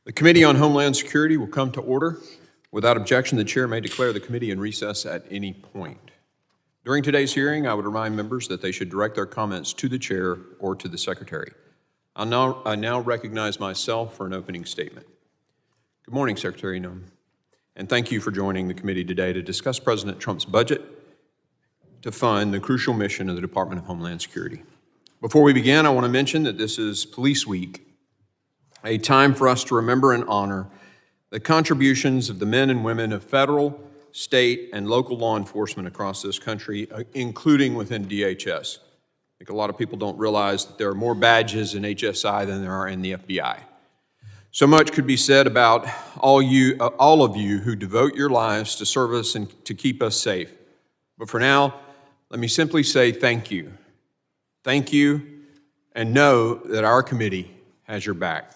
The Committee on Homeland Security will come to order. Without objection, the chair may declare the committee in recess at any point. During today's hearing, I would remind members that they should direct their comments to the chair or to the secretary. I now recognize myself for an opening statement. Good morning, Secretary Noem, and thank you for joining the committee today to discuss President Trump's budget to fund the crucial mission of the Department of Homeland Security. Before we begin, I want to mention that this is Police Week, a time for us to remember and honor the contributions of the men and women of federal, state, and local law enforcement across this country, including within DHS. I think a lot of people don't realize that there are more badges in HSI than there are in the FBI. So much could be said about all of you who devote your lives to service and to keep us safe. But for now, let me simply say thank you. Thank you, and know that our committee has your back.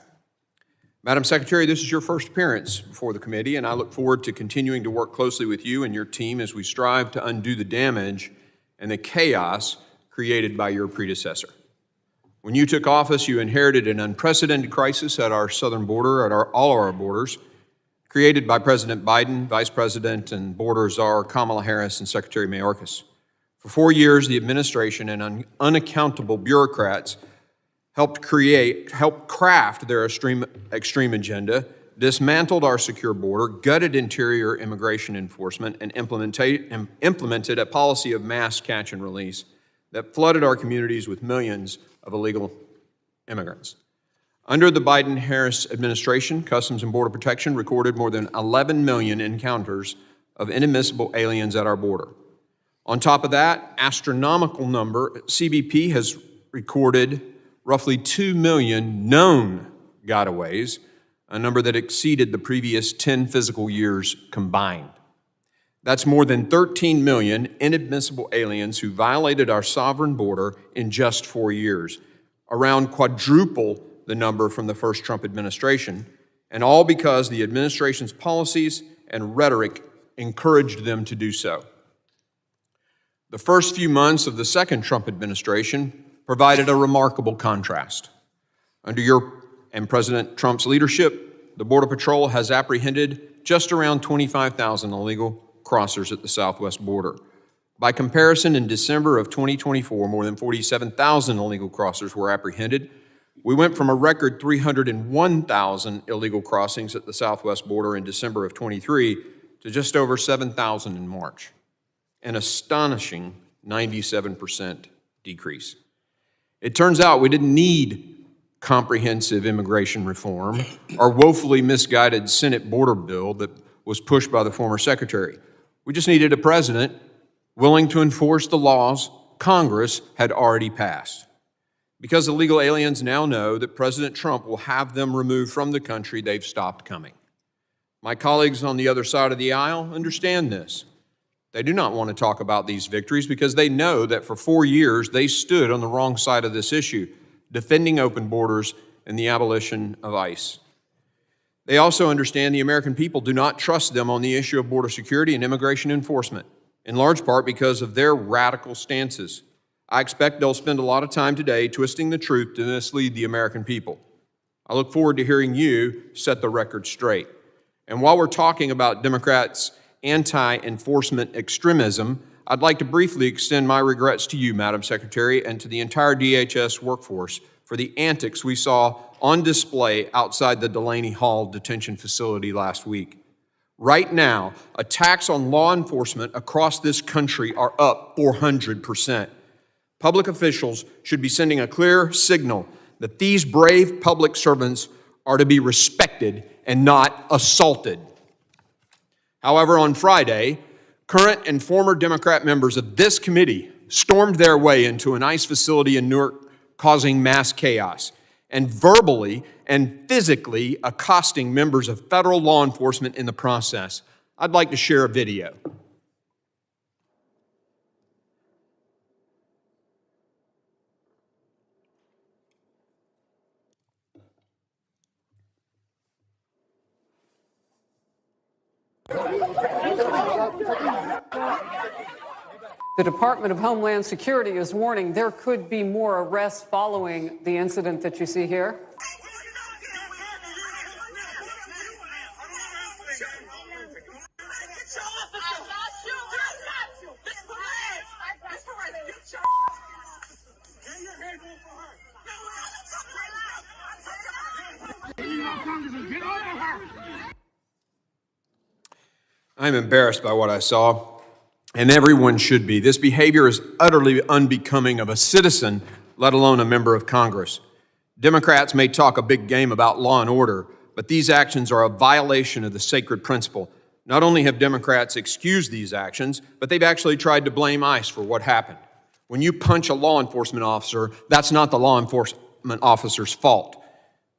Madam Secretary, this is your first appearance before the committee, and I look forward to continuing to work closely with you and your team as we strive to undo the damage and the chaos created by your predecessor. When you took office, you inherited an unprecedented crisis at our southern border, at all our borders, created by President Biden, Vice President and Border Czar Kamala Harris, and Secretary Mayorkas. For 4 years, the administration and unaccountable bureaucrats helped craft their extreme agenda, dismantled our secure border, gutted interior immigration enforcement, and implemented a policy of mass catch and release that flooded our communities with millions of illegal immigrants. Under the Biden-Harris administration, Customs and Border Protection recorded more than 11 million encounters of inadmissible aliens at our border. On top of that astronomical number, CBP has recorded roughly 2 million known gotaways, a number that exceeded the previous 10 fiscal years combined. That's more than 13 million inadmissible aliens who violated our sovereign border in just 4 years, around quadruple the number from the first Trump administration, and all because the administration's policies and rhetoric encouraged them to do so. The first few months of the second Trump administration provided a remarkable contrast. Under your and President Trump's leadership, the Border Patrol has apprehended just around 25,000 illegal crossers at the southwest border. By comparison, in December of 2024, more than 47,000 illegal crossers were apprehended. We went from a record 301,000 illegal crossings at the southwest border in December of 23 to just over 7,000 in March, an astonishing 97% decrease. It turns out we didn't need comprehensive immigration reform or woefully misguided Senate border bill that was pushed by the former secretary. We just needed a president willing to enforce the laws Congress had already passed. Because illegal aliens now know that President Trump will have them removed from the country, they've stopped coming. My colleagues on the other side of the aisle understand this. They do not want to talk about these victories because they know that for 4 years they stood on the wrong side of this issue, defending open borders and the abolition of ICE. They also understand the American people do not trust them on the issue of border security and immigration enforcement, in large part because of their radical stances. I expect they'll spend a lot of time today twisting the truth to mislead the American people. I look forward to hearing you set the record straight. And while we're talking about Democrats' anti-enforcement extremism, I'd like to briefly extend my regrets to you, Madam Secretary, and to the entire DHS workforce for the antics we saw on display outside the Delaney Hall detention facility last week. Right now, attacks on law enforcement across this country are up 400%. Public officials should be sending a clear signal that these brave public servants are to be respected and not assaulted. However, on Friday, current and former Democrat members of this committee stormed their way into an ICE facility in Newark, causing mass chaos, and verbally and physically accosting members of federal law enforcement in the process. I'd like to share a video. The Department of Homeland Security is warning there could be more arrests following the incident that you see here. I'm embarrassed by what I saw, and everyone should be. This behavior is utterly unbecoming of a citizen, let alone a member of Congress. Democrats may talk a big game about law and order, but these actions are a violation of the sacred principle. Not only have Democrats excused these actions, but they've actually tried to blame ICE for what happened. When you punch a law enforcement officer, that's not the law enforcement officer's fault.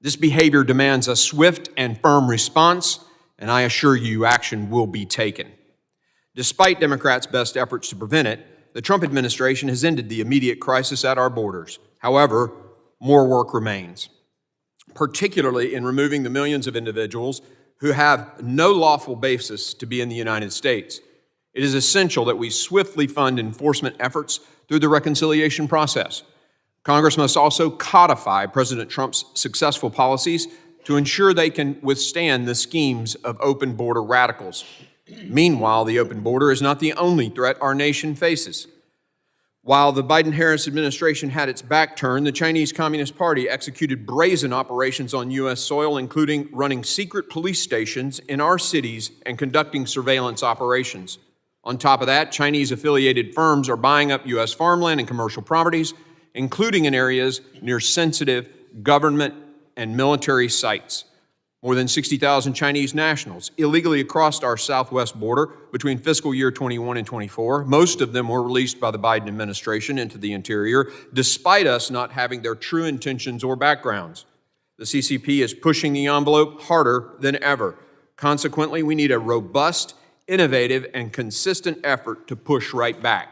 This behavior demands a swift and firm response, and I assure you action will be taken. Despite Democrats' best efforts to prevent it, the Trump administration has ended the immediate crisis at our borders. However, more work remains, particularly in removing the millions of individuals who have no lawful basis to be in the United States. It is essential that we swiftly fund enforcement efforts through the reconciliation process. Congress must also codify President Trump's successful policies to ensure they can withstand the schemes of open border radicals. Meanwhile, the open border is not the only threat our nation faces. While the Biden-Harris administration had its back turned, the Chinese Communist Party executed brazen operations on U.S. soil, including running secret police stations in our cities and conducting surveillance operations. On top of that, Chinese-affiliated firms are buying up U.S. farmland and commercial properties, including in areas near sensitive government and military sites. More than 60,000 Chinese nationals illegally crossed our southwest border between fiscal year 21 and 24. Most of them were released by the Biden administration into the interior, despite us not having their true intentions or backgrounds. The CCP is pushing the envelope harder than ever. Consequently, we need a robust, innovative, and consistent effort to push right back.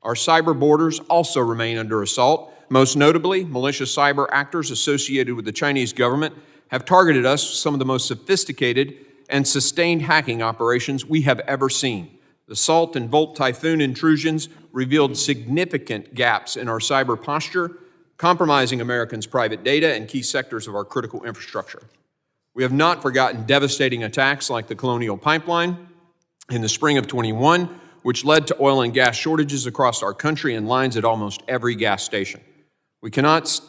Our cyber borders also remain under assault. Most notably, malicious cyber actors associated with the Chinese government have targeted us with some of the most sophisticated and sustained hacking operations we have ever seen. The Salt and Volt Typhoon intrusions revealed significant gaps in our cyber posture, compromising Americans' private data and key sectors of our critical infrastructure. We have not forgotten devastating attacks like the Colonial Pipeline in the spring of 21, which led to oil and gas shortages across our country and lines at almost every gas station. We cannot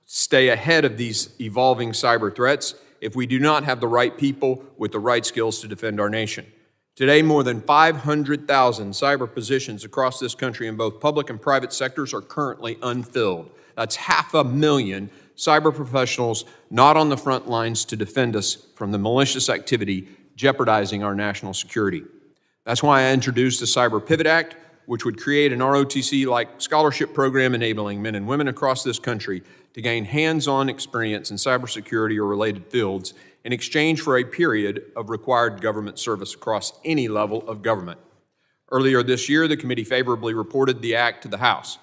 stay ahead of these evolving cyber threats if we do not have the right people with the right skills to defend our nation. Today, more than 500,000 cyber positions across this country in both public and private sectors are currently unfilled. That's 500,000 cyber professionals not on the front lines to defend us from the malicious activity jeopardizing our national security. That's why I introduced the Cyber Pivot Act, which would create an ROTC-like scholarship program enabling men and women across this country to gain hands-on experience in cybersecurity or related fields in exchange for a period of required government service across any level of government. Earlier this year, the committee favorably reported the act to the House.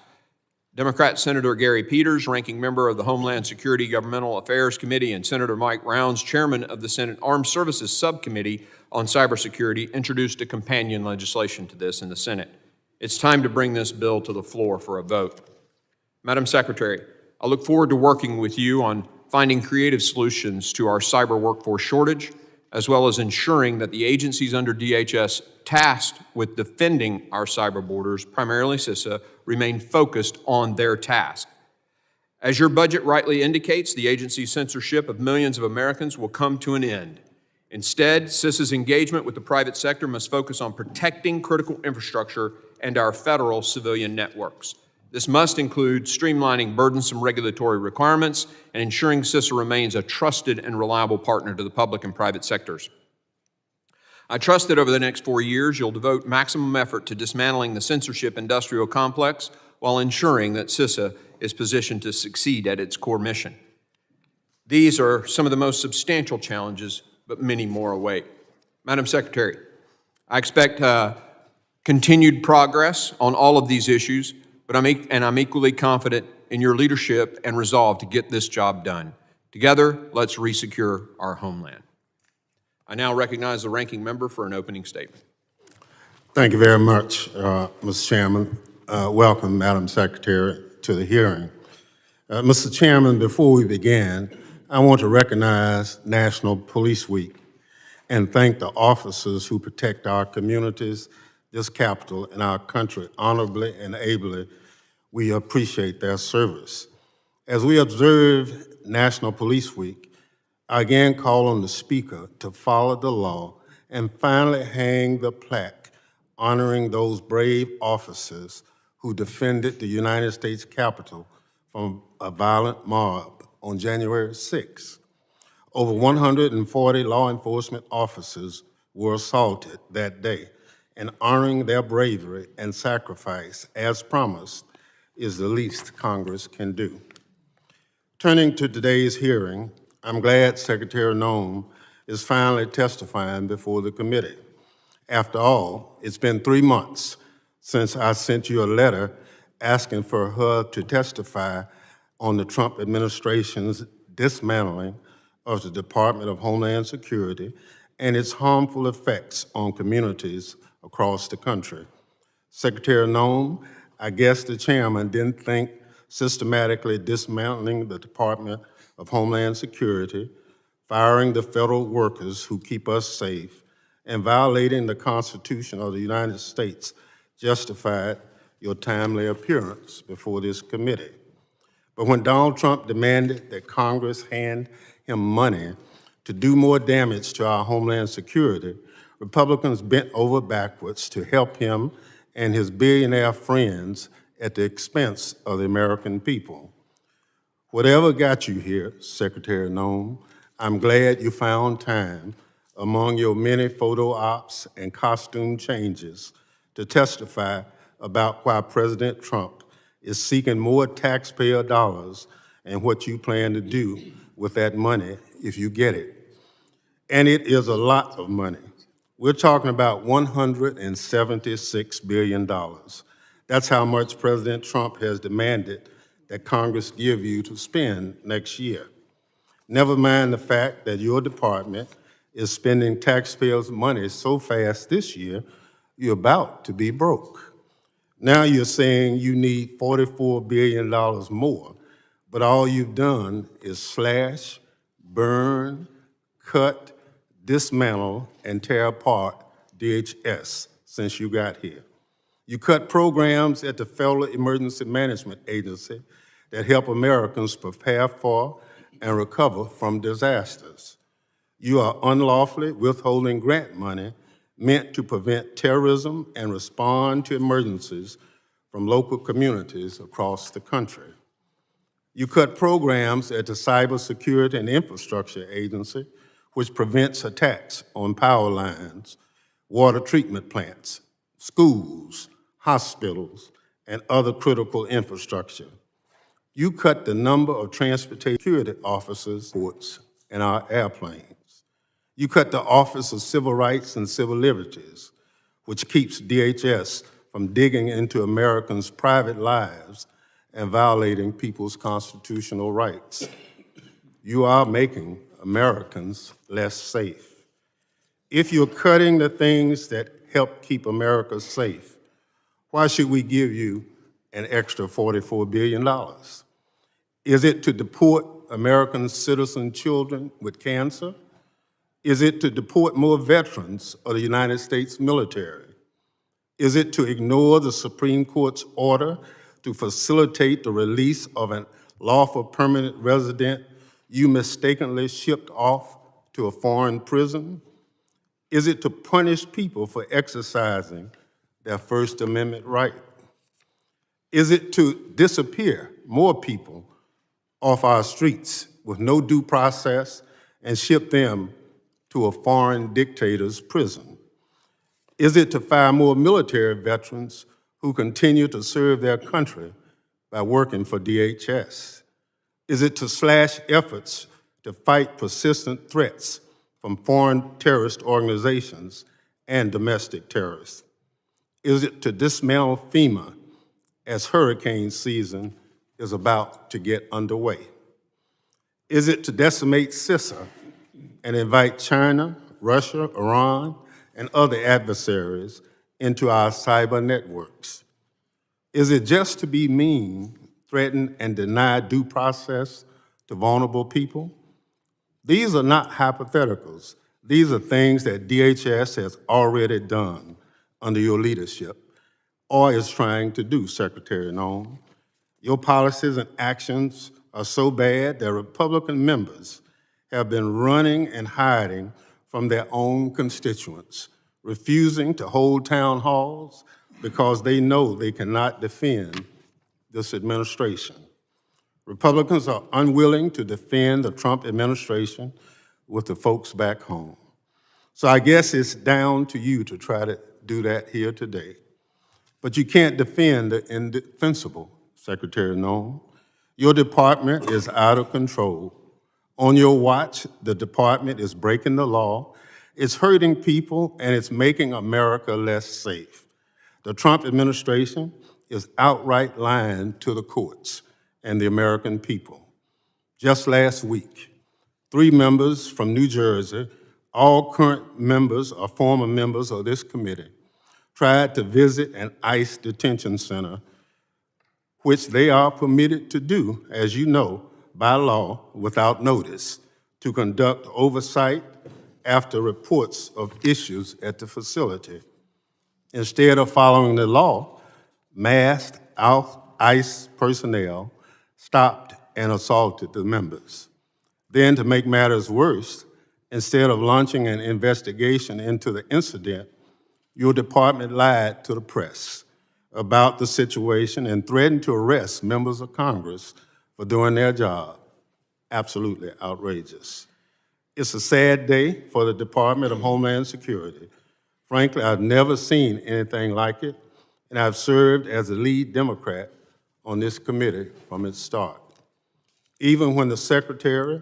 Democrat Senator Gary Peters, ranking member of the Homeland Security Governmental Affairs Committee, and Senator Mike Rounds, chairman of the Senate Armed Services Subcommittee on Cybersecurity, introduced a companion legislation to this in the Senate. It's time to bring this bill to the floor for a vote. Madam Secretary, I look forward to working with you on finding creative solutions to our cyber workforce shortage, as well as ensuring that the agencies under DHS tasked with defending our cyber borders, primarily CISA, remain focused on their task. As your budget rightly indicates, the agency's censorship of millions of Americans will come to an end. Instead, CISA's engagement with the private sector must focus on protecting critical infrastructure and our federal civilian networks. This must include streamlining burdensome regulatory requirements and ensuring CISA remains a trusted and reliable partner to the public and private sectors. I trust that over the next 4 years, you'll devote maximum effort to dismantling the censorship industrial complex while ensuring that CISA is positioned to succeed at its core mission. These are some of the most substantial challenges, but many more await. Madam Secretary, I expect continued progress on all of these issues, but I'm equally confident in your leadership and resolve to get this job done. Together, let's resecure our homeland. I now recognize the ranking member for an opening statement. Thank you very much, Mr. Chairman. Welcome, Madam Secretary, to the hearing. Mr. Chairman, before we begin, I want to recognize National Police Week and thank the officers who protect our communities, this capital, and our country honorably and ably. We appreciate their service. As we observe National Police Week, I again call on the Speaker to follow the law and finally hang the plaque honoring those brave officers who defended the United States Capitol from a violent mob on January 6th. Over 140 law enforcement officers were assaulted that day, and honoring their bravery and sacrifice, as promised, is the least Congress can do. Turning to today's hearing, I'm glad Secretary Noem is finally testifying before the committee. After all, it's been 3 months since I sent you a letter asking for her to testify on the Trump administration's dismantling of the Department of Homeland Security and its harmful effects on communities across the country. Secretary Noem, I guess the chairman didn't think systematically dismantling the Department of Homeland Security, firing the federal workers who keep us safe, and violating the Constitution of the United States justified your timely appearance before this committee. But when Donald Trump demanded that Congress hand him money to do more damage to our Homeland Security, Republicans bent over backwards to help him and his billionaire friends at the expense of the American people. Whatever got you here, Secretary Noem, I'm glad you found time among your many photo ops and costume changes to testify about why President Trump is seeking more taxpayer dollars and what you plan to do with that money if you get it. And it is a lot of money. We're talking about $176 billion. That's how much President Trump has demanded that Congress give you to spend next year. Never mind the fact that your department is spending taxpayers' money so fast this year, you're about to be broke. Now you're saying you need $44 billion more, but all you've done is slash, burn, cut, dismantle, and tear apart DHS since you got here. You cut programs at the Federal Emergency Management Agency that help Americans prepare for and recover from disasters. You are unlawfully withholding grant money meant to prevent terrorism and respond to emergencies from local communities across the country. You cut programs at the Cybersecurity and Infrastructure Agency, which prevents attacks on power lines, water treatment plants, schools, hospitals, and other critical infrastructure. You cut the number of transportation security officers in our airplanes. You cut the Office of Civil Rights and Civil Liberties, which keeps DHS from digging into Americans' private lives and violating people's constitutional rights. You are making Americans less safe. If you're cutting the things that help keep America safe, why should we give you an extra $44 billion? Is it to deport American citizen children with cancer? Is it to deport more veterans of the United States military? Is it to ignore the Supreme Court's order to facilitate the release of a lawful permanent resident you mistakenly shipped off to a foreign prison? Is it to punish people for exercising their First Amendment right? Is it to disappear more people off our streets with no due process and ship them to a foreign dictator's prison? Is it to fire more military veterans who continue to serve their country by working for DHS? Is it to slash efforts to fight persistent threats from foreign terrorist organizations and domestic terrorists? Is it to dismantle FEMA as hurricane season is about to get underway? Is it to decimate CISA and invite China, Russia, Iran, and other adversaries into our cyber networks? Is it just to be mean, threaten, and deny due process to vulnerable people? These are not hypotheticals. These are things that DHS has already done under your leadership or is trying to do, Secretary Noem. Your policies and actions are so bad that Republican members have been running and hiding from their own constituents, refusing to hold town halls because they know they cannot defend this administration. Republicans are unwilling to defend the Trump administration with the folks back home. So I guess it's down to you to try to do that here today. But you can't defend the indefensible, Secretary Noem. Your department is out of control. On your watch, the department is breaking the law, it's hurting people, and it's making America less safe. The Trump administration is outright lying to the courts and the American people. Just last week, 3 members from New Jersey, all current members or former members of this committee, tried to visit an ICE detention center, which they are permitted to do, as you know, by law, without notice, to conduct oversight after reports of issues at the facility. Instead of following the law, masked ICE personnel stopped and assaulted the members. Then, to make matters worse, instead of launching an investigation into the incident, your department lied to the press about the situation and threatened to arrest members of Congress for doing their job. Absolutely outrageous. It's a sad day for the Department of Homeland Security. Frankly, I've never seen anything like it, and I've served as the lead Democrat on this committee from its start. Even when the Secretary,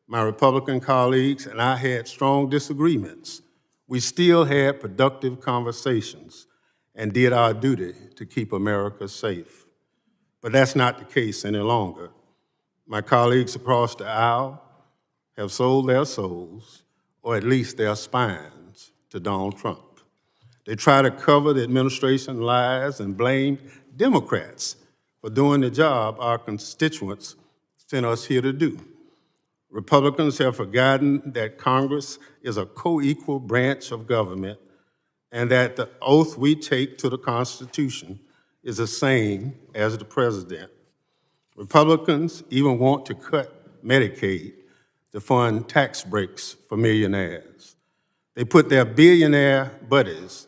my Republican colleagues, and I had strong disagreements, we still had productive conversations and did our duty to keep America safe. But that's not the case any longer. My colleagues across the aisle have sold their souls, or at least their spines, to Donald Trump. They try to cover the administration lies and blame Democrats for doing the job our constituents sent us here to do. Republicans have forgotten that Congress is a co-equal branch of government and that the oath we take to the Constitution is the same as the president. Republicans even want to cut Medicaid to fund tax breaks for millionaires. They put their billionaire buddies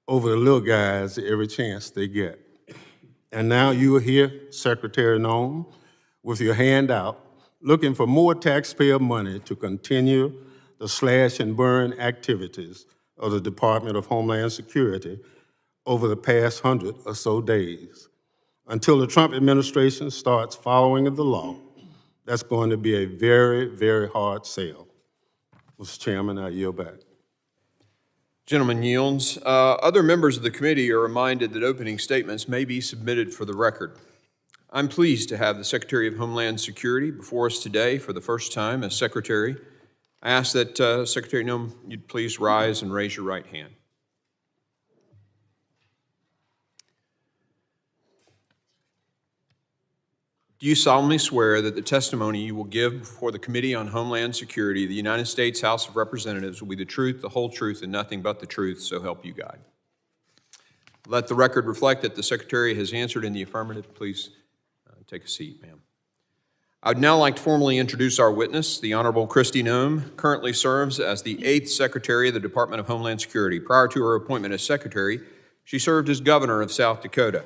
over the little guys every chance they get. And now you are here, Secretary Noem, with your hand out, looking for more taxpayer money to continue the slash and burn activities of the Department of Homeland Security over the past 100 or so days. Until the Trump administration starts following the law, that's going to be a very, very hard sell. Mr. Chairman, I yield back. Gentleman yields. Other members of the committee are reminded that opening statements may be submitted for the record. I'm pleased to have the Secretary of Homeland Security before us today for the first time as Secretary. I ask that Secretary Noem, you'd please rise and raise your right hand. Do you solemnly swear that the testimony you will give before the Committee on Homeland Security of the United States House of Representatives will be the truth, the whole truth, and nothing but the truth, so help you God? Let the record reflect that the Secretary has answered in the affirmative. Please take a seat, ma'am. I would now like to formally introduce our witness. The Honorable Kristi Noem currently serves as the 8th Secretary of the Department of Homeland Security. Prior to her appointment as Secretary, she served as Governor of South Dakota,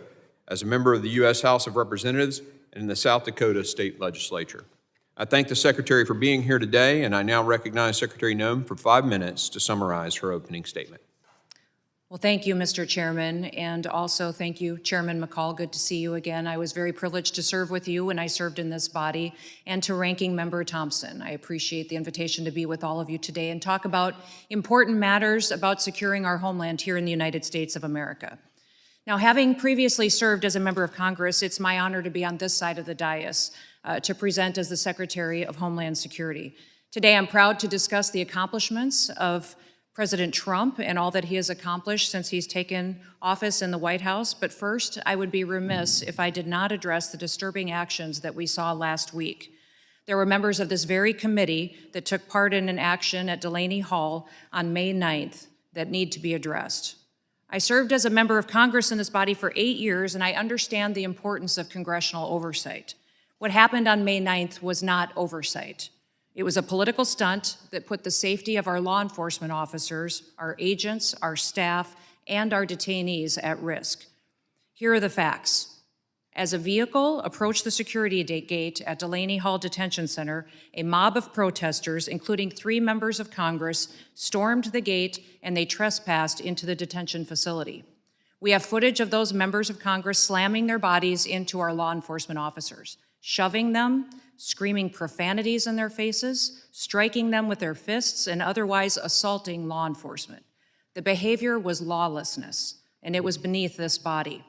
as a member of the U.S. House of Representatives, and in the South Dakota State Legislature. I thank the Secretary for being here today, and I now recognize Secretary Noem for 5 minutes to summarize her opening statement. Well, thank you, Mr. Chairman, and also thank you, Chairman McCall. Good to see you again. I was very privileged to serve with you when I served in this body, and to Ranking Member Thompson. I appreciate the invitation to be with all of you today and talk about important matters about securing our homeland here in the United States of America. Now, having previously served as a member of Congress, it's my honor to be on this side of the dais to present as the Secretary of Homeland Security. Today, I'm proud to discuss the accomplishments of President Trump and all that he has accomplished since he's taken office in the White House. But first, I would be remiss if I did not address the disturbing actions that we saw last week. There were members of this very committee that took part in an action at Delaney Hall on May 9th that need to be addressed. I served as a member of Congress in this body for 8 years, and I understand the importance of congressional oversight. What happened on May 9th was not oversight. It was a political stunt that put the safety of our law enforcement officers, our agents, our staff, and our detainees at risk. Here are the facts. As a vehicle approached the security gate at Delaney Hall Detention Center, a mob of protesters, including 3 members of Congress, stormed the gate and they trespassed into the detention facility. We have footage of those members of Congress slamming their bodies into our law enforcement officers, shoving them, screaming profanities in their faces, striking them with their fists, and otherwise assaulting law enforcement. The behavior was lawlessness, and it was beneath this body.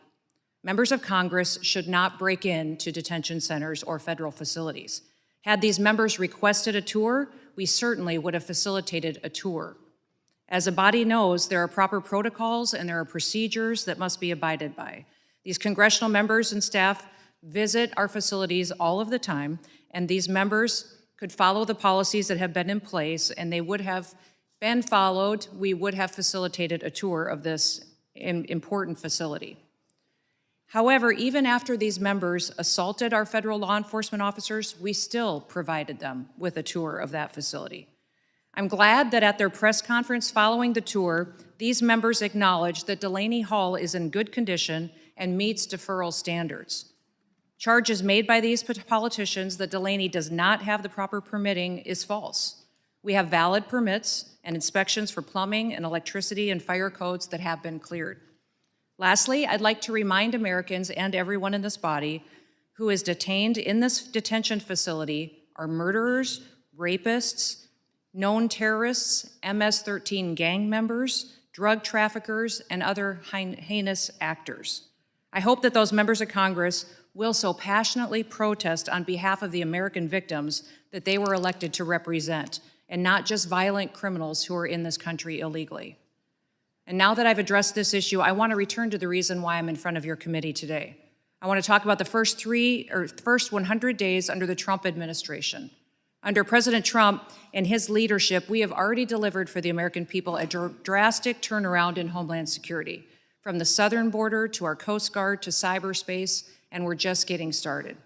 Members of Congress should not break into detention centers or federal facilities. Had these members requested a tour, we certainly would have facilitated a tour. As a body knows, there are proper protocols and there are procedures that must be abided by. These congressional members and staff visit our facilities all of the time, and these members could follow the policies that have been in place, and they would have been followed. We would have facilitated a tour of this important facility. However, even after these members assaulted our federal law enforcement officers, we still provided them with a tour of that facility. I'm glad that at their press conference following the tour, these members acknowledged that Delaney Hall is in good condition and meets deferral standards. Charges made by these politicians that Delaney does not have the proper permitting is false. We have valid permits and inspections for plumbing and electricity and fire codes that have been cleared. Lastly, I'd like to remind Americans and everyone in this body who is detained in this detention facility are murderers, rapists, known terrorists, MS-13 gang members, drug traffickers, and other heinous actors. I hope that those members of Congress will so passionately protest on behalf of the American victims that they were elected to represent, and not just violent criminals who are in this country illegally. And now that I've addressed this issue, I want to return to the reason why I'm in front of your committee today. I want to talk about the first 100 days under the Trump administration. Under President Trump and his leadership, we have already delivered for the American people a drastic turnaround in Homeland Security, from the southern border to our Coast Guard to cyberspace, and we're just getting started.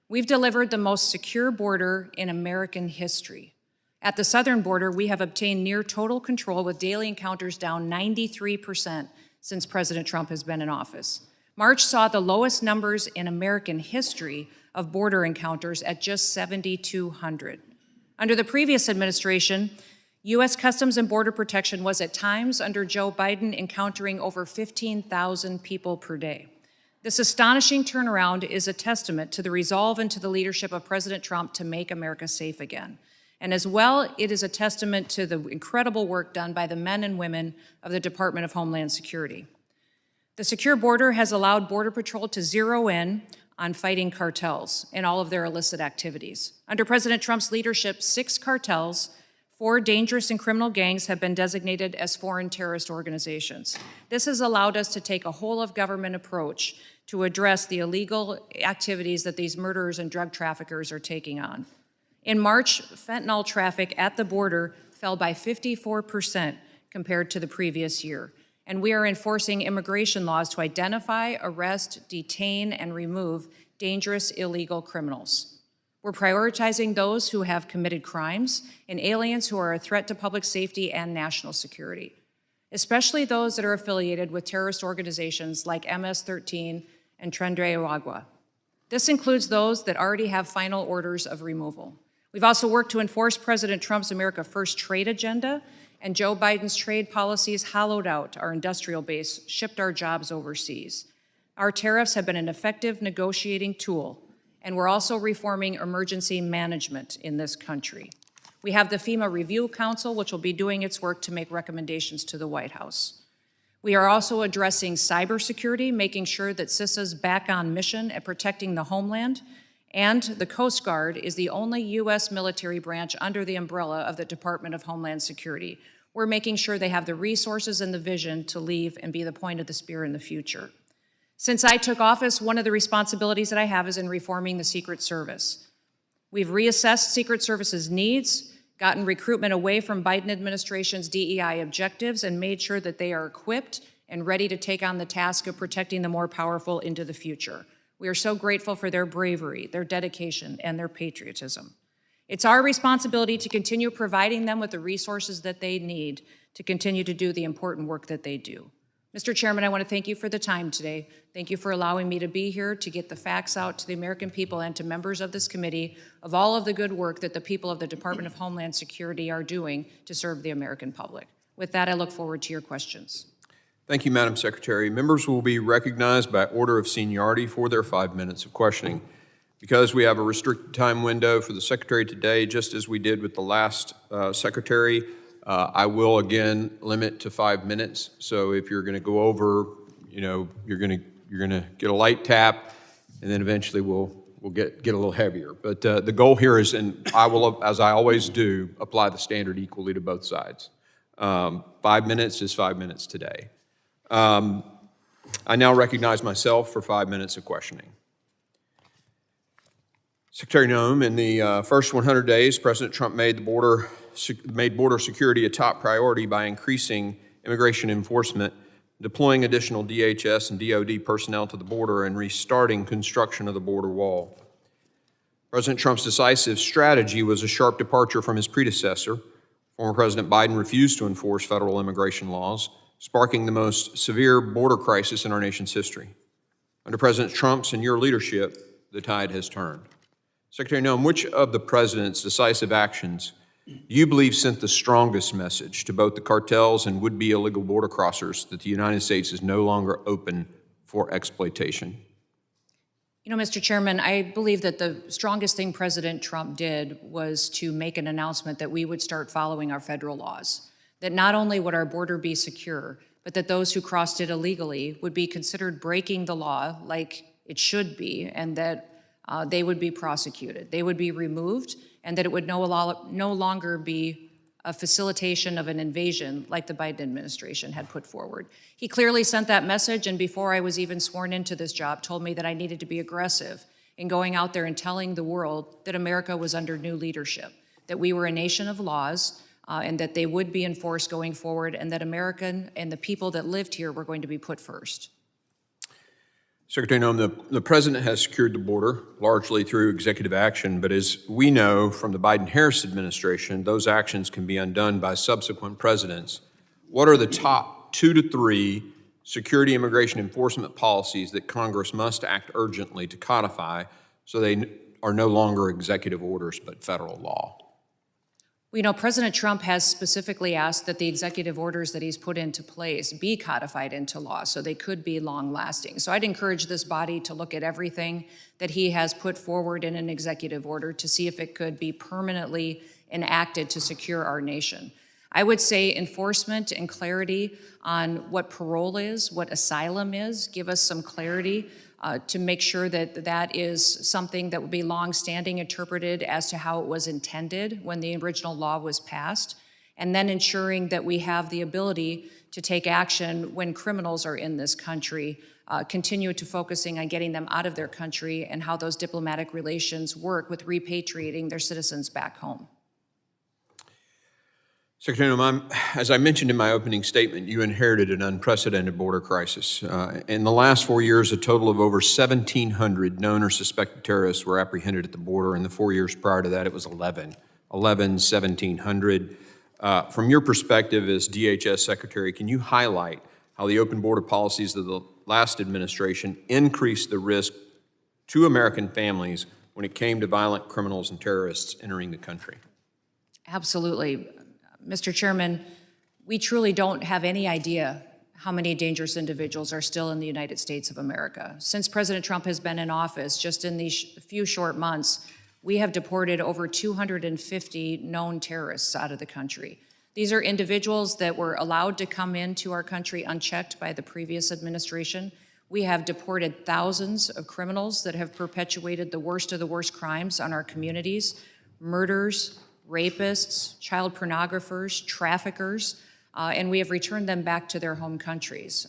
We've delivered the most secure border in American history. At the southern border, we have obtained near total control with daily encounters down 93% since President Trump has been in office. March saw the lowest numbers in American history of border encounters at just 7,200. Under the previous administration, U.S. Customs and Border Protection was at times under Joe Biden encountering over 15,000 people per day. This astonishing turnaround is a testament to the resolve and to the leadership of President Trump to make America safe again. And as well, it is a testament to the incredible work done by the men and women of the Department of Homeland Security. The secure border has allowed Border Patrol to zero in on fighting cartels and all of their illicit activities. Under President Trump's leadership, 6 cartels, 4 dangerous and criminal gangs have been designated as foreign terrorist organizations. This has allowed us to take a whole-of-government approach to address the illegal activities that these murderers and drug traffickers are taking on. In March, fentanyl traffic at the border fell by 54% compared to the previous year, and we are enforcing immigration laws to identify, arrest, detain, and remove dangerous illegal criminals. We're prioritizing those who have committed crimes and aliens who are a threat to public safety and national security, especially those that are affiliated with terrorist organizations like MS-13 and Tren de Aragua. This includes those that already have final orders of removal. We've also worked to enforce President Trump's America First trade agenda, and Joe Biden's trade policies hollowed out our industrial base, shipped our jobs overseas. Our tariffs have been an effective negotiating tool, and we're also reforming emergency management in this country. We have the FEMA Review Council, which will be doing its work to make recommendations to the White House. We are also addressing cybersecurity, making sure that CISA is back on mission at protecting the homeland, and the Coast Guard is the only U.S. military branch under the umbrella of the Department of Homeland Security. We're making sure they have the resources and the vision to leave and be the point of the spear in the future. Since I took office, one of the responsibilities that I have is in reforming the Secret Service. We've reassessed Secret Service's needs, gotten recruitment away from Biden administration's DEI objectives, and made sure that they are equipped and ready to take on the task of protecting the more powerful into the future. We are so grateful for their bravery, their dedication, and their patriotism. It's our responsibility to continue providing them with the resources that they need to continue to do the important work that they do. Mr. Chairman, I want to thank you for the time today. Thank you for allowing me to be here to get the facts out to the American people and to members of this committee of all of the good work that the people of the Department of Homeland Security are doing to serve the American public. With that, I look forward to your questions. Thank you, Madam Secretary. Members will be recognized by order of seniority for their 5 minutes of questioning. Because we have a restricted time window for the Secretary today, just as we did with the last Secretary, I will again limit to 5 minutes. So if you're going to go over, you're going to get a light tap, and then eventually we'll get a little heavier. But the goal here is, and I will, as I always do, apply the standard equally to both sides. 5 minutes is 5 minutes today. I now recognize myself for 5 minutes of questioning. Secretary Noem, in the first 100 days, President Trump made border security a top priority by increasing immigration enforcement, deploying additional DHS and DOD personnel to the border, and restarting construction of the border wall. President Trump's decisive strategy was a sharp departure from his predecessor. Former President Biden refused to enforce federal immigration laws, sparking the most severe border crisis in our nation's history. Under President Trump's and your leadership, the tide has turned. Secretary Noem, which of the President's decisive actions do you believe sent the strongest message to both the cartels and would-be illegal border crossers that the United States is no longer open for exploitation? Mr. Chairman, I believe that the strongest thing President Trump did was to make an announcement that we would start following our federal laws, that not only would our border be secure, but that those who crossed it illegally would be considered breaking the law like it should be, and that they would be prosecuted. They would be removed, and that it would no longer be a facilitation of an invasion like the Biden administration had put forward. He clearly sent that message, and before I was even sworn into this job, told me that I needed to be aggressive in going out there and telling the world that America was under new leadership, that we were a nation of laws, and that they would be enforced going forward, and that American and the people that lived here were going to be put first. Secretary Noem, the President has secured the border largely through executive action, but as we know from the Biden-Harris administration, those actions can be undone by subsequent presidents. What are the top 2 to 3 security immigration enforcement policies that Congress must act urgently to codify so they are no longer executive orders but federal law? President Trump has specifically asked that the executive orders that he's put into place be codified into law so they could be long-lasting. So I'd encourage this body to look at everything that he has put forward in an executive order to see if it could be permanently enacted to secure our nation. I would say enforcement and clarity on what parole is, what asylum is, give us some clarity to make sure that that is something that would be long-standing interpreted as to how it was intended when the original law was passed, and then ensuring that we have the ability to take action when criminals are in this country, continue to focusing on getting them out of their country and how those diplomatic relations work with repatriating their citizens back home. Secretary Noem, as I mentioned in my opening statement, you inherited an unprecedented border crisis. In the last 4 years, a total of over 1,700 known or suspected terrorists were apprehended at the border. In the 4 years prior to that, it was 1,700. From your perspective as DHS Secretary, can you highlight how the open border policies of the last administration increased the risk to American families when it came to violent criminals and terrorists entering the country? Absolutely. Mr. Chairman, we truly don't have any idea how many dangerous individuals are still in the United States of America. Since President Trump has been in office, just in these few short months, we have deported over 250 known terrorists out of the country. These are individuals that were allowed to come into our country unchecked by the previous administration. We have deported thousands of criminals that have perpetuated the worst of the worst crimes on our communities, murders, rapists, child pornographers, traffickers, and we have returned them back to their home countries.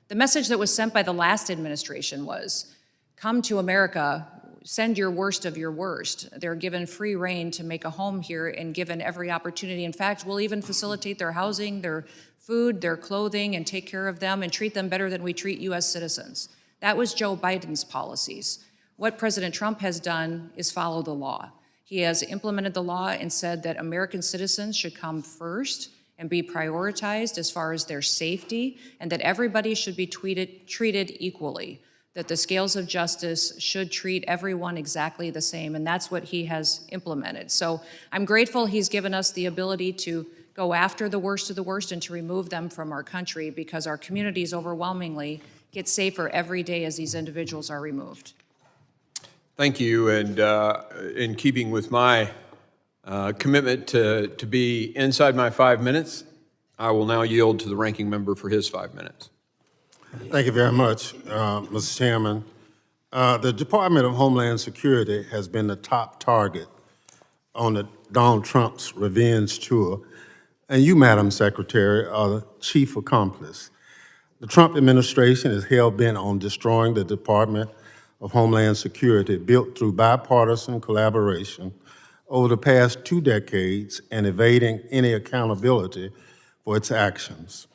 The message that was sent by the last administration was, come to America, send your worst of your worst. They're given free rein to make a home here and given every opportunity. In fact, we'll even facilitate their housing, their food, their clothing, and take care of them and treat them better than we treat U.S. citizens. That was Joe Biden's policies. What President Trump has done is follow the law. He has implemented the law and said that American citizens should come first and be prioritized as far as their safety, and that everybody should be treated equally, that the scales of justice should treat everyone exactly the same, and that's what he has implemented. So I'm grateful he's given us the ability to go after the worst of the worst and to remove them from our country, because our communities overwhelmingly get safer every day as these individuals are removed. Thank you, and in keeping with my commitment to be inside my 5 minutes, I will now yield to the ranking member for his 5 minutes. Thank you very much, Mr. Chairman. The Department of Homeland Security has been the top target on the Donald Trump's revenge tour, and you, Madam Secretary, are the chief accomplice. The Trump administration is hell-bent on destroying the Department of Homeland Security, built through bipartisan collaboration over the past 2 decades and evading any accountability for its actions.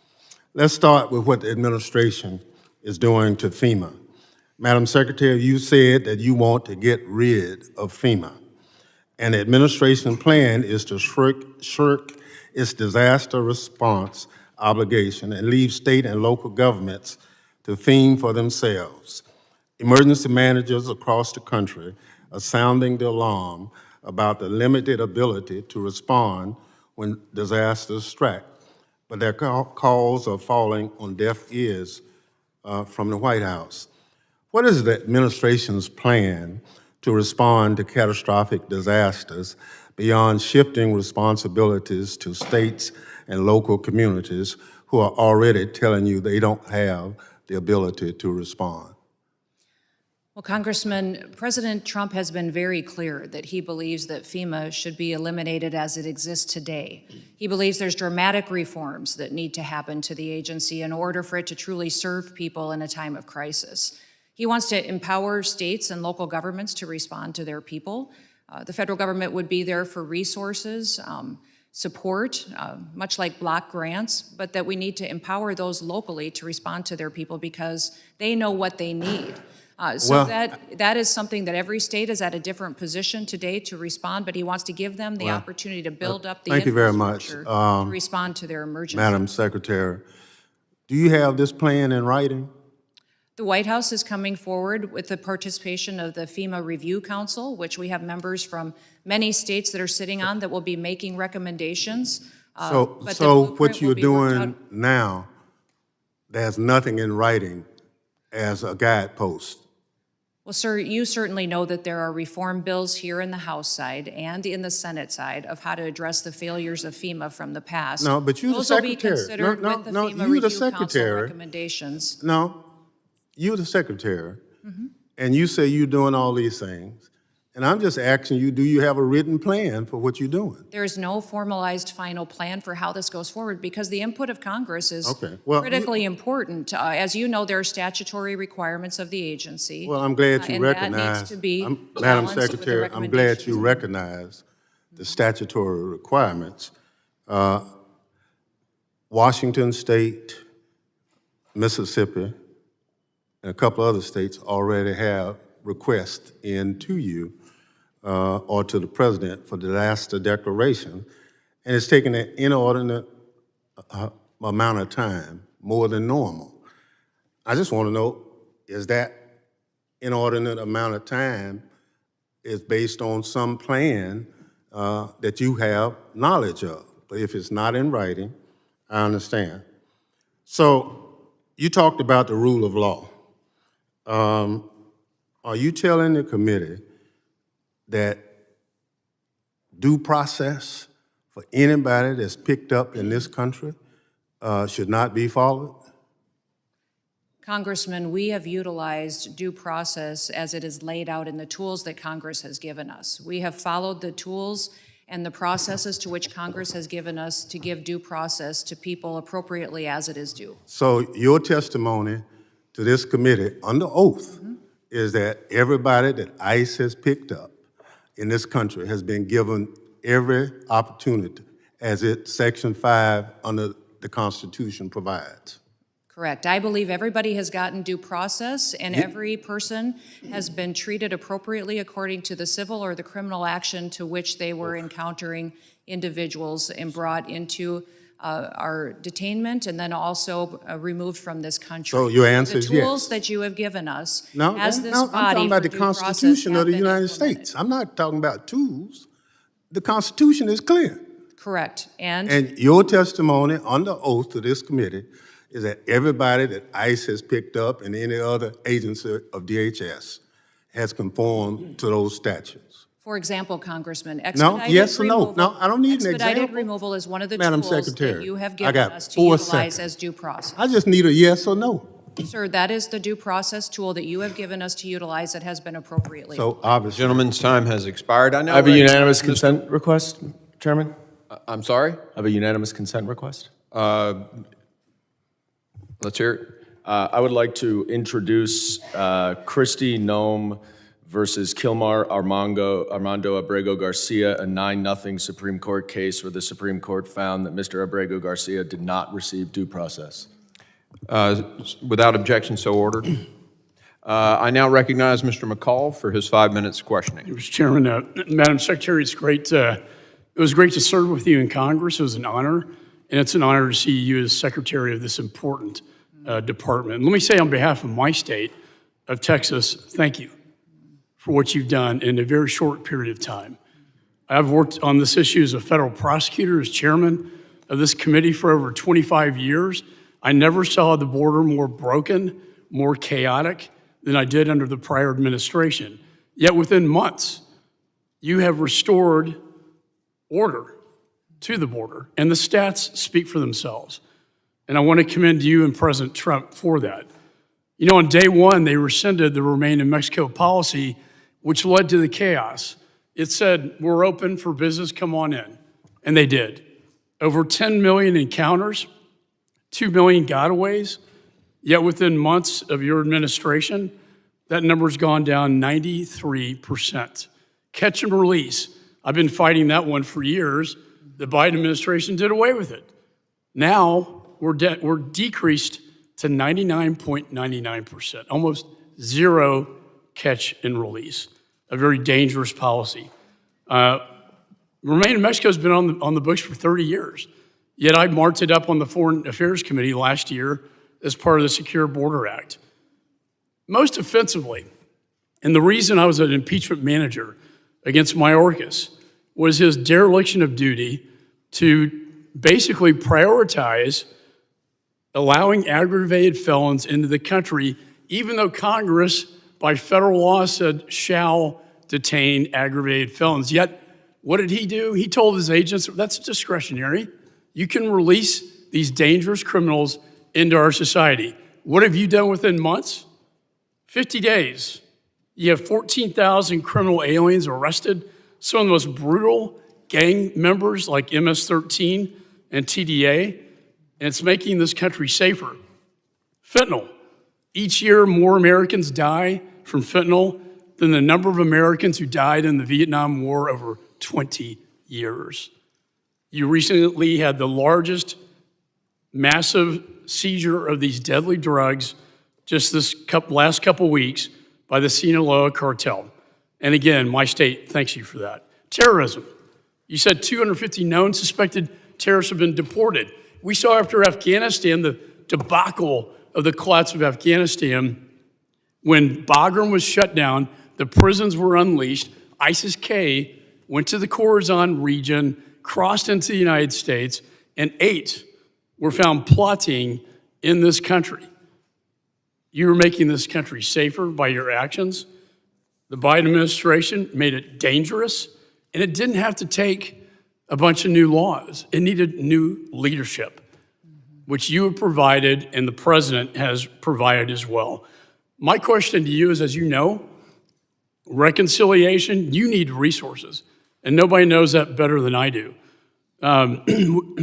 Let's start with what the administration is doing to FEMA. Madam Secretary, you said that you want to get rid of FEMA, and the administration plan is to shirk its disaster response obligation and leave state and local governments to fend for themselves. Emergency managers across the country are sounding the alarm about the limited ability to respond when disasters strike, but their calls are falling on deaf ears from the White House. What is the administration's plan to respond to catastrophic disasters beyond shifting responsibilities to states and local communities who are already telling you they don't have the ability to respond? Well, Congressman, President Trump has been very clear that he believes that FEMA should be eliminated as it exists today. He believes there's dramatic reforms that need to happen to the agency in order for it to truly serve people in a time of crisis. He wants to empower states and local governments to respond to their people. The federal government would be there for resources, support, much like block grants, but that we need to empower those locally to respond to their people because they know what they need. That is something that every state is at a different position today to respond, but he wants to give them the opportunity to build up the infrastructure to respond to their emergency. Madam Secretary, do you have this plan in writing? The White House is coming forward with the participation of the FEMA Review Council, which we have members from many states that are sitting on that will be making recommendations. So what you're doing now, there's nothing in writing as a guidepost. Well, sir, you certainly know that there are reform bills here in the House side and in the Senate side of how to address the failures of FEMA from the past. No, but you're the secretary. Those will be considered with the FEMA Review Council recommendations. No, you're the secretary, and you say you're doing all these things. And I'm just asking you, do you have a written plan for what you're doing? There is no formalized final plan for how this goes forward because the input of Congress is critically important. As you know, there are statutory requirements of the agency. Well, I'm glad you recognize, that needs to be Madam Secretary, I'm glad you recognize the statutory requirements. Washington State, Mississippi, and a couple other states already have requests in to you or to the President for disaster declaration, and it's taken an inordinate amount of time, more than normal. I just want to know, is that inordinate amount of time is based on some plan that you have knowledge of? But if it's not in writing, I understand. So you talked about the rule of law. Are you telling the committee that due process for anybody that's picked up in this country should not be followed? Congressman, we have utilized due process as it is laid out in the tools that Congress has given us. We have followed the tools and the processes to which Congress has given us to give due process to people appropriately as it is due. So your testimony to this committee under oath is that everybody that ICE has picked up in this country has been given every opportunity as Section 5 under the Constitution provides. Correct. I believe everybody has gotten due process, and every person has been treated appropriately according to the civil or the criminal action to which they were encountering individuals and brought into our detainment and then also removed from this country. So your answer is yes. The tools that you have given us No, as this no, I'm body talking about for the due process Constitution of have the been United implemented. States. I'm not talking about tools. The Constitution is clear. Correct. And your testimony under oath to this committee is that everybody that ICE has picked up and any other agency of DHS has conformed to those statutes. For example, Congressman, No, expedited yes or no? removal. No, I don't need an Expedited example. removal is one of the Madam tools Secretary, that you have I given got us to 4 utilize seconds. as due process. I just need a yes or no. Sir, that is the due process tool that you have given us to utilize that has been appropriately. So obviously, Gentleman's time has expired. I now I have a recognize unanimous Mr. consent request, Chairman. I'm sorry? I have a unanimous consent request. Let's hear it. I would like to introduce Kristi Noem versus Kilmar Armando Abrego Garcia, a 9-0 Supreme Court case where the Supreme Court found that Mr. Abrego Garcia did not receive due process. Without objection, so ordered. I now recognize Mr. McCall for his 5 minutes questioning. Mr. Chairman, Madam Secretary, it was great to serve with you in Congress. It was an honor, and it's an honor to see you as Secretary of this important department. And let me say on behalf of my state of Texas, thank you for what you've done in a very short period of time. I've worked on this issue as a federal prosecutor, as chairman of this committee for over 25 years. I never saw the border more broken, more chaotic than I did under the prior administration. Yet within months, you have restored order to the border, and the stats speak for themselves. And I want to commend you and President Trump for that. You know, on day one, they rescinded the Remain in Mexico policy, which led to the chaos. It said, we're open for business, come on in. And they did. Over 10 million encounters, 2 million gotaways, yet within months of your administration, that number's gone down 93%. Catch and release. I've been fighting that one for years. The Biden administration did away with it. Now, we're decreased to 99.99%, almost zero catch and release, a very dangerous policy. Remain in Mexico has been on the books for 30 years, yet I marked it up on the Foreign Affairs Committee last year as part of the Secure Border Act. Most offensively, and the reason I was an impeachment manager against Mayorkas was his dereliction of duty to basically prioritize allowing aggravated felons into the country, even though Congress, by federal law, said shall detain aggravated felons. Yet, what did he do? He told his agents, that's discretionary. You can release these dangerous criminals into our society. What have you done within months? 50 days. You have 14,000 criminal aliens arrested, some of the most brutal gang members like MS-13 and TDA, and it's making this country safer. Fentanyl. Each year, more Americans die from fentanyl than the number of Americans who died in the Vietnam War over 20 years. You recently had the largest massive seizure of these deadly drugs just this last couple weeks by the Sinaloa cartel. And again, my state thanks you for that. Terrorism. You said 250 known suspected terrorists have been deported. We saw after Afghanistan the debacle of the collapse of Afghanistan when Bagram was shut down, the prisons were unleashed, ISIS-K went to the Khorasan region, crossed into the United States, and 8 were found plotting in this country. You were making this country safer by your actions. The Biden administration made it dangerous, and it didn't have to take a bunch of new laws. It needed new leadership, which you have provided and the president has provided as well. My question to you is, as you know, reconciliation, you need resources, and nobody knows that better than I do.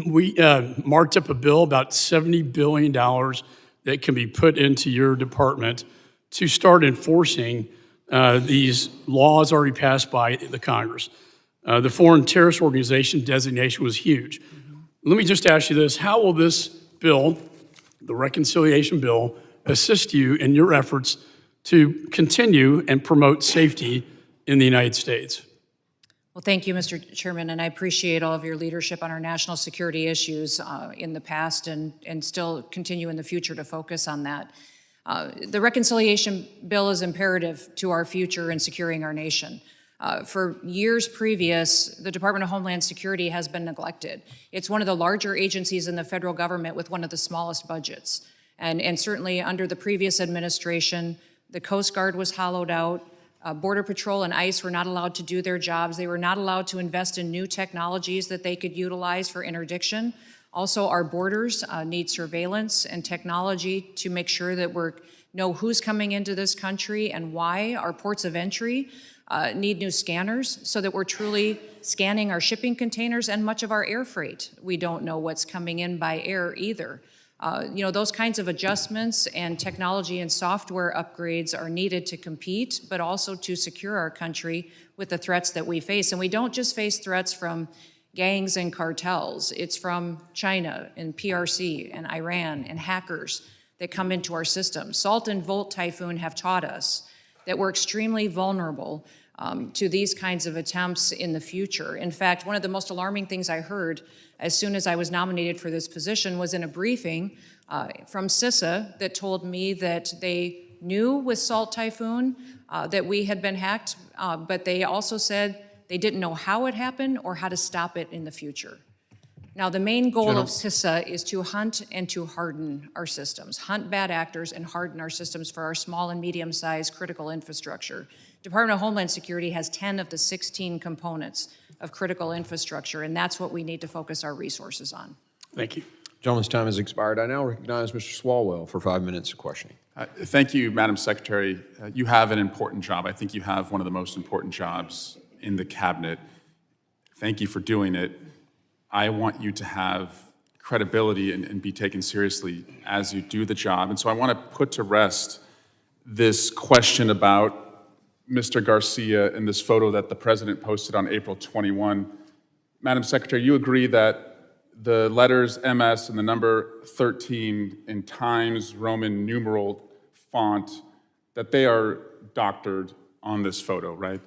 We marked up a bill about $70 billion that can be put into your department to start enforcing these laws already passed by the Congress. The foreign terrorist organization designation was huge. Let me just ask you this, how will this bill the reconciliation bill assist you in your efforts to continue and promote safety in the United States? Well, thank you, Mr. Chairman, and I appreciate all of your leadership on our national security issues in the past and still continue in the future to focus on that. The reconciliation bill is imperative to our future in securing our nation. For years previous, the Department of Homeland Security has been neglected. It's one of the larger agencies in the federal government with one of the smallest budgets. And certainly under the previous administration, the Coast Guard was hollowed out. Border Patrol and ICE were not allowed to do their jobs. They were not allowed to invest in new technologies that they could utilize for interdiction. Also, our borders need surveillance and technology to make sure that we know who's coming into this country and why. Our ports of entry need new scanners so that we're truly scanning our shipping containers and much of our air freight. We don't know what's coming in by air either. Those kinds of adjustments and technology and software upgrades are needed to compete, but also to secure our country with the threats that we face. And we don't just face threats from gangs and cartels. It's from China and PRC and Iran and hackers that come into our system. Salt and Volt Typhoon have taught us that we're extremely vulnerable to these kinds of attempts in the future. In fact, one of the most alarming things I heard as soon as I was nominated for this position was in a briefing from CISA that told me that they knew with Salt Typhoon that we had been hacked, but they also said they didn't know how it happened or how to stop it in the future. Now, the main goal of CISA is to hunt and to harden our systems, hunt bad actors and harden our systems for our small and medium-sized critical infrastructure. Department of Homeland Security has 10 of the 16 components of critical infrastructure, and that's what we need to focus our resources on. Thank you. Gentleman's time has expired. I now recognize Mr. Swalwell for 5 minutes of questioning. Thank you, Madam Secretary. You have an important job. I think you have one of the most important jobs in the cabinet. Thank you for doing it. I want you to have credibility and be taken seriously as you do the job. And so I want to put to rest this question about Mr. Garcia and this photo that the president posted on April 21. Madam Secretary, you agree that the letters MS and the number 13 in Times Roman numeral font, that they are doctored on this photo, right?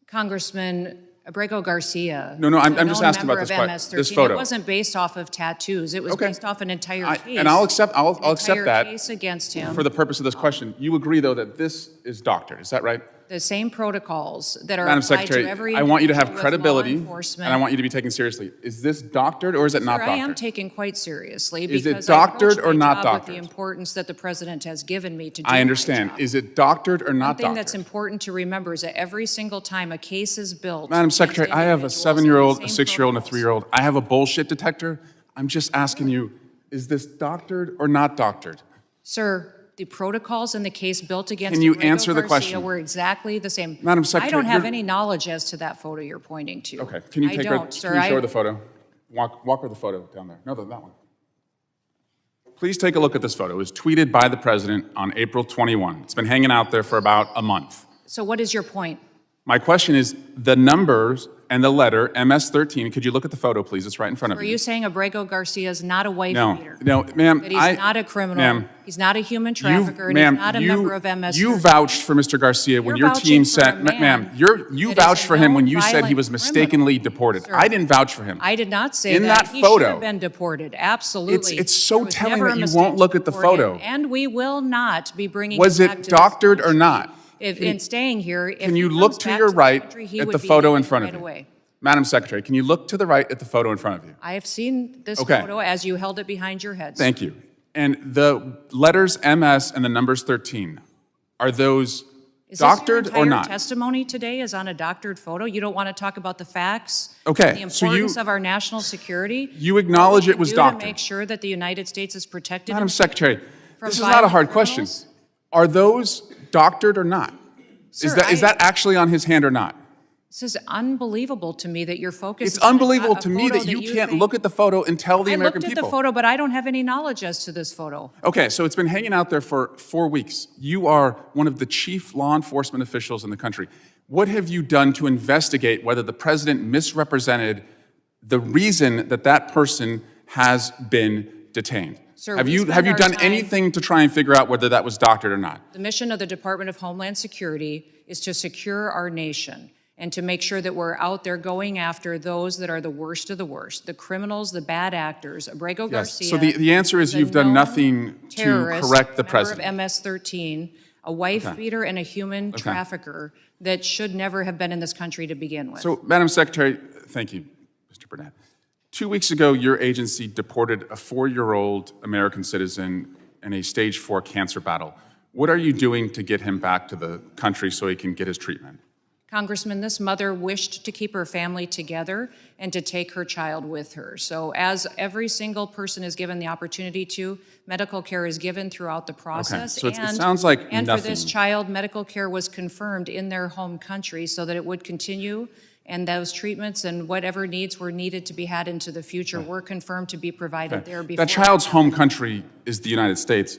Congressman Abrego Garcia. No, I'm just asking about this photo. It wasn't based off of tattoos. It was based off an entire case. And I'll accept that case against him. for the purpose of this question. You agree, though, that this is doctored, is that right? The same protocols that are Madam applied Secretary, to every I want you to have individual with credibility, law and enforcement. I want you to be taken seriously. Is this doctored or is it not Sir, doctored? I am taken quite seriously Is it because doctored I approach or my not job doctored? with the importance that the president has given me to do I understand. my job. Is it doctored or not One thing doctored? that's important to remember is that every single time a case is built, Madam against Secretary, I have a individuals, 7-year-old, the a same 6-year-old, and a protocols. 3-year-old. I have a bullshit detector. I'm just asking you, is this doctored or not doctored? Sir, the protocols in the case built against Can you Abrego answer the Garcia question? were exactly the same. Madam Secretary, I don't have you're- any knowledge as to that photo you're pointing to. Okay, can you I take don't, her, sir. can you show her the photo? Walk her the photo down there. No, that one. Please take a look at this photo. It was tweeted by the president on April 21. It's been hanging out there for about a month. So what is your point? My question is, the numbers and the letter, MS-13, could you look at the photo, please? It's right in front of Are you. you saying Abrego Garcia is not a wife No, beater? no, ma'am. That he's not a criminal? Ma'am, He's not a human trafficker, and ma'am, he's not a member of MS-13? You vouched for Mr. Garcia when You're your team vouching for a said, man ma'am, you that is vouched a for him when known you said he was violent mistakenly deported. Sir, I didn't vouch for him. I did not say In that He photo- should have been deported, absolutely. It's so There was telling never a that you mistake won't look to at the deport him, photo. And we will not be bringing Was him back it to this doctored or country. not? If in staying here, if Can he you comes look to back your the right country, he at would the be photo in taken front right of you? away. Madam Secretary, can you look to the right at the photo in front of you? I have seen this Okay. photo as you held it behind your head. Thank you. And the letters MS and the numbers 13, are those Is doctored this your or entire not? testimony today is on a doctored photo? You don't want to talk about the facts? Okay, The so you- importance of our national security? You acknowledge What we it was do doctored. To make sure that the United States is protected? Madam in- Secretary, from this is not a violent hard question. criminals? Are those doctored or not? Sir, Is that actually on his hand or not? This is unbelievable to me that you're focused. It's unbelievable to me that you can't think- look at the photo and tell the I American looked at people. the photo, but I don't have any knowledge as to this photo. Okay, so it's been hanging out there for 4 weeks. You are one of the chief law enforcement officials in the country. What have you done to investigate whether the president misrepresented the reason that that person has been detained? Sir, Have we you spend our done time- anything to try and figure out whether that was doctored or not? The mission of the Department of Homeland Security is to secure our nation and to make sure that we're out there going after those that are the worst of the worst, the criminals, the bad actors. Abrego Yes. Garcia. So the answer is a you've done known nothing to terrorist, correct the member president. of MS-13, a wife beater and a human trafficker that should never have been in this country to begin with. So, Madam Secretary, thank you, Mr. Burnett. 2 weeks ago, your agency deported a 4-year-old American citizen in a stage 4 cancer battle. What are you doing to get him back to the country so he can get his treatment? Congressman, this mother wished to keep her family together and to take her child with her. So as every single person is given the opportunity to, medical care is given throughout the process. So it sounds like And for this nothing. child, medical care was confirmed in their home country so that it would continue, and those treatments and whatever needs were needed to be had into the future were confirmed to be provided there before. That child's home country is the United States.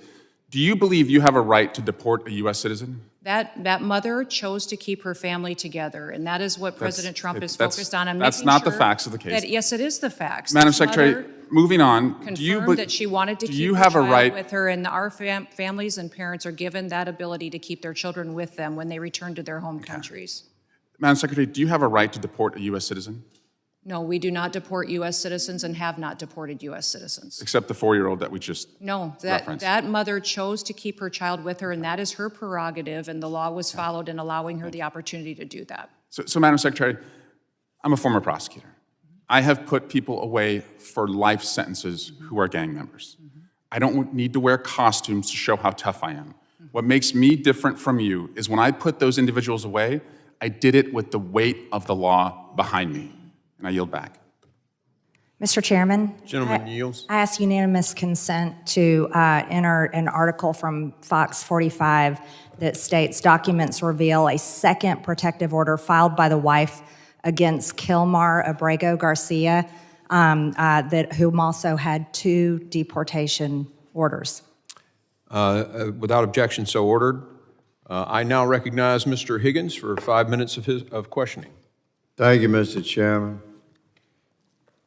Do you believe you have a right to deport a U.S. citizen? That mother chose to keep her family together, and that is what President Trump is focused on. That's making not the sure facts of the case. that- yes, it is the facts. Madam This Secretary, mother moving on, do you, confirmed that she wanted to do keep you her have a child right? with her, and our families and parents are given that ability to keep their children with them when they return to their home countries. Madam Secretary, do you have a right to deport a U.S. citizen? No, we do not deport U.S. citizens and have not deported U.S. citizens. Except the 4-year-old that we just No, referenced. that mother chose to keep her child with her, and that is her prerogative, and the law was followed in allowing her the opportunity to do that. So, Madam Secretary, I'm a former prosecutor. I have put people away for life sentences who are gang members. I don't need to wear costumes to show how tough I am. What makes me different from you is when I put those individuals away, I did it with the weight of the law behind me. And I yield back. Mr. Chairman. Gentleman yields. I ask unanimous consent to enter an article from Fox 45 that states documents reveal a second protective order filed by the wife against Kilmar Abrego Garcia, whom also had 2 deportation orders. Without objection, so ordered. I now recognize Mr. Higgins for 5 minutes of questioning. Thank you, Mr. Chairman.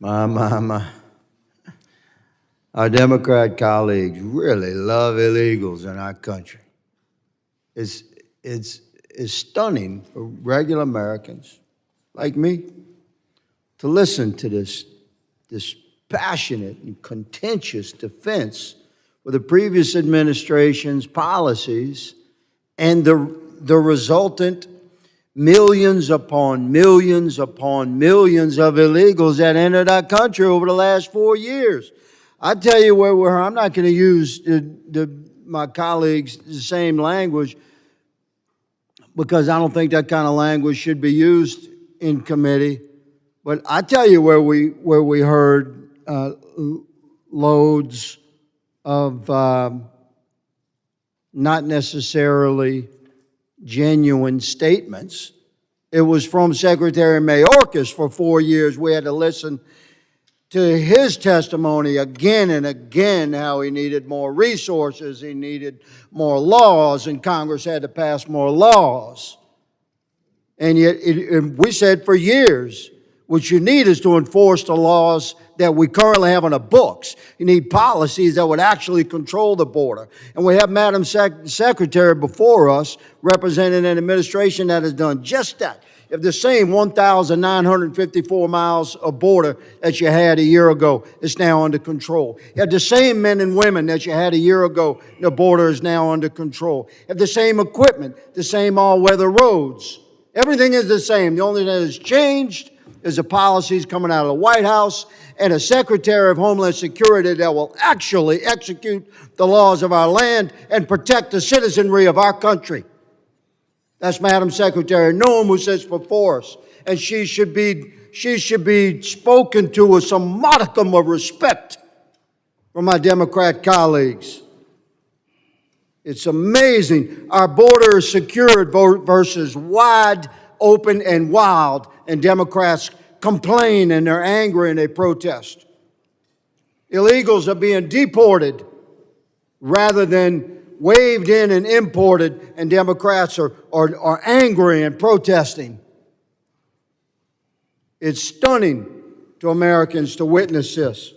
My. Our Democrat colleagues really love illegals in our country. It's stunning for regular Americans like me to listen to this passionate and contentious defense for the previous administration's policies and the resultant millions upon millions upon millions of illegals that entered our country over the last 4 years. I tell you where we're, I'm not going to use my colleagues' the same language because I don't think that kind of language should be used in committee. But I tell you where we heard loads of not necessarily genuine statements. It was from Secretary Mayorkas for 4 years. We had to listen to his testimony again and again, how he needed more resources, he needed more laws, and Congress had to pass more laws. And yet, we said for years, what you need is to enforce the laws that we currently have on the books. You need policies that would actually control the border. And we have Madam Secretary before us representing an administration that has done just that. If the same 1,954 miles of border that you had a year ago is now under control. If the same men and women that you had a year ago, the border is now under control. If the same equipment, the same all-weather roads, everything is the same. The only thing that has changed is the policies coming out of the White House and a Secretary of Homeland Security that will actually execute the laws of our land and protect the citizenry of our country. That's Madam Secretary Noem who sits before us, and she should be spoken to with some modicum of respect from my Democrat colleagues. It's amazing. Our border is secured versus wide open and wild, and Democrats complain and they're angry and they protest. Illegals are being deported rather than waved in and imported, and Democrats are angry and protesting. It's stunning to Americans to witness this.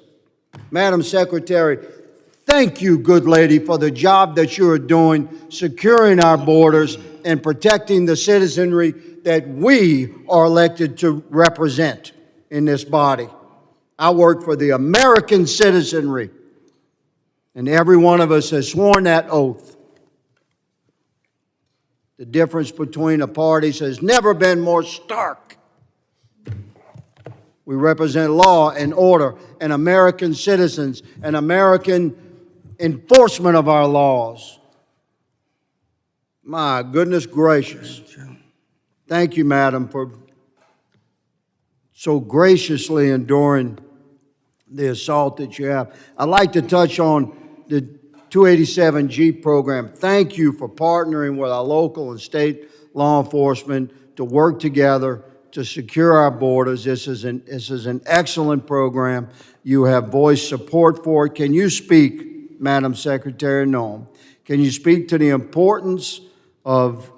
Madam Secretary, Thank you, good lady, for the job that you are doing, securing our borders and protecting the citizenry that we are elected to represent in this body. I work for the American citizenry, and every one of us has sworn that oath. The difference between the parties has never been more stark. We represent law and order and American citizens and American enforcement of our laws. My goodness gracious. Thank you, madam, for so graciously enduring the assault that you have. I'd like to touch on the 287G program. Thank you for partnering with our local and state law enforcement to work together to secure our borders. This is an excellent program. You have voiced support for it. Can you speak, Madam Secretary Noem, can you speak to the importance of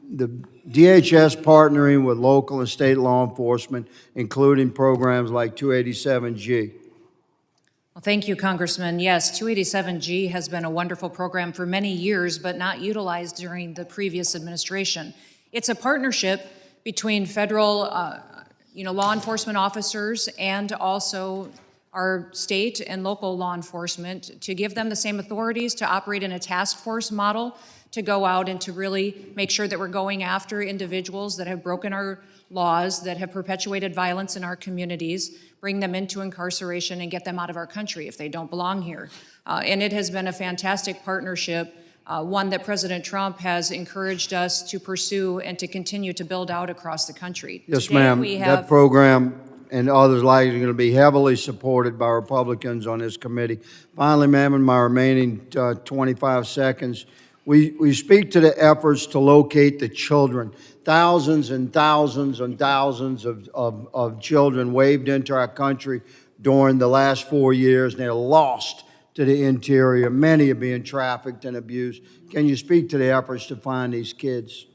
the DHS partnering with local and state law enforcement, including programs like 287G? Well, thank you, Congressman. Yes, 287G has been a wonderful program for many years, but not utilized during the previous administration. It's a partnership between federal, law enforcement officers and also our state and local law enforcement to give them the same authorities to operate in a task force model, to go out and to really make sure that we're going after individuals that have broken our laws, that have perpetuated violence in our communities, bring them into incarceration and get them out of our country if they don't belong here. And it has been a fantastic partnership, one that President Trump has encouraged us to pursue and to continue to build out across the country. Yes, ma'am. That program and others like it are going to be heavily supported by Republicans on this committee. Finally, ma'am, in my remaining 25 seconds, we speak to the efforts to locate the children. Thousands and thousands and thousands of children waved into our country during the last 4 years, and they're lost to the interior. Many are being trafficked and abused. Can you speak to the efforts to find these kids?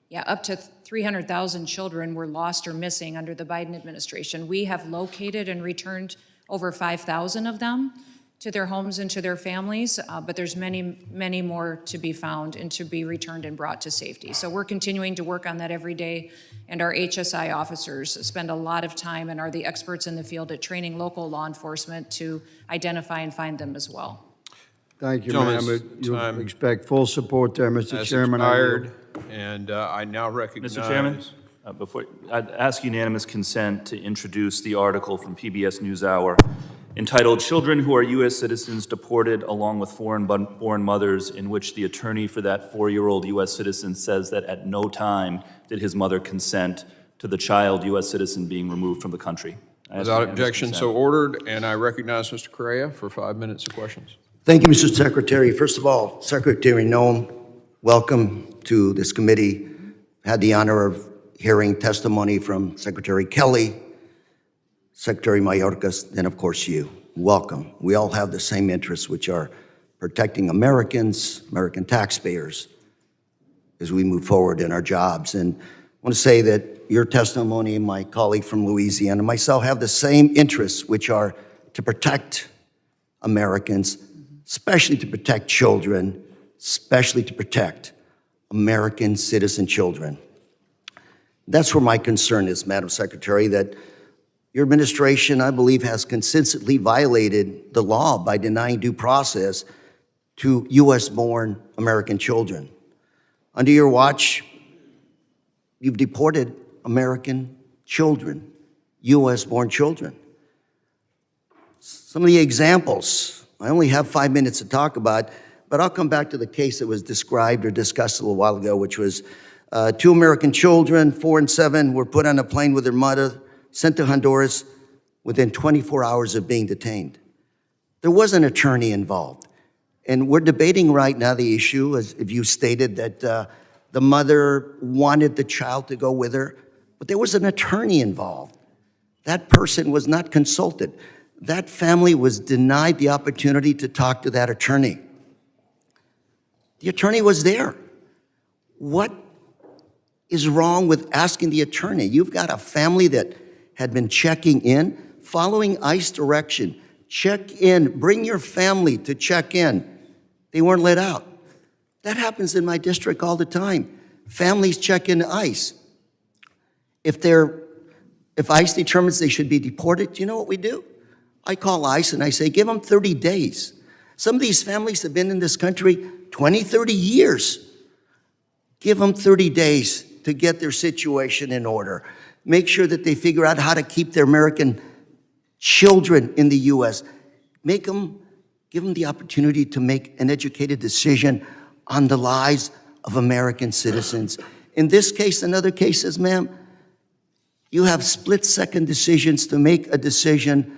Yeah, up to 300,000 children were lost or missing under the Biden administration. We have located and returned over 5,000 of them to their homes and to their families, but there's many, many more to be found and to be returned and brought to safety. So we're continuing to work on that every day, and our HSI officers spend a lot of time and are the experts in the field at training local law enforcement to identify and find them as well. Thank you, ma'am. You expect full support there, Mr. Chairman. And I now recognize... Mr. Chairman, before I'd ask unanimous consent to introduce the article from PBS NewsHour entitled "Children Who Are U.S. Citizens Deported Along with Foreign-Born Mothers," in which the attorney for that 4-year-old U.S. citizen says that at no time did his mother consent to the child U.S. citizen being removed from the country. Without objection, so ordered, and I recognize Mr. Correa for 5 minutes of questions. Thank you, Mr. Secretary. First of all, Secretary Noem, welcome to this committee. Had the honor of hearing testimony from Secretary Kelly, Secretary Mayorkas, and of course you. Welcome. We all have the same interests, which are protecting Americans, American taxpayers, as we move forward in our jobs. And I want to say that your testimony, my colleague from Louisiana, and myself have the same interests, which are to protect Americans, especially to protect children, especially to protect American citizen children. That's where my concern is, Madam Secretary, that your administration, I believe, has consistently violated the law by denying due process to U.S.-born American children. Under your watch, you've deported American children, U.S.-born children. Some of the examples, I only have 5 minutes to talk about, but I'll come back to the case that was described or discussed a little while ago, which was 2 American children, 4 and 7, were put on a plane with their mother, sent to Honduras within 24 hours of being detained. There was an attorney involved. And we're debating right now the issue, as if you stated, that the mother wanted the child to go with her, but there was an attorney involved. That person was not consulted. That family was denied the opportunity to talk to that attorney. The attorney was there. What is wrong with asking the attorney? You've got a family that had been checking in, following ICE direction, Check in. Bring your family to check in. They weren't let out. That happens in my district all the time. Families check into ICE. If ICE determines they should be deported, do you know what we do? I call ICE and I say, give them 30 days. Some of these families have been in this country 20, 30 years. Give them 30 days to get their situation in order. Make sure that they figure out how to keep their American children in the U.S. Give them the opportunity to make an educated decision on the lives of American citizens. In this case and other cases, ma'am, you have split-second decisions to make a decision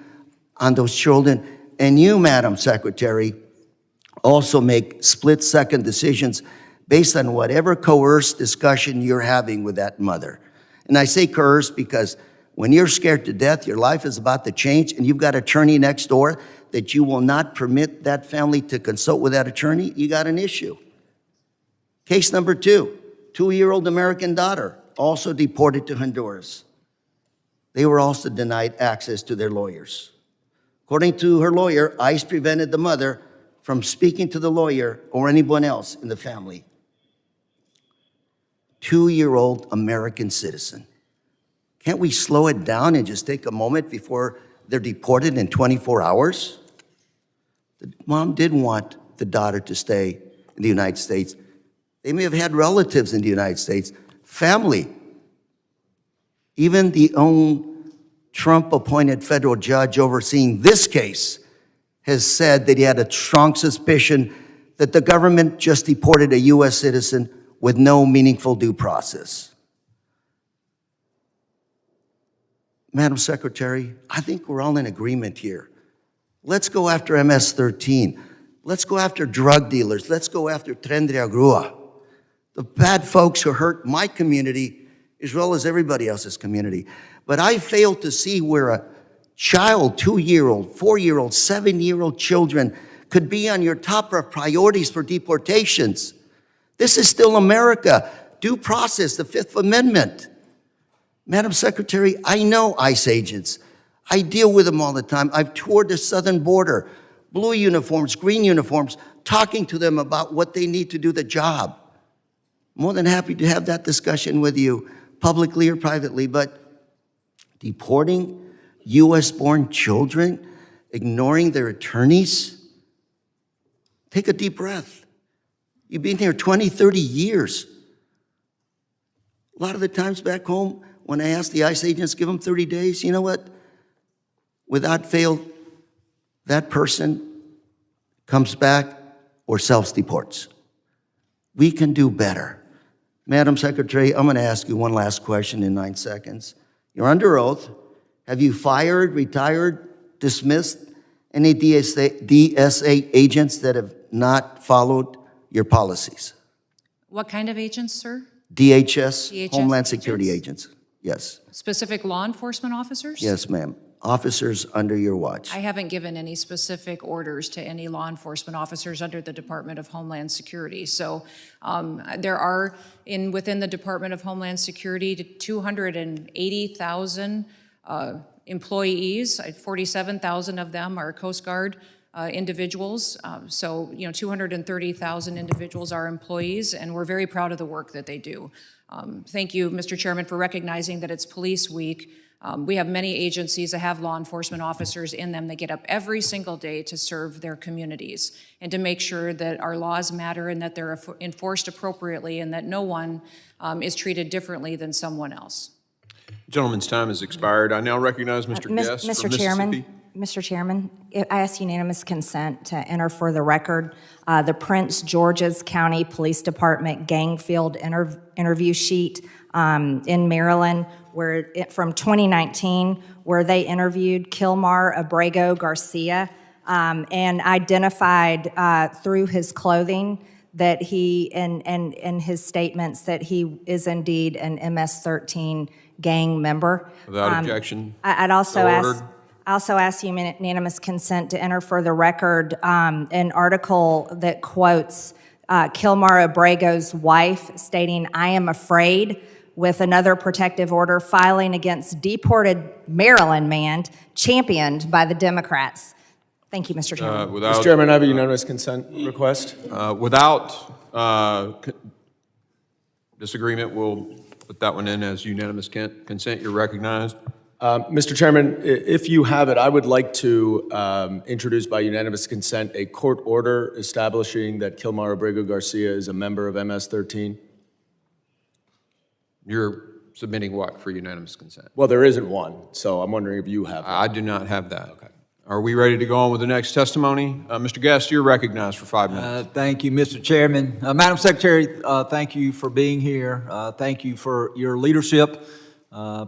on those children. And you, Madam Secretary, also make split-second decisions based on whatever coerced discussion you're having with that mother. And I say coerced because when you're scared to death, your life is about to change, and you've got an attorney next door that you will not permit that family to consult with that attorney, you got an issue. Case number 2, 2-year-old American daughter, also deported to Honduras. They were also denied access to their lawyers. According to her lawyer, ICE prevented the mother from speaking to the lawyer or anyone else in the family. 2-year-old American citizen. Can't we slow it down and just take a moment before they're deported in 24 hours? The mom didn't want the daughter to stay in the United States. They may have had relatives in the United States, family. Even the own Trump-appointed federal judge overseeing this case has said that he had a strong suspicion that the government just deported a U.S. citizen with no meaningful due process. Madam Secretary, I think we're all in agreement here. Let's go after MS-13. Let's go after drug dealers. Let's go after Tren de Grúa. The bad folks who hurt my community as well as everybody else's community. But I fail to see where a child, 2-year-old, 4-year-old, 7-year-old children could be on your top of priorities for deportations. This is still America. Due process, the Fifth Amendment. Madam Secretary, I know ICE agents. I deal with them all the time. I've toured the southern border, blue uniforms, green uniforms, talking to them about what they need to do the job. More than happy to have that discussion with you, publicly or privately, but deporting U.S.-born children, ignoring their attorneys, take a deep breath. You've been here 20, 30 years. A lot of the times back home, when I ask the ICE agents, give them 30 days, you know what? Without fail, that person comes back or self-deports. We can do better. Madam Secretary, I'm going to ask you one last question in 9 seconds. You're under oath. Have you fired, retired, dismissed any DSA agents that have not followed your policies? What kind of agents, sir? DHS Homeland Security agents. Yes. Specific law enforcement officers? Yes, ma'am. Officers under your watch. I haven't given any specific orders to any law enforcement officers under the Department of Homeland Security. So there are, within the Department of Homeland Security, 280,000 employees. 47,000 of them are Coast Guard individuals. So, 230,000 individuals are employees, and we're very proud of the work that they do. Thank you, Mr. Chairman, for recognizing that it's Police Week. We have many agencies that have law enforcement officers in them that get up every single day to serve their communities and to make sure that our laws matter and that they're enforced appropriately and that no one is treated differently than someone else. Gentleman's time has expired. I now recognize Mr. Guest from Mississippi. Mr. Chairman, I ask unanimous consent to enter for the record the Prince George's County Police Department gang field interview sheet in Maryland, from 2019, where they interviewed Kilmar Abrego Garcia and identified through his clothing that he, and his statements, that he is indeed an MS-13 gang member. Without objection. I'd also So ask. ordered. I also ask unanimous consent to enter for the record an article that quotes Kilmar Abrego's wife stating, "I am afraid," with another protective order filing against deported Maryland man championed by the Democrats. Thank you, Mr. Chairman. Mr. Chairman, I have a unanimous consent request. Without disagreement, we'll put that one in as unanimous consent. You're recognized. Mr. Chairman, if you have it, I would like to introduce by unanimous consent a court order establishing that Kilmar Abrego Garcia is a member of MS-13. You're submitting what for unanimous consent? Well, there isn't one, so I'm wondering if you have it. I do not have that. Okay. Are we ready to go on with the next testimony? Mr. Guest, you're recognized for 5 minutes. Thank you, Mr. Chairman. Madam Secretary, thank you for being here. Thank you for your leadership.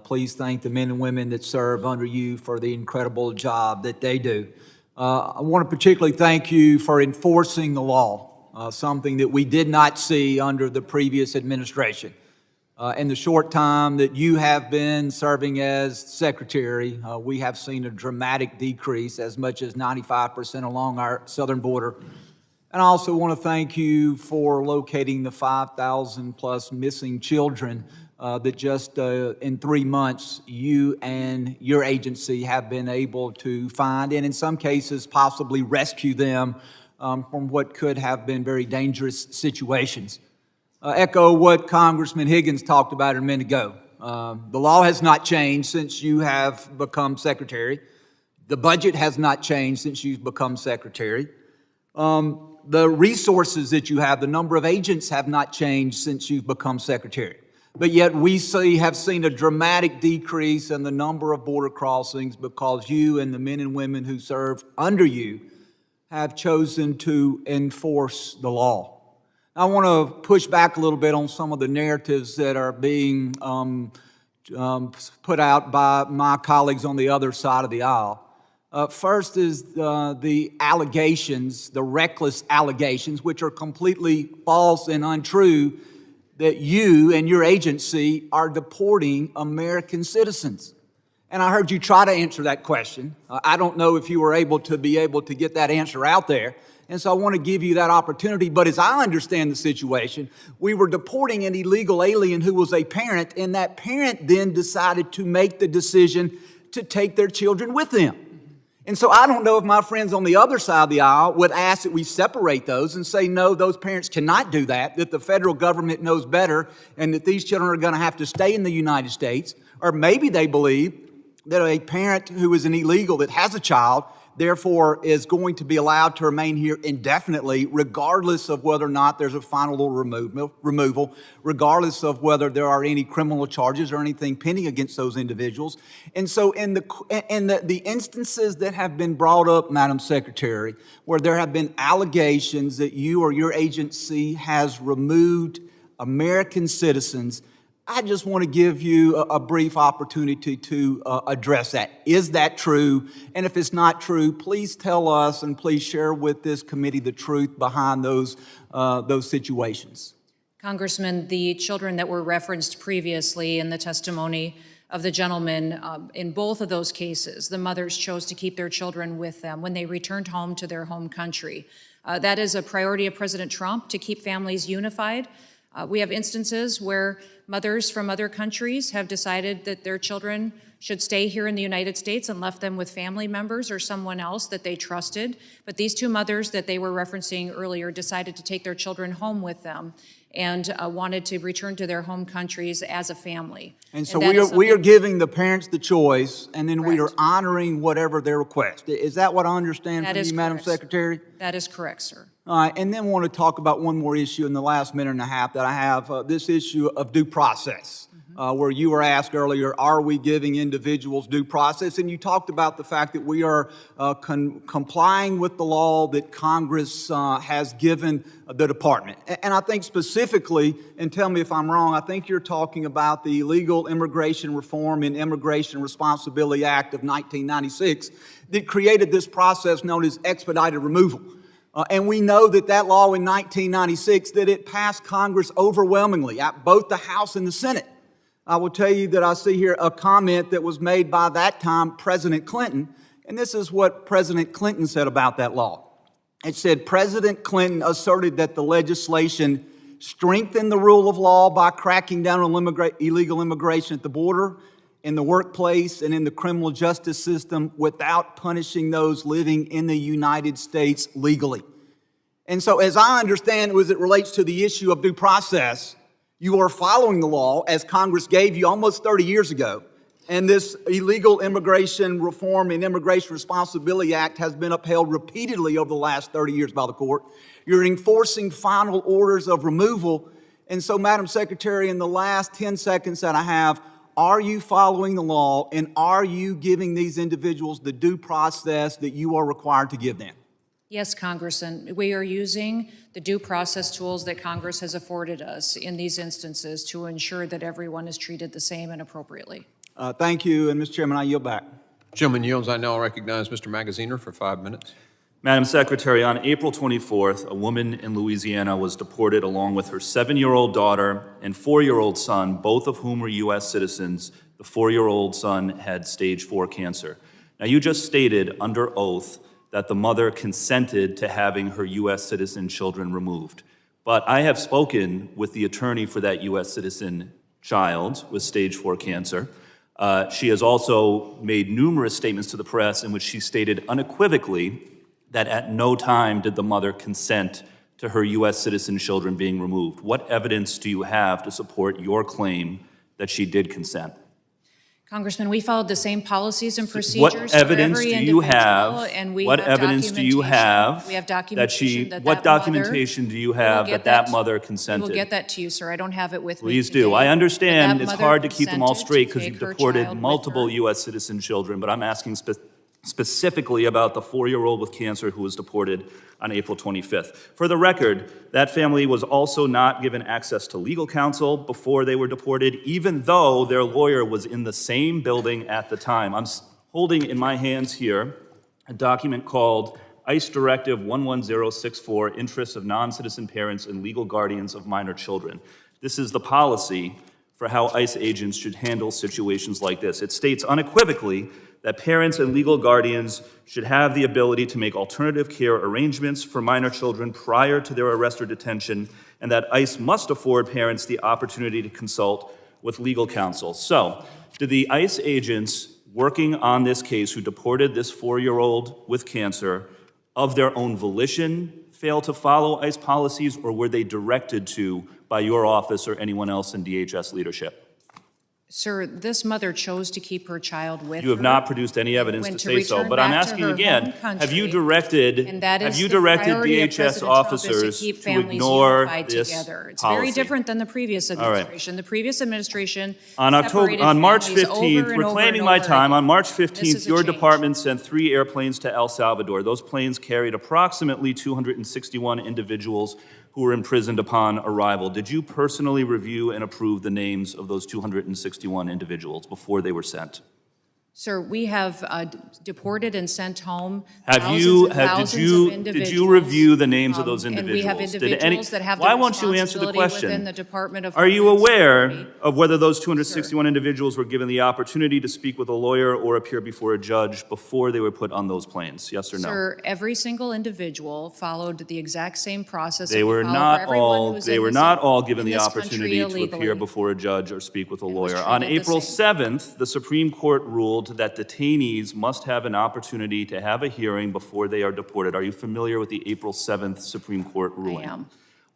Please thank the men and women that serve under you for the incredible job that they do. I want to particularly thank you for enforcing the law, something that we did not see under the previous administration. In the short time that you have been serving as Secretary, we have seen a dramatic decrease, as much as 95% along our southern border. And I also want to thank you for locating the 5,000 plus missing children that just in 3 months you and your agency have been able to find, and in some cases possibly rescue them from what could have been very dangerous situations. Echo what Congressman Higgins talked about a minute ago. The law has not changed since you have become Secretary. The budget has not changed since you've become Secretary. The resources that you have, the number of agents have not changed since you've become Secretary. But yet we have seen a dramatic decrease in the number of border crossings because you and the men and women who serve under you have chosen to enforce the law. I want to push back a little bit on some of the narratives that are being put out by my colleagues on the other side of the aisle. First is the allegations, the reckless allegations, which are completely false and untrue, that you and your agency are deporting American citizens. And I heard you try to answer that question. I don't know if you were able to get that answer out there. And so I want to give you that opportunity. But as I understand the situation, we were deporting an illegal alien who was a parent, and that parent then decided to make the decision to take their children with them. And so I don't know if my friends on the other side of the aisle would ask that we separate those and say, no, those parents cannot do that the federal government knows better, and that these children are going to have to stay in the United States. Or maybe they believe that a parent who is an illegal that has a child therefore is going to be allowed to remain here indefinitely, regardless of whether or not there's a final order removal, regardless of whether there are any criminal charges or anything pending against those individuals. And so in the instances that have been brought up, Madam Secretary, where there have been allegations that you or your agency has removed American citizens, I just want to give you a brief opportunity to address that. Is that true? And if it's not true, please tell us and please share with this committee the truth behind those situations. Congressman, the children that were referenced previously in the testimony of the gentleman, in both of those cases, the mothers chose to keep their children with them when they returned home to their home country. That is a priority of President Trump, to keep families unified. We have instances where mothers from other countries have decided that their children should stay here in the United States and left them with family members or someone else that they trusted. But these two mothers that they were referencing earlier decided to take their children home with them and wanted to return to their home countries as a family. And so we are giving the parents the choice, and then we are honoring whatever their request. Is that what I understand from you, Madam Secretary? That is correct, sir. And then want to talk about one more issue in the last minute and a half that I have, this issue of due process, where you were asked earlier, are we giving individuals due process? And you talked about the fact that we are complying with the law that Congress has given the department. And I think specifically, and tell me if I'm wrong, I think you're talking about the Illegal Immigration Reform and Immigration Responsibility Act of 1996 that created this process known as expedited removal. And we know that law in 1996, that it passed Congress overwhelmingly at both the House and the Senate. I will tell you that I see here a comment that was made by that time President Clinton, and this is what President Clinton said about that law. It said, President Clinton asserted that the legislation strengthened the rule of law by cracking down on illegal immigration at the border in the workplace and in the criminal justice system without punishing those living in the United States legally. And so as I understand, as it relates to the issue of due process, you are following the law as Congress gave you almost 30 years ago. And this Illegal Immigration Reform and Immigration Responsibility Act has been upheld repeatedly over the last 30 years by the court. You're enforcing final orders of removal. And so, Madam Secretary, in the last 10 seconds that I have, are you following the law and are you giving these individuals the due process that you are required to give them? Yes, Congressman, we are using the due process tools that Congress has afforded us in these instances to ensure that everyone is treated the same and appropriately. Thank you, and Mr. Chairman, I yield back. Gentleman yields. I now recognize Mr. Magaziner for 5 minutes. Madam Secretary, on April 24th, a woman in Louisiana was deported along with her 7-year-old daughter and 4-year-old son, both of whom were U.S. citizens. The 4-year-old son had stage 4 cancer. Now, you just stated under oath that the mother consented to having her U.S. citizen children removed. But I have spoken with the attorney for that U.S. citizen child with stage 4 cancer. She has also made numerous statements to the press in which she stated unequivocally that at no time did the mother consent to her U.S. citizen children being removed. What evidence do you have to support your claim that she did consent? Congressman, we followed the same policies and procedures What for evidence every do you individual, have? and we What have evidence do you have? We have that documentation she? that What that mother- documentation do you We will have get that mother consented? We will get that to you, sir. I don't have it with me. Please do. today, I but understand that it's mother hard to keep them all consented straight to because take you've her deported child with multiple her. U.S. citizen children, but I'm asking specifically about the 4-year-old with cancer who was deported on April 25th. For the record, that family was also not given access to legal counsel before they were deported, even though their lawyer was in the same building at the time. I'm holding in my hands here a document called ICE Directive 11064, Interests of Non-Citizen Parents and Legal Guardians of Minor Children. This is the policy for how ICE agents should handle situations like this. It states unequivocally that parents and legal guardians should have the ability to make alternative care arrangements for minor children prior to their arrest or detention, and that ICE must afford parents the opportunity to consult with legal counsel. So, did the ICE agents working on this case who deported this 4-year-old with cancer of their own volition fail to follow ICE policies, or were they directed to by your office or anyone else in DHS leadership? Sir, this mother chose to keep her child with her. You have not produced any evidence when to say so, return but I'm back to asking her again, home country, have you directed and that is the priority of DHS President Trump is officers to keep to families ignore unified this together. It's policy? very different than the previous right. administration. The previous administration On March separated families 15th, over and reclaiming over my and over time, again. on March This 15th, is a your change. department sent 3 airplanes to El Salvador. Those planes carried approximately 261 individuals who were imprisoned upon arrival. Did you personally review and approve the names of those 261 individuals before they were sent? Sir, we have deported and sent home Did thousands of individuals. Did you review the names of those And individuals? we have individuals that have the Why won't you answer the responsibility question? within the Department of Are you Homeland aware Security. of whether those 261 individuals were given the opportunity to speak with a lawyer or appear before a judge before they were put on those planes? Yes or no? Sir, every single individual followed the exact same process. They that we were follow for not everyone all. who is They in were this- not all given in the this country opportunity to appear illegally. before a judge or speak with a was lawyer. On treated the April same. 7th, the Supreme Court ruled that detainees must have an opportunity to have a hearing before they are deported. Are you familiar with the April 7th Supreme Court ruling?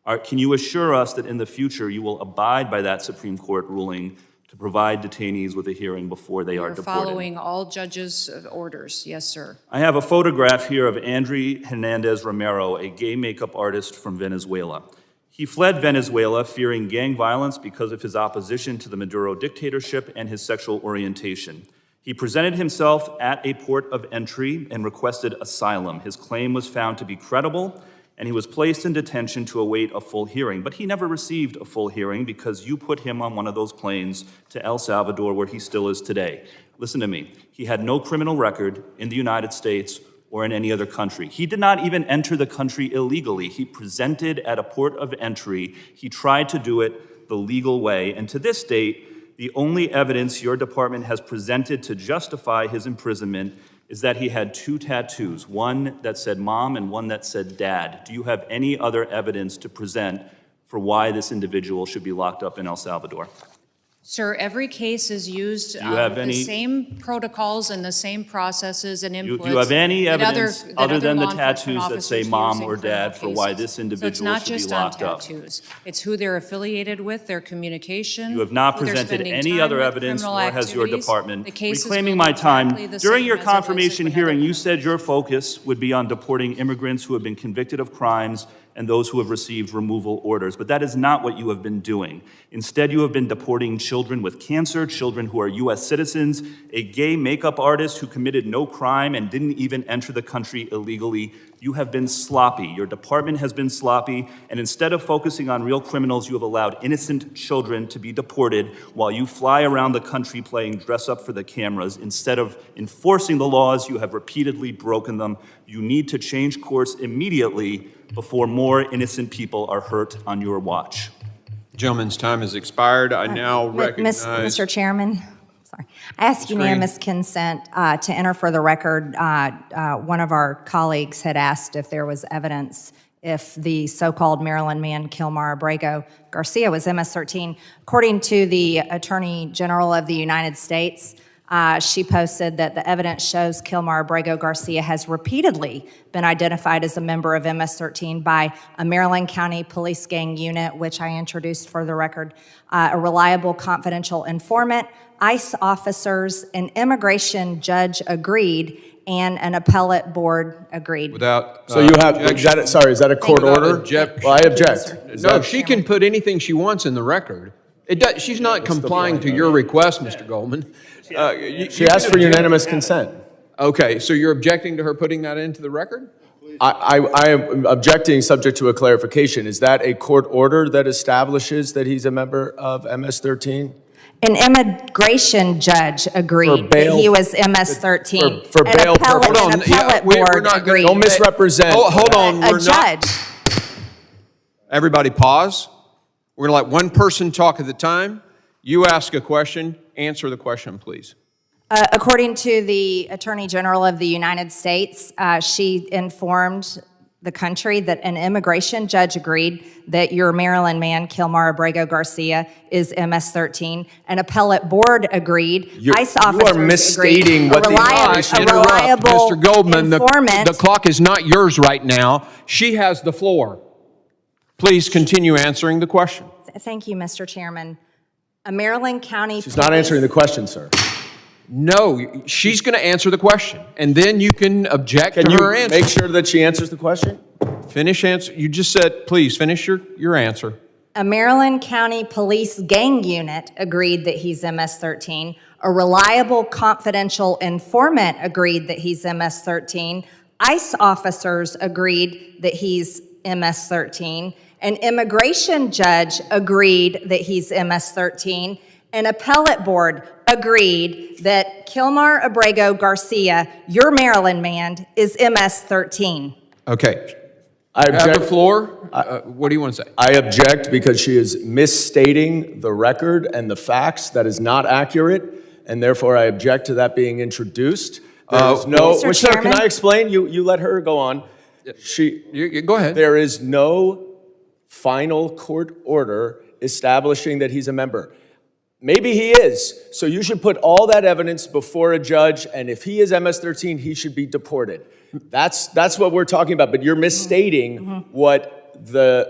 I am. Can you assure us that in the future you will abide by that Supreme Court ruling to provide detainees with a hearing before they are We're deported? following all judges' orders. Yes, sir. I have a photograph here of André Hernandez Romero, a gay makeup artist from Venezuela. He fled Venezuela fearing gang violence because of his opposition to the Maduro dictatorship and his sexual orientation. He presented himself at a port of entry and requested asylum. His claim was found to be credible, and he was placed in detention to await a full hearing. But he never received a full hearing because you put him on one of those planes to El Salvador, where he still is today. Listen to me. He had no criminal record in the United States or in any other country. He did not even enter the country illegally. He presented at a port of entry. He tried to do it the legal way, and to this date, the only evidence your department has presented to justify his imprisonment is that he had 2 tattoos, one that said mom and one that said dad. Do you have any other evidence to present for why this individual should be locked up in El Salvador? Sir, every case is used you have the any- same protocols and the same processes and inputs. Do you have any that evidence that other than the law enforcement tattoos that say officers mom use in or criminal dad for why cases? this So it's individual not should be just locked on up? tattoos. It's who they're affiliated with, their communication. You have not who they're presented spending any time other with, evidence, criminal nor has your activities. department. The case is Reclaiming going my time, exactly the during same your as it is if confirmation another hearing, you case. said your focus would be on deporting immigrants who have been convicted of crimes and those who have received removal orders. But that is not what you have been doing. Instead, you have been deporting children with cancer, children who are U.S. citizens, a gay makeup artist who committed no crime and didn't even enter the country illegally. You have been sloppy. Your department has been sloppy. And instead of focusing on real criminals, you have allowed innocent children to be deported while you fly around the country playing dress up for the cameras. Instead of enforcing the laws, you have repeatedly broken them. You need to change course immediately before more innocent people are hurt on your watch. Gentleman's time has expired. I now recognize... Mr. Chairman, sorry. I ask Green. unanimous consent to enter for the record. One of our colleagues had asked if there was evidence if the so-called Maryland man, Kilmar Abrego Garcia, was MS-13. According to the Attorney General of the United States, she posted that the evidence shows Kilmar Abrego Garcia has repeatedly been identified as a member of MS-13 by a Maryland County Police Gang unit, which I introduced for the record, a reliable confidential informant, ICE officers, an immigration judge agreed, and an appellate board agreed. Without So you have, objection. is that a court Without order? objection. Well, I object. No, she can put anything she wants in the record. She's not complying to your request, Mr. Goldman. She asked for unanimous consent. Okay, so you're objecting to her putting that into the record? I am objecting subject to a clarification. Is that a court order that establishes that he's a member of MS-13? An immigration judge agreed For bail- that he was MS-13. for bail purposes. An Hold on, yeah, appellate we're board not gonna- agreed. Don't misrepresent. Hold on, A we're not. judge. Everybody pause. We're gonna let one person talk at a time. You ask a question, answer the question, please. According to the Attorney General of the United States, she informed the country that an immigration judge agreed that your Maryland man, Kilmar Abrego Garcia, is MS-13. An appellate board agreed. ICE officers are misstating agreed. what the A Interrupt, reliable Mr. Goldman, informant. the clock is not yours right now. She has the floor. Please continue answering the question. Thank you, Mr. Chairman. A Maryland County She's not answering the question, sir. No, she's going to answer the question, and then you can object Can to you her answer. make sure that she answers the question? Finish answer. You just said, please finish your answer. A Maryland County Police Gang unit agreed that he's MS-13. A reliable confidential informant agreed that he's MS-13. ICE officers agreed that he's MS-13. An immigration judge agreed that he's MS-13. An appellate board agreed that Kilmar Abrego Garcia, your Maryland man, is MS-13. Okay. I You have the object. floor. What do you want to say? I object because she is misstating the record and the facts. That is not accurate, and therefore I object to that being introduced. There is no. Mr. Well, sir, can Chairman? I explain? You let her go on. Go ahead. There is no final court order establishing that he's a member. Maybe he is. So you should put all that evidence before a judge, and if he is MS-13, he should be deported. That's what we're talking about, but you're misstating what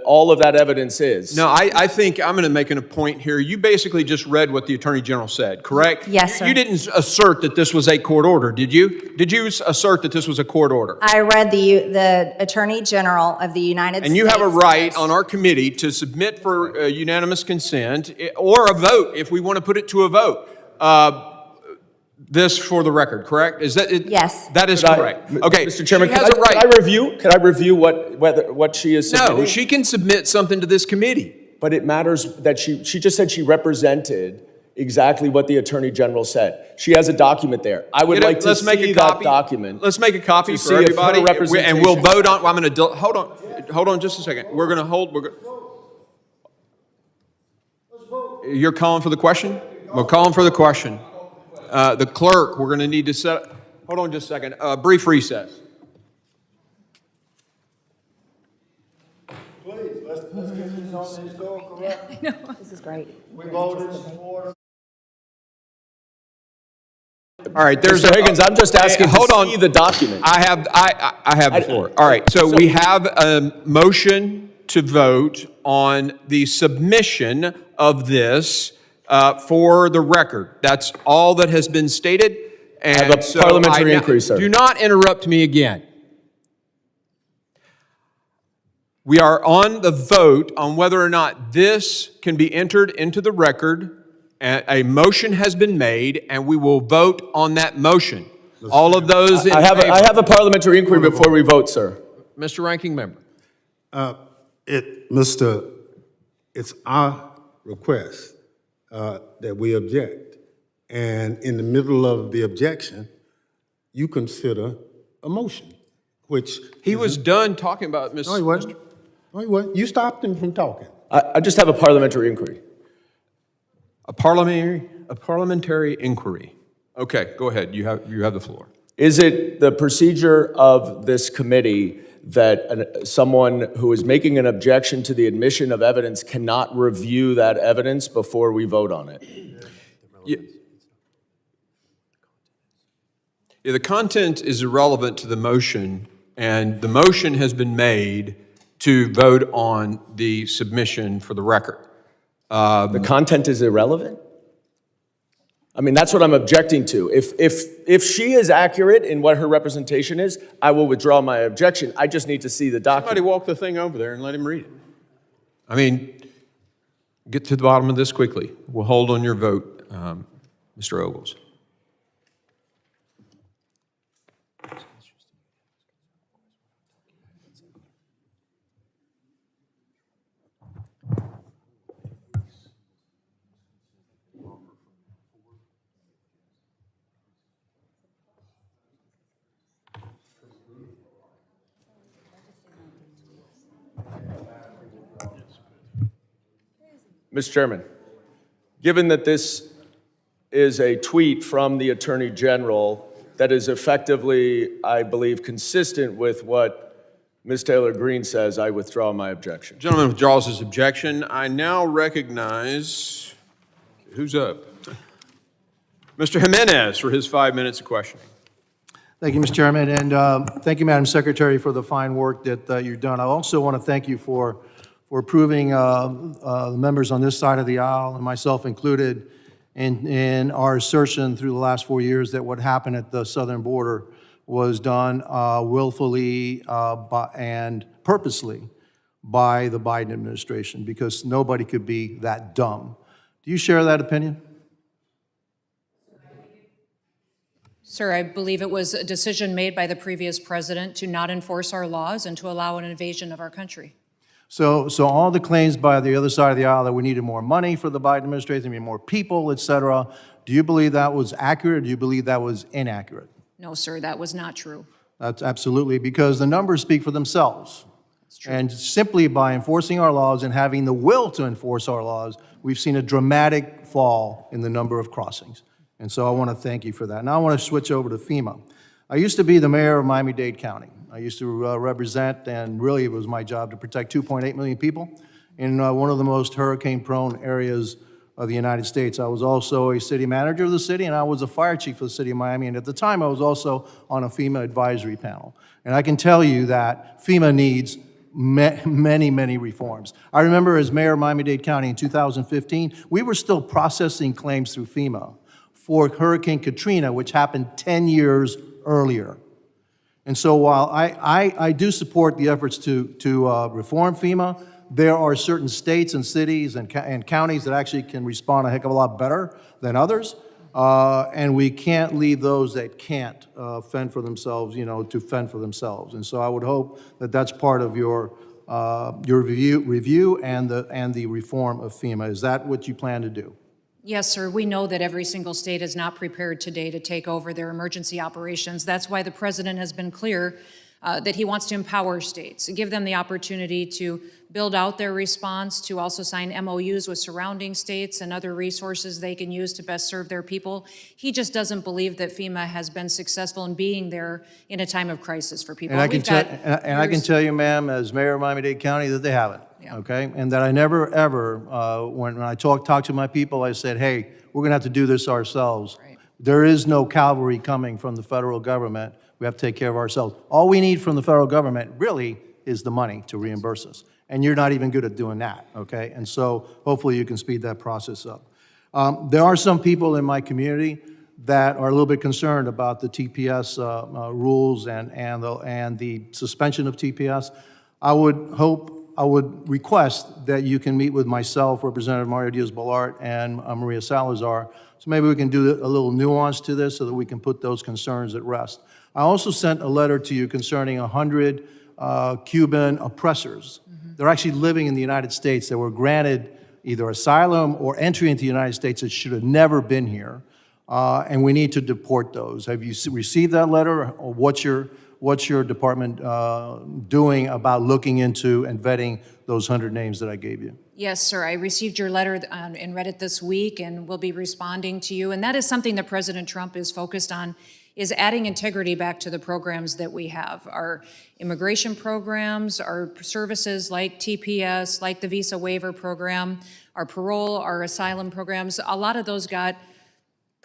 all of that evidence is. No, I think I'm going to make a point here. You basically just read what the Attorney General said, correct? Yes, sir. You didn't assert that this was a court order, did you? Did you assert that this was a court order? I read the Attorney General of the United States. And you have a right on our committee to submit for unanimous consent or a vote if we want to put it to a vote. This for the record, correct? Is that it? Yes. That is correct. Okay, Mr. Chairman, she has a right. Could I review what she is submitting? No, she can submit something to this committee. But it matters that she just said she represented exactly what the Attorney General said. She has a document there. I would like to see that document. Let's make a copy to for see if her everybody, representation- and we'll vote on. I'm going to hold on just a second. We're going to hold. You're calling for the question? We're calling for the question. The clerk, we're going to need to set. Hold on just a second. Brief recess. Please, let's get this on the historical record. This is great. We voted in order. All right, there's Mr. Higgins, I'm just asking hold to on. see the document. I have the floor. All right, so we have a motion to vote on the submission of this for the record. That's all that has been stated. And I have a parliamentary inquiry, sir. Do not interrupt me again. We are on the vote on whether or not this can be entered into the record. A motion has been made, and we will vote on that motion. All of those in I favor. have a parliamentary inquiry before we vote, sir. Mr. Ranking Member. It's our request that we object. And in the middle of the objection, you consider a motion, which... He was done talking about Ms. No, he wasn't. No, he wasn't. You stopped him from talking. I just have a parliamentary inquiry. A parliamentary inquiry. Okay, go ahead. You have the floor. Is it the procedure of this committee that someone who is making an objection to the admission of evidence cannot review that evidence before we vote on it? Yeah, the content is irrelevant to the motion, and the motion has been made to vote on the submission for the record. The content is irrelevant? I mean, that's what I'm objecting to. If she is accurate in what her representation is, I will withdraw my objection. I just need to see the document. Somebody walk the thing over there and let him read it. I mean, get to the bottom of this quickly. We'll hold on your vote, Mr. Ogles. Mr. Chairman, given that this is a tweet from the Attorney General that is effectively, I believe, consistent with what Ms. Taylor Greene says, I withdraw my objection. Gentleman withdraws his objection. I now recognize, who's up? Mr. Jimenez for his 5 minutes of questioning. Thank you, Mr. Chairman, and thank you, Madam Secretary, for the fine work that you've done. I also want to thank you for approving the members on this side of the aisle, and myself included, in our assertion through the last 4 years that what happened at the southern border was done willfully and purposely by the Biden administration, because nobody could be that dumb. Do you share that opinion? Sir, I believe it was a decision made by the previous president to not enforce our laws and to allow an invasion of our country. So all the claims by the other side of the aisle that we needed more money for the Biden administration, we need more people, et cetera, do you believe that was accurate, or do you believe that was inaccurate? No, sir, that was not true. That's absolutely, because the numbers speak for themselves. That's true. And simply by enforcing our laws and having the will to enforce our laws, we've seen a dramatic fall in the number of crossings. And so I want to thank you for that. Now I want to switch over to FEMA. I used to be the mayor of Miami-Dade County. I used to represent, and really it was my job to protect 2.8 million people in one of the most hurricane-prone areas of the United States. I was also a city manager of the city, and I was a fire chief for the city of Miami, and at the time I was also on a FEMA advisory panel. And I can tell you that FEMA needs many, many reforms. I remember as mayor of Miami-Dade County in 2015, we were still processing claims through FEMA for Hurricane Katrina, which happened 10 years earlier. And so while I do support the efforts to reform FEMA, there are certain states and cities and counties that actually can respond a heck of a lot better than others. And we can't leave those that can't fend for themselves, to fend for themselves. And so I would hope that that's part of your review and the reform of FEMA. Is that what you plan to do? Yes, sir. We know that every single state is not prepared today to take over their emergency operations. That's why the president has been clear that he wants to empower states, give them the opportunity to build out their response, to also sign MOUs with surrounding states and other resources they can use to best serve their people. He just doesn't believe that FEMA has been successful in being there in a time of crisis for people. And I can tell you, ma'am, as mayor of Miami-Dade County, that they haven't. Yeah. Okay, and that I never ever, when I talk to my people, I said, hey, we're going to have to do this ourselves. Right. There is no cavalry coming from the federal government. We have to take care of ourselves. All we need from the federal government really is the money to reimburse us. And you're not even good at doing that, okay? And so hopefully you can speed that process up. There are some people in my community that are a little bit concerned about the TPS rules and the suspension of TPS. I would request that you can meet with myself, Representative Mario Diaz-Balart, and Maria Salazar, so maybe we can do a little nuance to this so that we can put those concerns at rest. I also sent a letter to you concerning 100 Cuban oppressors. They're actually living in the United States that were granted either asylum or entry into the United States that should have never been here, and we need to deport those. Have you received that letter, or what's your department doing about looking into and vetting those 100 names that I gave you? Yes, sir. I received your letter and read it this week, and will be responding to you. And that is something that President Trump is focused on, is adding integrity back to the programs that we have. Our immigration programs, our services like TPS, like the visa waiver program, our parole, our asylum programs, a lot of those got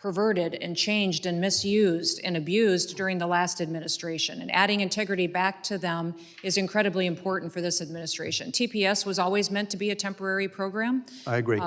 perverted and changed and misused and abused during the last administration. And adding integrity back to them is incredibly important for this administration. TPS was always meant to be a temporary program. I agree.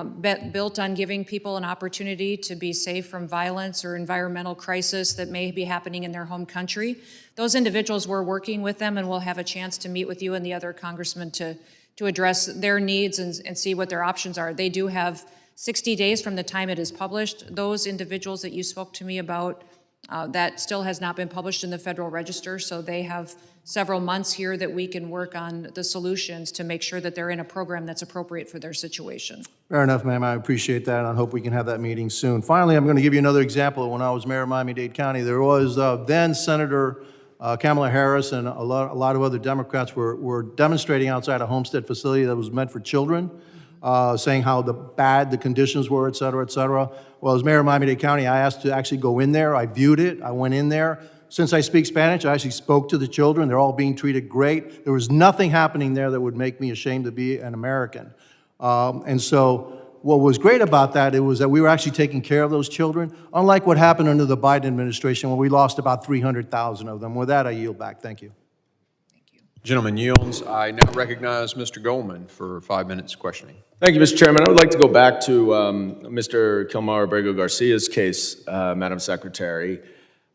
Built on giving people an opportunity to be safe from violence or environmental crisis that may be happening in their home country. Those individuals, we're working with them, and we'll have a chance to meet with you and the other congressmen to address their needs and see what their options are. They do have 60 days from the time it is published. Those individuals that you spoke to me about, that still has not been published in the Federal Register, so they have several months here that we can work on the solutions to make sure that they're in a program that's appropriate for their situation. Fair enough, ma'am. I appreciate that, and I hope we can have that meeting soon. Finally, I'm going to give you another example. When I was mayor of Miami-Dade County, there was then Senator Kamala Harris and a lot of other Democrats were demonstrating outside a homestead facility that was meant for children, saying how bad the conditions were, et cetera, et cetera. Well, as mayor of Miami-Dade County, I asked to actually go in there. I viewed it. I went in there. Since I speak Spanish, I actually spoke to the children. They're all being treated great. There was nothing happening there that would make me ashamed to be an American. And so what was great about that, it was that we were actually taking care of those children, unlike what happened under the Biden administration when we lost about 300,000 of them. With that, I yield back. Thank you. Gentleman yields. I now recognize Mr. Goldman for 5 minutes questioning. Thank you, Mr. Chairman. I would like to go back to Mr. Kilmar Abrego Garcia's case, Madam Secretary.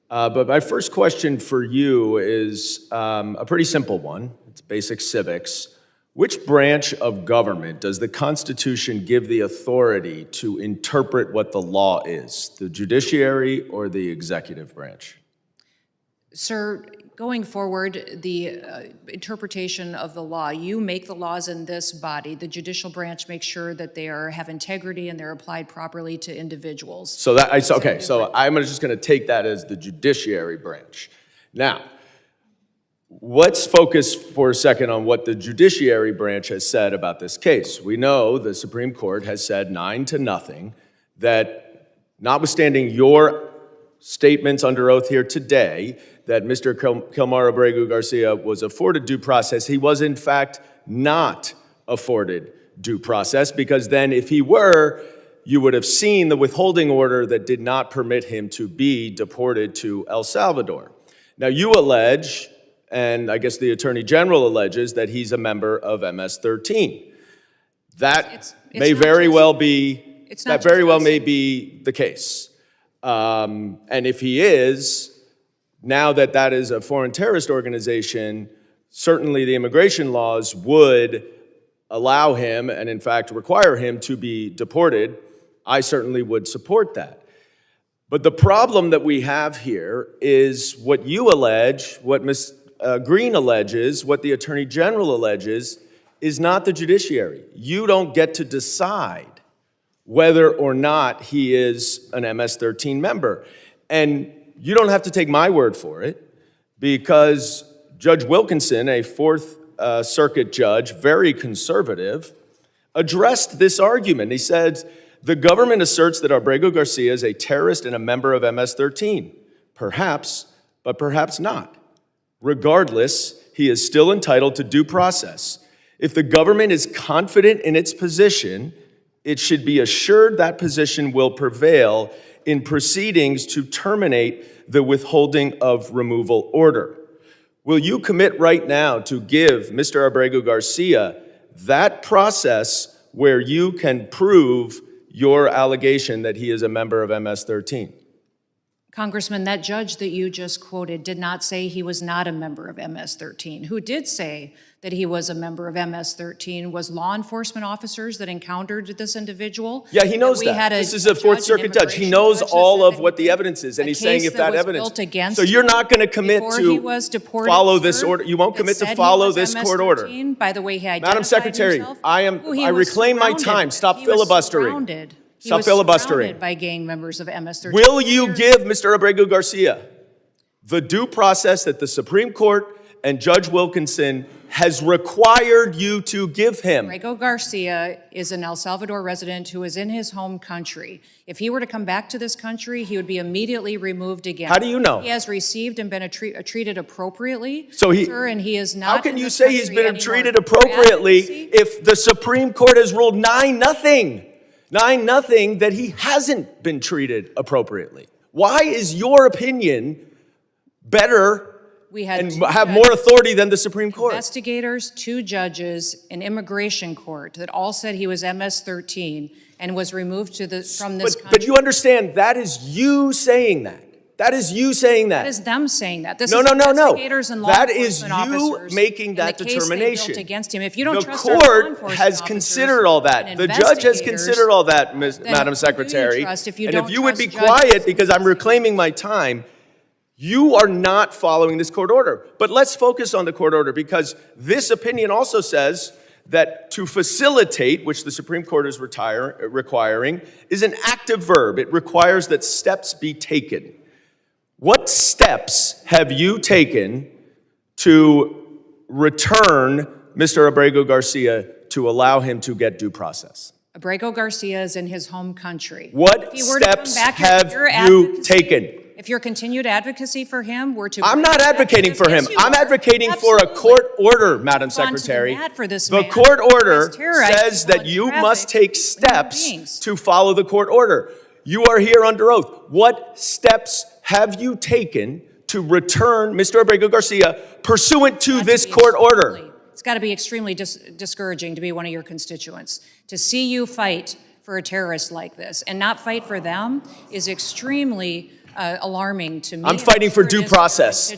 But my first question for you is a pretty simple one. It's basic civics. Which branch of government does the Constitution give the authority to interpret what the law is, the judiciary or the executive branch? Sir, going forward, the interpretation of the law, you make the laws in this body. The judicial branch makes sure that they have integrity and they're applied properly to individuals. So okay, so I'm just going to take that as the judiciary branch. Now, let's focus for a second on what the judiciary branch has said about this case. We know the Supreme Court has said 9-0 that notwithstanding your statements under oath here today, that Mr. Kilmar Abrego Garcia was afforded due process, he was in fact not afforded due process, because then if he were, you would have seen the withholding order that did not permit him to be deported to El Salvador. Now you allege, and I guess the Attorney General alleges, that he's a member of MS-13. That may very well be, that very well may be the case. And if he is, now that that is a foreign terrorist organization, certainly the immigration laws would allow him, and in fact require him, to be deported. I certainly would support that. But the problem that we have here is what you allege, what Ms. Green alleges, what the Attorney General alleges, is not the judiciary. You don't get to decide whether or not he is an MS-13 member. And you don't have to take my word for it, because Judge Wilkinson, a Fourth Circuit judge, very conservative, addressed this argument. He said, the government asserts that Abrego Garcia is a terrorist and a member of MS-13. Perhaps, but perhaps not. Regardless, he is still entitled to due process. If the government is confident in its position, it should be assured that position will prevail in proceedings to terminate the withholding of removal order. Will you commit right now to give Mr. Abrego Garcia that process where you can prove your allegation that he is a member of MS-13? Congressman, that judge that you just quoted did not say he was not a member of MS-13. Who did say that he was a member of MS-13 was law enforcement officers that encountered this individual. Yeah, he knows that. This is a Fourth Circuit judge. He knows all of what the evidence is, and he's saying if that evidence. So you're not going to commit to follow this order. You won't commit to follow this court order. By the way, he identified Madam Secretary, himself. I reclaim my time. Stop filibustering. Stop filibustering. By gang members of MS-13. Will you give Mr. Abrego Garcia the due process that the Supreme Court and Judge Wilkinson has required you to give him? Abrego Garcia is an El Salvador resident who is in his home country. If he were to come back to this country, he would be immediately removed again. How do you know? He has received and been treated appropriately, So sir, and he is not. How can you say he's been treated appropriately if the Supreme Court has ruled 9-0? 9-0 that he hasn't been treated appropriately. Why is your opinion better and have more authority than the Supreme Court? Investigators, 2 judges, an immigration court that all said he was MS-13 and was removed from this country. But you understand, that is you saying that. That is you saying that. That is them saying that. This No. is investigators and law That is enforcement you officers making that in the case they determination. built against him. If you don't The trust our law court enforcement has officers considered all that. and The judge has investigators, considered all that, then Madam who do Secretary. you trust if you And don't if you would be trust judges? quiet, because I'm reclaiming my time, you are not following this court order. But let's focus on the court order, because this opinion also says that to facilitate, which the Supreme Court is requiring, is an active verb. It requires that steps be taken. What steps have you taken to return Mr. Abrego Garcia to allow him to get due process? Abrego Garcia is in his home country. What If he were to come steps back, have your you advocacy- taken? If your continued advocacy for him were to... I'm not advocating for him. Yes, you I'm are. advocating for a Absolutely. court order, Madam Gone to the Secretary. mat for this The man court who order has terrorized says people that in you traffic must take with human steps beings. to follow the court order. You are here under oath. What steps have you taken to return Mr. Abrego Garcia pursuant to this court order? It's got to be extremely discouraging to be one of your constituents. To see you fight for a terrorist like this and not fight for them is extremely alarming to me. I'm fighting for due process,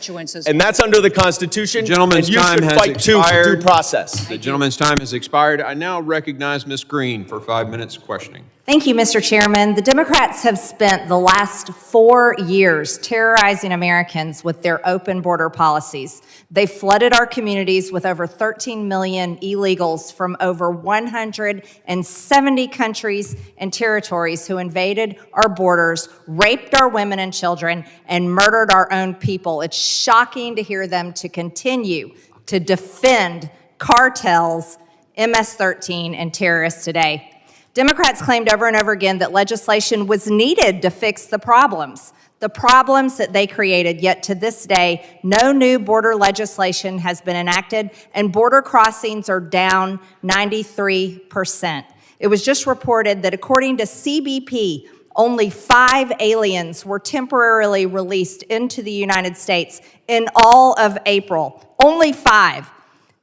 and that's under the Constitution. Gentleman's and you time should has fight too for expired. due process. The gentleman's time has expired. I now recognize Ms. Green for 5 minutes questioning. Thank you, Mr. Chairman. The Democrats have spent the last 4 years terrorizing Americans with their open border policies. They flooded our communities with over 13 million illegals from over 170 countries and territories who invaded our borders, raped our women and children, and murdered our own people. It's shocking to hear them to continue to defend cartels, MS-13, and terrorists today. Democrats claimed over and over again that legislation was needed to fix the problems that they created, yet to this day, no new border legislation has been enacted, and border crossings are down 93%. It was just reported that according to CBP, only 5 aliens were temporarily released into the United States in all of April. Only 5.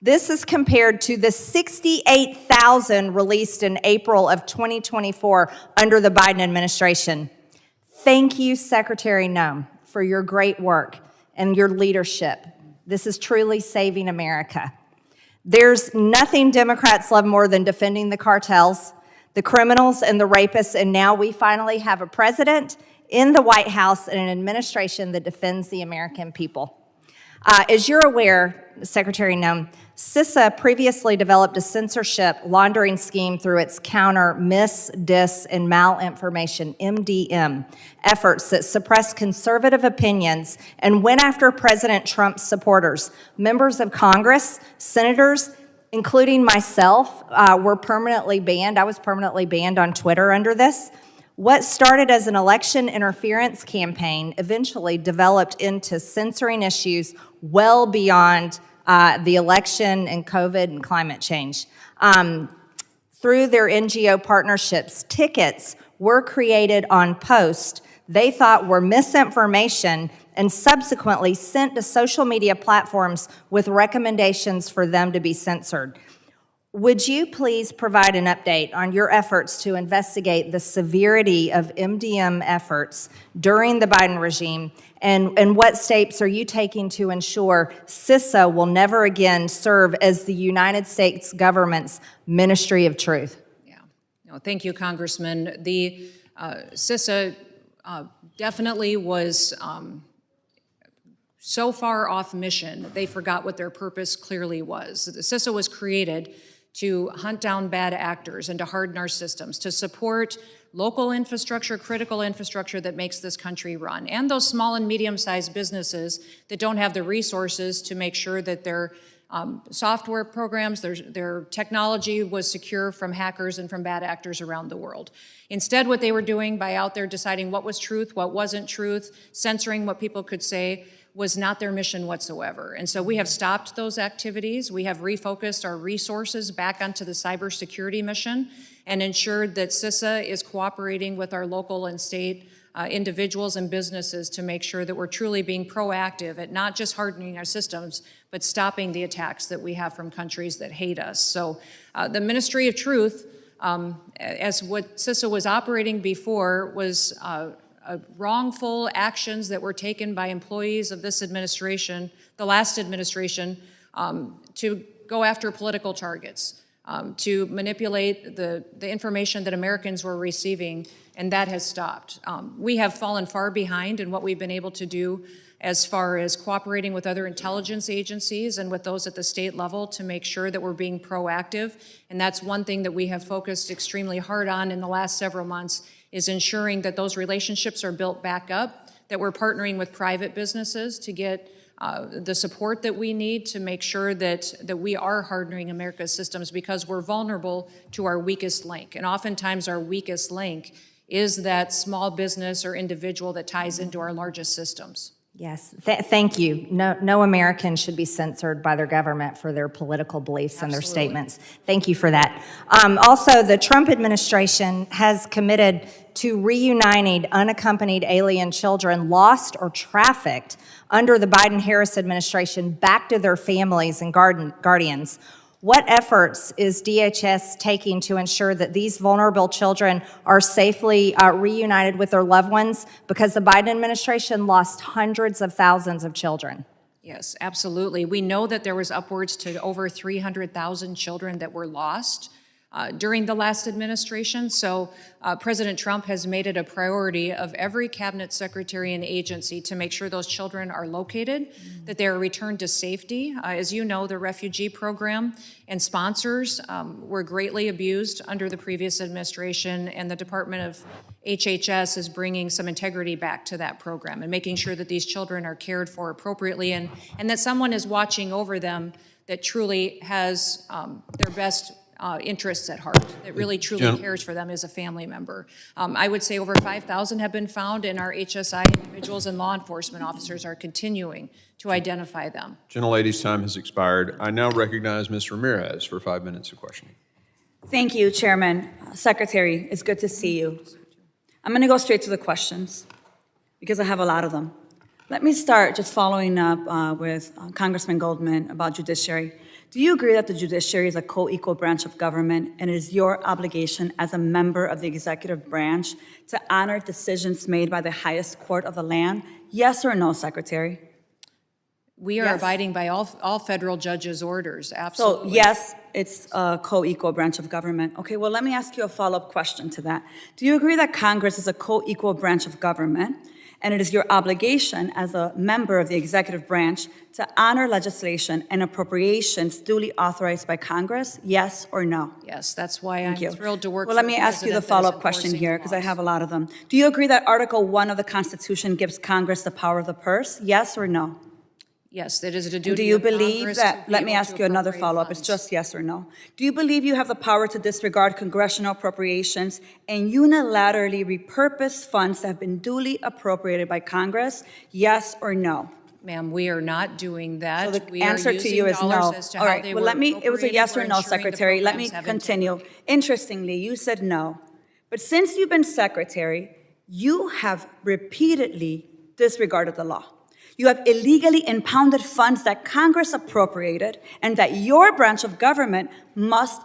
This is compared to the 68,000 released in April of 2024 under the Biden administration. Thank you, Secretary Noem, for your great work and your leadership. This is truly saving America. There's nothing Democrats love more than defending the cartels, the criminals, and the rapists, and now we finally have a president in the White House and an administration that defends the American people. As you're aware, Secretary Noem, CISA previously developed a censorship laundering scheme through its counter mis, dis, and malinformation, MDM, efforts that suppress conservative opinions and went after President Trump's supporters. Members of Congress, senators, including myself, were permanently banned. I was permanently banned on Twitter under this. What started as an election interference campaign eventually developed into censoring issues well beyond the election and COVID and climate change. Through their NGO partnerships, tickets were created on posts they thought were misinformation and subsequently sent to social media platforms with recommendations for them to be censored. Would you please provide an update on your efforts to investigate the severity of MDM efforts during the Biden regime, and what steps are you taking to ensure CISA will never again serve as the United States government's Ministry of Truth? Yeah. No, thank you, Congressman. The CISA definitely was so far off mission, they forgot what their purpose clearly was. The CISA was created to hunt down bad actors and to harden our systems, to support local infrastructure, critical infrastructure that makes this country run, and those small and medium-sized businesses that don't have the resources to make sure that their software programs, their technology was secure from hackers and from bad actors around the world. Instead, what they were doing by out there deciding what was truth, what wasn't truth, censoring what people could say, was not their mission whatsoever. And so we have stopped those activities. We have refocused our resources back onto the cybersecurity mission and ensured that CISA is cooperating with our local and state individuals and businesses to make sure that we're truly being proactive at not just hardening our systems, but stopping the attacks that we have from countries that hate us. So the Ministry of Truth, as what CISA was operating before, was wrongful actions that were taken by employees of this administration, the last administration, to go after political targets, to manipulate the information that Americans were receiving, and that has stopped. We have fallen far behind in what we've been able to do as far as cooperating with other intelligence agencies and with those at the state level to make sure that we're being proactive. And that's one thing that we have focused extremely hard on in the last several months, is ensuring that those relationships are built back up, that we're partnering with private businesses to get the support that we need to make sure that we are hardening America's systems, because we're vulnerable to our weakest link. And oftentimes our weakest link is that small business or individual that ties into our largest systems. Yes, thank you. No American should be censored by their government for their political beliefs and their statements. Thank you for that. Also, the Trump administration has committed to reuniting unaccompanied alien children lost or trafficked under the Biden-Harris administration back to their families and guardians. What efforts is DHS taking to ensure that these vulnerable children are safely reunited with their loved ones? Because the Biden administration lost hundreds of thousands of children. Yes, absolutely. We know that there was upwards to over 300,000 children that were lost during the last administration. So President Trump has made it a priority of every cabinet secretary and agency to make sure those children are located, that they are returned to safety. As you know, the refugee program and sponsors were greatly abused under the previous administration, and the Department of HHS is bringing some integrity back to that program and making sure that these children are cared for appropriately, and that someone is watching over them that truly has their best interests at heart, that really truly cares for them as a family member. I would say over 5,000 have been found, and our HSI individuals and law enforcement officers are continuing to identify them. Gentlelady's time has expired. I now recognize Ms. Ramirez for 5 minutes of questioning. Thank you, Chairman. Secretary, it's good to see you. I'm going to go straight to the questions because I have a lot of them. Let me start just following up with Congressman Goldman about judiciary. Do you agree that the judiciary is a co-equal branch of government, and it is your obligation as a member of the executive branch to honor decisions made by the highest court of the land? Yes or no, Secretary? We are abiding by all federal judges' orders, absolutely. So yes, it's a co-equal branch of government. Okay, well, let me ask you a follow-up question to that. Do you agree that Congress is a co-equal branch of government, and it is your obligation as a member of the executive branch to honor legislation and appropriations duly authorized by Congress? Yes or no? Yes, that's why I'm thrilled to work. Well, let me ask you the follow-up question here, because I have a lot of them. Do you agree that Article 1 of the Constitution gives Congress the power of the purse? Yes or no? Yes, it is a duty. Do you of believe Congress that, to let be me able ask to you another appropriate follow-up, it's funds. just yes or no. Do you believe you have the power to disregard congressional appropriations and unilaterally repurpose funds that have been duly appropriated by Congress? Yes or no? Ma'am, we are not doing that. So the We are answer to using you is dollars no. as to All how right, they well, were let me, it was a yes or appropriated. no, We're ensuring the Secretary. Let me programs have continue. Interestingly, you said no. But since you've been Secretary, You have repeatedly disregarded the law. You have illegally impounded funds that Congress appropriated and that your branch of government must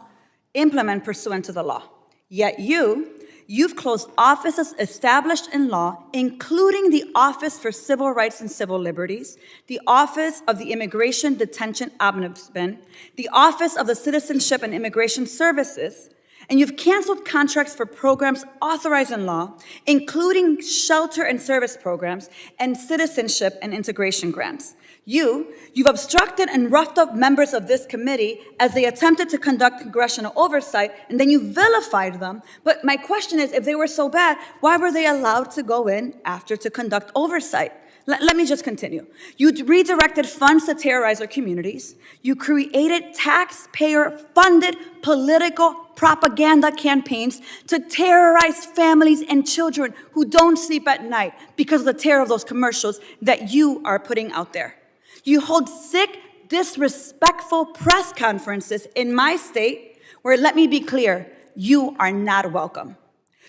implement pursuant to the law. Yet you've closed offices established in law, including the Office for Civil Rights and Civil Liberties, the Office of the Immigration Detention Ombudsman, the Office of the Citizenship and Immigration Services, and you've canceled contracts for programs authorized in law, including shelter and service programs and citizenship and integration grants. You've obstructed and roughed up members of this committee as they attempted to conduct congressional oversight, and then you vilified them. But my question is, if they were so bad, why were they allowed to go in after to conduct oversight? Let me just continue. You redirected funds to terrorize our communities. You created taxpayer-funded political propaganda campaigns to terrorize families and children who don't sleep at night because of the terror of those commercials that you are putting out there. You hold sick, disrespectful press conferences in my state where, let me be clear, you are not welcome.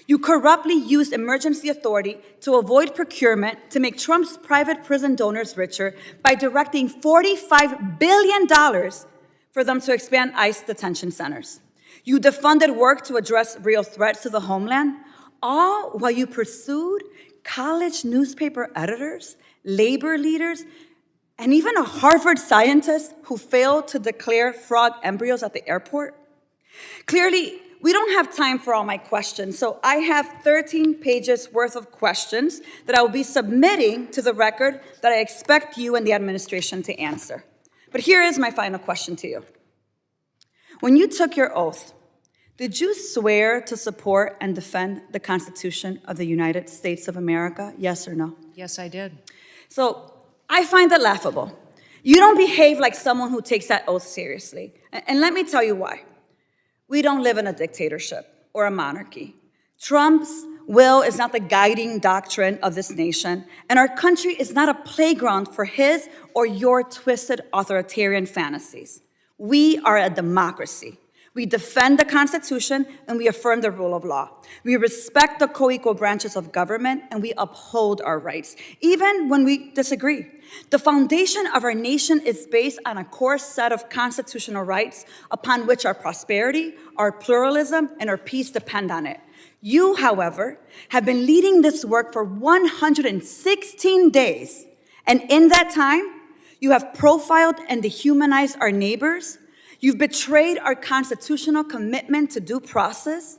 You corruptly used emergency authority to avoid procurement to make Trump's private prison donors richer by directing $45 billion for them to expand ICE detention centers. You defunded work to address real threats to the homeland, all while you pursued college newspaper editors, labor leaders, and even a Harvard scientist who failed to declare frog embryos at the airport. Clearly, we don't have time for all my questions, so I have 13 pages worth of questions that I will be submitting to the record that I expect you and the administration to answer. But here is my final question to you. When you took your oath, did you swear to support and defend the Constitution of the United States of America? Yes or no? Yes, I did. So I find that laughable. You don't behave like someone who takes that oath seriously. And let me tell you why. We don't live in a dictatorship or a monarchy. Trump's will is not the guiding doctrine of this nation, and our country is not a playground for his or your twisted authoritarian fantasies. We are a democracy. We defend the Constitution and we affirm the rule of law. We respect the co-equal branches of government and we uphold our rights, even when we disagree. The foundation of our nation is based on a core set of constitutional rights upon which our prosperity, our pluralism, and our peace depend on it. You, however, have been leading this work for 116 days, and in that time, you have profiled and dehumanized our neighbors. You've betrayed our constitutional commitment to due process.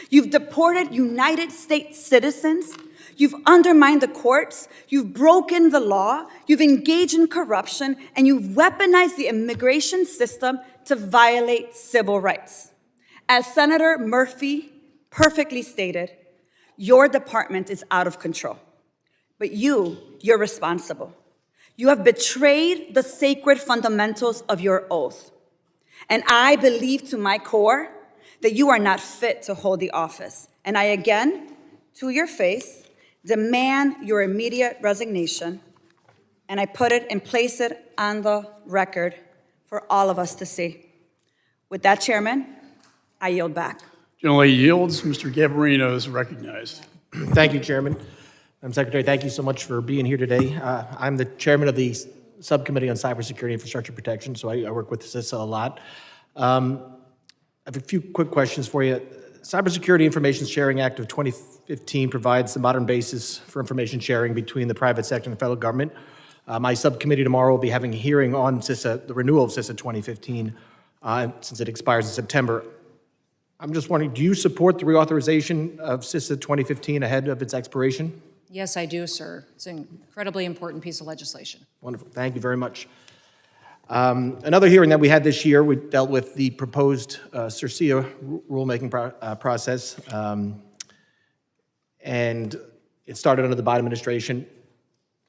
You've deported United States citizens. You've undermined the courts. You've broken the law. You've engaged in corruption, and you've weaponized the immigration system to violate civil rights. As Senator Murphy perfectly stated, your department is out of control. But you're responsible. You have betrayed the sacred fundamentals of your oath. And I believe to my core that you are not fit to hold the office. And I again, to your face, demand your immediate resignation. And I put it and place it on the record for all of us to see. With that, Chairman, I yield back. Generally yields. Mr. Gabarino is recognized. Thank you, Chairman. Madam Secretary, thank you so much for being here today. I'm the chairman of the Subcommittee on Cybersecurity Infrastructure Protection, so I work with CISA a lot. I have a few quick questions for you. Cybersecurity Information Sharing Act of 2015 provides the modern basis for information sharing between the private sector and the federal government. My subcommittee tomorrow will be having a hearing on CISA, the renewal of CISA 2015, since it expires in September. I'm just wondering, do you support the reauthorization of CISA 2015 ahead of its expiration? Yes, I do, sir. It's an incredibly important piece of legislation. Wonderful. Thank you very much. Another hearing that we had this year, we dealt with the proposed CIRCIA rulemaking process, and it started under the Biden administration.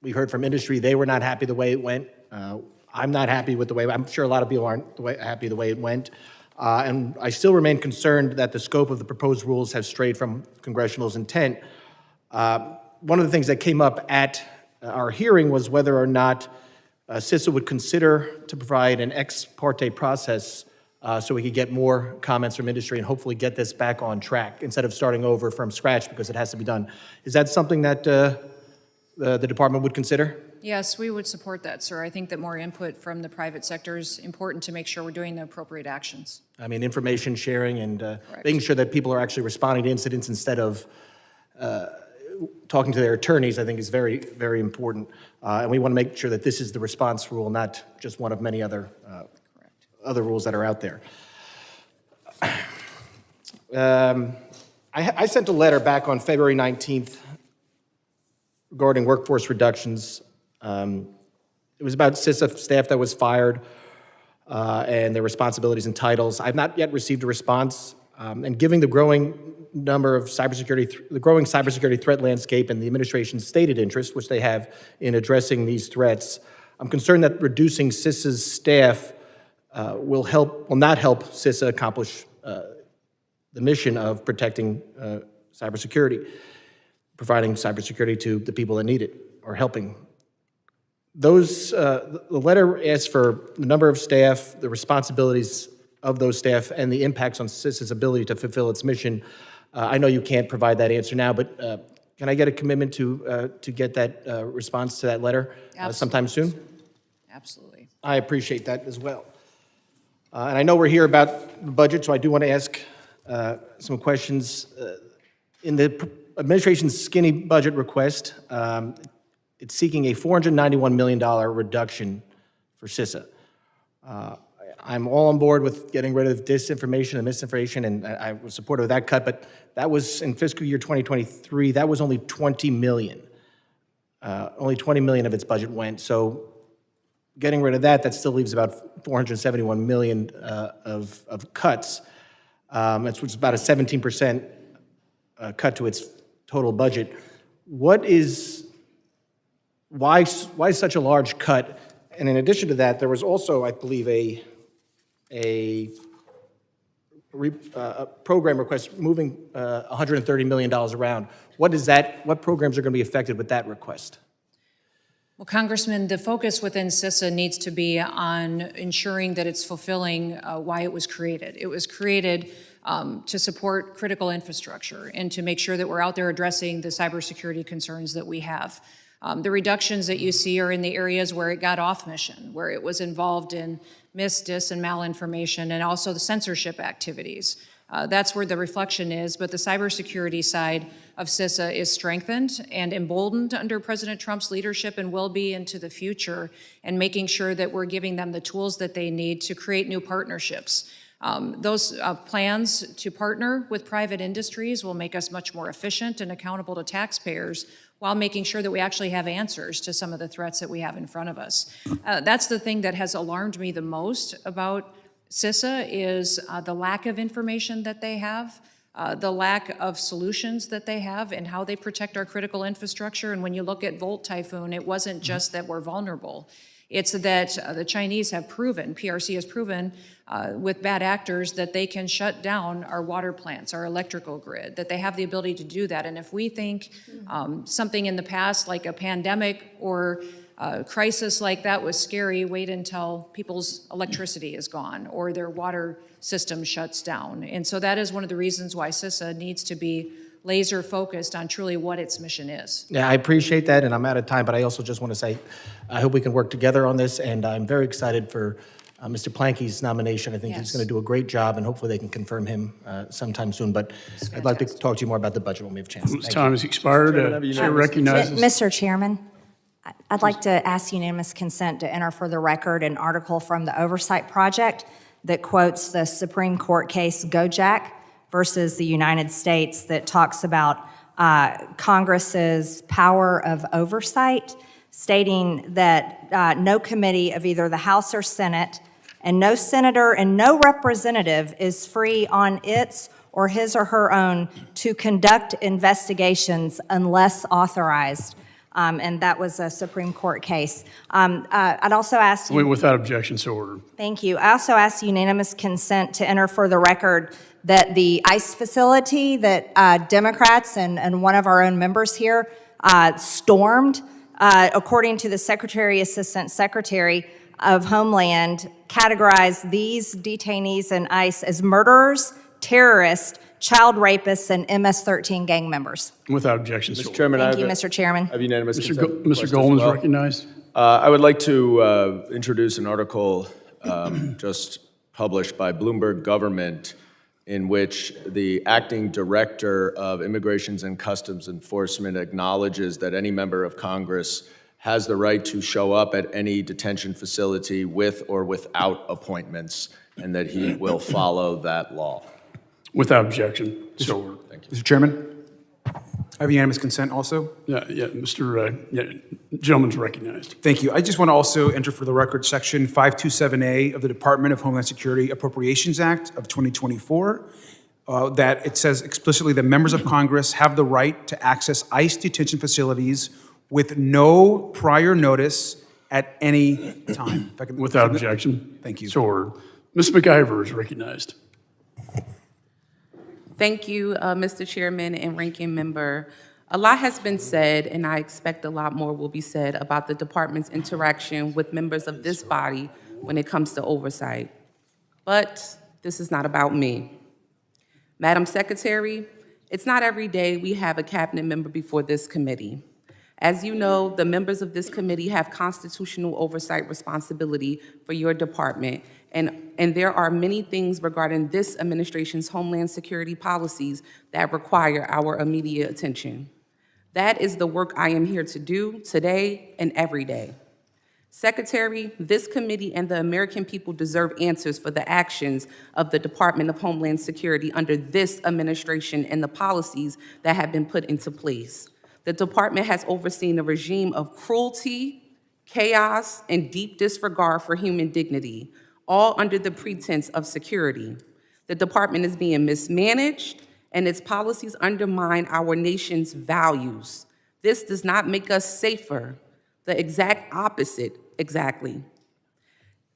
We heard from industry; they were not happy the way it went. I'm not happy with the way. I'm sure a lot of people aren't happy the way it went, and I still remain concerned that the scope of the proposed rules has strayed from congressional's intent. One of the things that came up at our hearing was whether or not CISA would consider to provide an ex parte process so we could get more comments from industry and hopefully get this back on track instead of starting over from scratch because it has to be done. Is that something that the department would consider? Yes, we would support that, sir. I think that more input from the private sector is important to make sure we're doing the appropriate actions. I mean, information sharing and making sure that people are actually responding to incidents instead of talking to their attorneys, I think is very, very important. And we want to make sure that this is the response rule, not just one of many other rules that are out there. I sent a letter back on February 19th regarding workforce reductions. It was about CISA staff that was fired and their responsibilities and titles. I've not yet received a response. And given the growing number of the growing cybersecurity threat landscape and the administration's stated interest, which they have in addressing these threats, I'm concerned that reducing CISA's staff will not help CISA accomplish the mission of protecting cybersecurity, providing cybersecurity to the people that need it, or helping. The letter asks for the number of staff, the responsibilities of those staff, and the impacts on CISA's ability to fulfill its mission. I know you can't provide that answer now, but can I get a commitment to get that response to that letter sometime soon? Absolutely. I appreciate that as well. And I know we're here about the budget, so I do want to ask some questions. In the administration's skinny budget request, it's seeking a $491 million reduction for CISA. I'm all on board with getting rid of disinformation and misinformation, and I was supportive of that cut, but that was in fiscal year 2023, that was only $20 million. Only $20 million of its budget went, so getting rid of that still leaves about $471 million of cuts. Which is about a 17% cut to its total budget. Why such a large cut? And in addition to that, there was also, I believe, a program request moving $130 million around. What programs are going to be affected with that request? Well, Congressman, the focus within CISA needs to be on ensuring that it's fulfilling why it was created. It was created to support critical infrastructure and to make sure that we're out there addressing the cybersecurity concerns that we have. The reductions that you see are in the areas where it got off mission, where it was involved in mis, dis, and malinformation, and also the censorship activities. That's where the reflection is, but the cybersecurity side of CISA is strengthened and emboldened under President Trump's leadership and will be into the future, and making sure that we're giving them the tools that they need to create new partnerships. Those plans to partner with private industries will make us much more efficient and accountable to taxpayers while making sure that we actually have answers to some of the threats that we have in front of us. That's the thing that has alarmed me the most about CISA is the lack of information that they have, the lack of solutions that they have, and how they protect our critical infrastructure. And when you look at Volt Typhoon, it wasn't just that we're vulnerable. It's that the Chinese have proven, PRC has proven with bad actors that they can shut down our water plants, our electrical grid, that they have the ability to do that. And if we think something in the past like a pandemic or a crisis like that was scary, wait until people's electricity is gone or their water system shuts down. And so that is one of the reasons why CISA needs to be laser focused on truly what its mission is. Yeah, I appreciate that, and I'm out of time, but I also just want to say I hope we can work together on this, and I'm very excited for Mr. Planke's nomination. I think he's going to do a great job, and hopefully they can confirm him sometime soon. But I'd like to talk to you more about the budget when we have a chance. This time has expired. Chair recognizes. Mr. Chairman, I'd like to ask unanimous consent to enter for the record an article from the Oversight Project that quotes the Supreme Court case Gojek versus the United States that talks about Congress's power of oversight, stating that no committee of either the House or Senate and no senator and no representative is free on its or his or her own to conduct investigations unless authorized. And that was a Supreme Court case. I'd also ask you... Without objection, so ordered. Thank you. I also ask unanimous consent to enter for the record that the ICE facility that Democrats and one of our own members here stormed, according to the Secretary, Assistant Secretary, of Homeland categorized these detainees in ICE as murderers, terrorists, child rapists, and MS-13 gang members. Without objection, Mr. so ordered. Chairman, Thank you, Mr. Chairman. I have unanimous Mr. consent. Mr. Goldman is recognized. I would like to introduce an article just published by Bloomberg Government in which the acting director of Immigrations and Customs Enforcement acknowledges that any member of Congress has the right to show up at any detention facility with or without appointments, and that he will follow that law. Without objection, so ordered. Mr. Chairman, I have unanimous consent also. Gentleman's recognized. Thank you. I just want to also enter for the record Section 527A of the Department of Homeland Security Appropriations Act of 2024, that it says explicitly that members of Congress have the right to access ICE detention facilities with no prior notice at any time. If I could- Without objection. Thank you. So ordered. Ms. McIver is recognized. Thank you, Mr. Chairman and Ranking Member. A lot has been said, and I expect a lot more will be said about the department's interaction with members of this body when it comes to oversight. But this is not about me. Madam Secretary, it's not every day we have a cabinet member before this committee. As you know, the members of this committee have constitutional oversight responsibility for your department, and there are many things regarding this administration's Homeland Security policies that require our immediate attention. That is the work I am here to do today and every day. Secretary, this committee and the American people deserve answers for the actions of the Department of Homeland Security under this administration and the policies that have been put into place. The department has overseen a regime of cruelty, chaos, and deep disregard for human dignity, all under the pretense of security. The department is being mismanaged, and its policies undermine our nation's values. This does not make us safer, the exact opposite, exactly.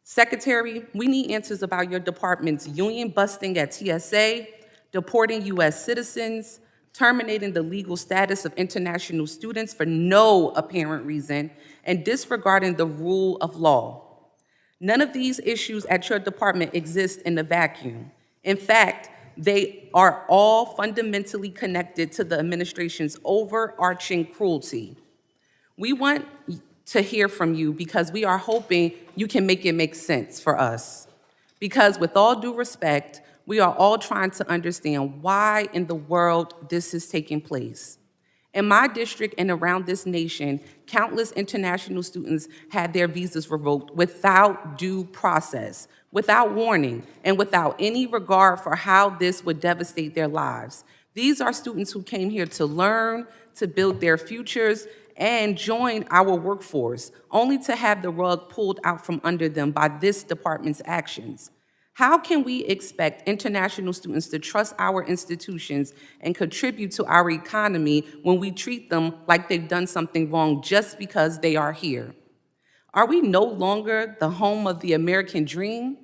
Secretary, we need answers about your department's union busting at TSA, deporting U.S. citizens, terminating the legal status of international students for no apparent reason, and disregarding the rule of law. None of these issues at your department exist in a vacuum. In fact, they are all fundamentally connected to the administration's overarching cruelty. We want to hear from you because we are hoping you can make it make sense for us. Because with all due respect, we are all trying to understand why in the world this is taking place. In my district and around this nation, countless international students had their visas revoked without due process, without warning, and without any regard for how this would devastate their lives. These are students who came here to learn, to build their futures, and join our workforce, only to have the rug pulled out from under them by this department's actions. How can we expect international students to trust our institutions and contribute to our economy when we treat them like they've done something wrong just because they are here? Are we no longer the home of the American dream?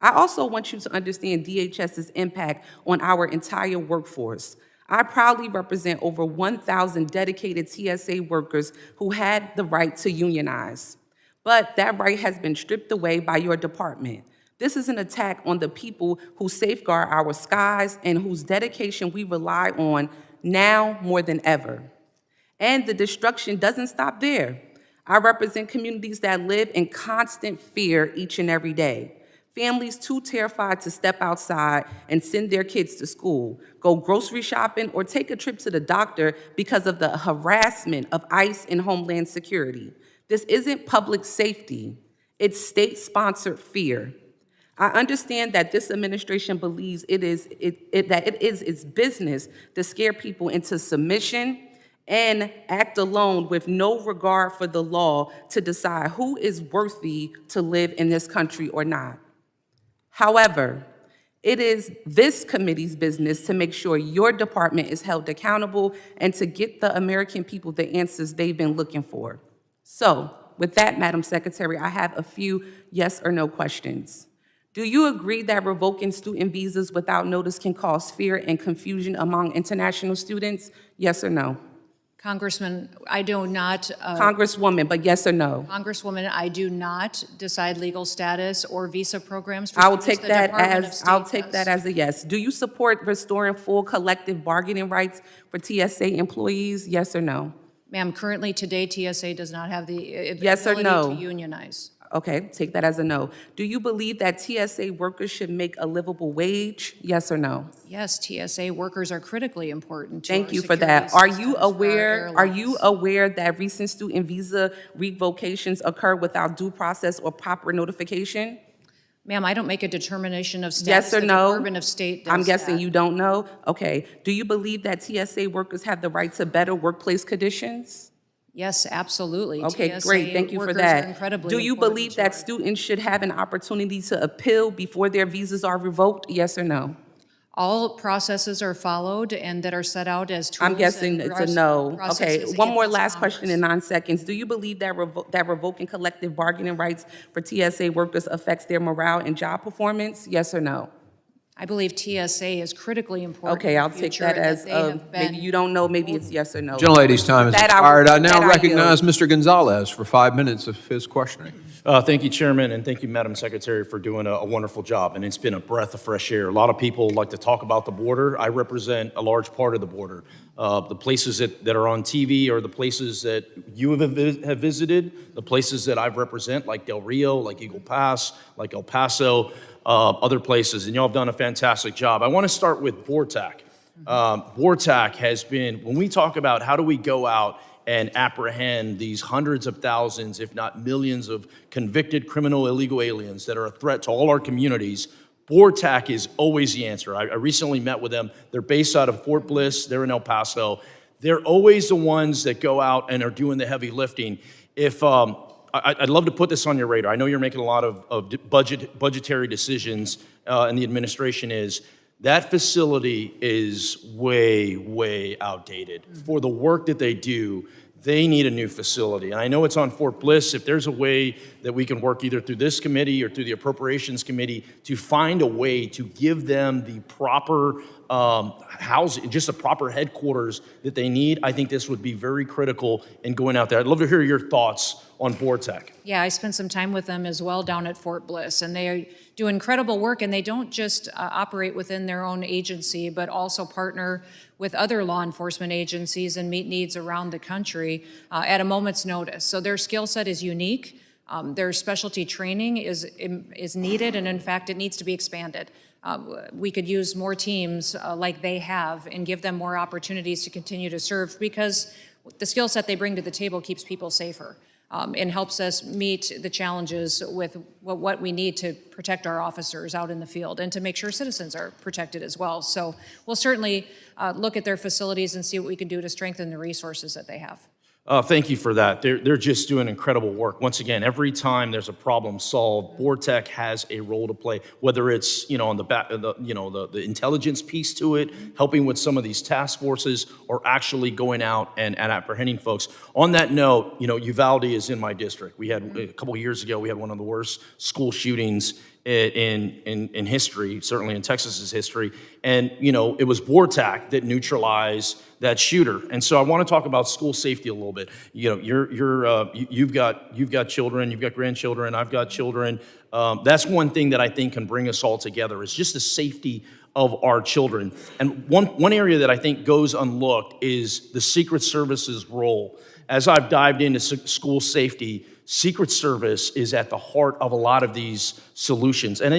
I also want you to understand DHS's impact on our entire workforce. I proudly represent over 1,000 dedicated TSA workers who had the right to unionize. But that right has been stripped away by your department. This is an attack on the people who safeguard our skies and whose dedication we rely on now more than ever. And the destruction doesn't stop there. I represent communities that live in constant fear each and every day. Families too terrified to step outside and send their kids to school, go grocery shopping, or take a trip to the doctor because of the harassment of ICE and Homeland Security. This isn't public safety, it's state-sponsored fear. I understand that this administration believes that it is its business to scare people into submission and act alone with no regard for the law to decide who is worthy to live in this country or not. However, it is this committee's business to make sure your department is held accountable and to get the American people the answers they've been looking for. So, with that, Madam Secretary, I have a few yes or no questions. Do you agree that revoking student visas without notice can cause fear and confusion among international students? Yes or no? Congressman, I do not, Congresswoman, but yes or no? Congresswoman, I do not decide legal status or visa programs for I will students. take The that Department of as, State I'll take does. that as a yes. Do you support restoring full collective bargaining rights for TSA employees, yes or no? Ma'am, currently today, TSA does not have the Yes or ability no? to unionize. Okay, take that as a no. Do you believe that TSA workers should make a livable wage, yes or no? Yes, TSA workers are critically important to Thank our you for security that. Are you systems, for our aware airlines. that recent student visa revocations occur without due process or proper notification? Ma'am, I don't make a determination of status. Yes or The no? Department of State does I'm guessing that. you don't know? Okay. Do you believe that TSA workers have the right to better workplace conditions? Yes, absolutely. Okay, TSA great, thank you for workers are that. incredibly Do you important believe to that our- students should have an opportunity to appeal before their visas are revoked, yes or no? All processes are followed and that are set out as tools. I'm guessing and it's a no. Okay, processes one in more this last question in Congress. 9 seconds. Do you believe that that revoking collective bargaining rights for TSA workers affects their morale and job performance, yes or no? I believe TSA is critically important. Okay, in the I'll take future that and as, they have maybe been- you don't know, maybe it's yes or no. Gentlelady's time has That I- expired. I now that I recognize yield. Mr. Gonzalez for 5 minutes of his questioning. Thank you, Chairman, and thank you, Madam Secretary, for doing a wonderful job. And it's been a breath of fresh air. A lot of people like to talk about the border. I represent a large part of the border. The places that are on TV are the places that you have visited, the places that I represent, like Del Rio, like Eagle Pass, like El Paso, other places, and y'all have done a fantastic job. I want to start with BORTAC. BORTAC has been, when we talk about how do we go out and apprehend these hundreds of thousands, if not millions, of convicted criminal illegal aliens that are a threat to all our communities, BORTAC is always the answer. I recently met with them. They're based out of Fort Bliss. They're in El Paso. They're always the ones that go out and are doing the heavy lifting. If I'd love to put this on your radar. I know you're making a lot of budgetary decisions, and the administration is. That facility is way, way outdated. For the work that they do, they need a new facility. And I know it's on Fort Bliss. If there's a way that we can work either through this committee or through the Appropriations Committee to find a way to give them the proper housing, just the proper headquarters that they need, I think this would be very critical in going out there. I'd love to hear your thoughts on BORTAC. Yeah, I spent some time with them as well down at Fort Bliss, and they do incredible work, and they don't just operate within their own agency, but also partner with other law enforcement agencies and meet needs around the country at a moment's notice. So their skill set is unique. Their specialty training is needed, and in fact, it needs to be expanded. We could use more teams like they have and give them more opportunities to continue to serve, because the skill set they bring to the table keeps people safer and helps us meet the challenges with what we need to protect our officers out in the field and to make sure citizens are protected as well. So we'll certainly look at their facilities and see what we can do to strengthen the resources that they have. Thank you for that. They're just doing incredible work. Once again, every time there's a problem solved, BORTAC has a role to play. Whether it's on the back, the intelligence piece to it, helping with some of these task forces, or actually going out and apprehending folks. On that note, Uvalde is in my district. We had a couple of years ago, we had one of the worst school shootings in history, certainly in Texas's history, and it was BORTAC that neutralized that shooter. And so I want to talk about school safety a little bit. You've got children, you've got grandchildren, I've got children. That's one thing that I think can bring us all together, is just the safety of our children. And one area that I think goes unlooked is the Secret Service's role. As I've dived into school safety, Secret Service is at the heart of a lot of these solutions. And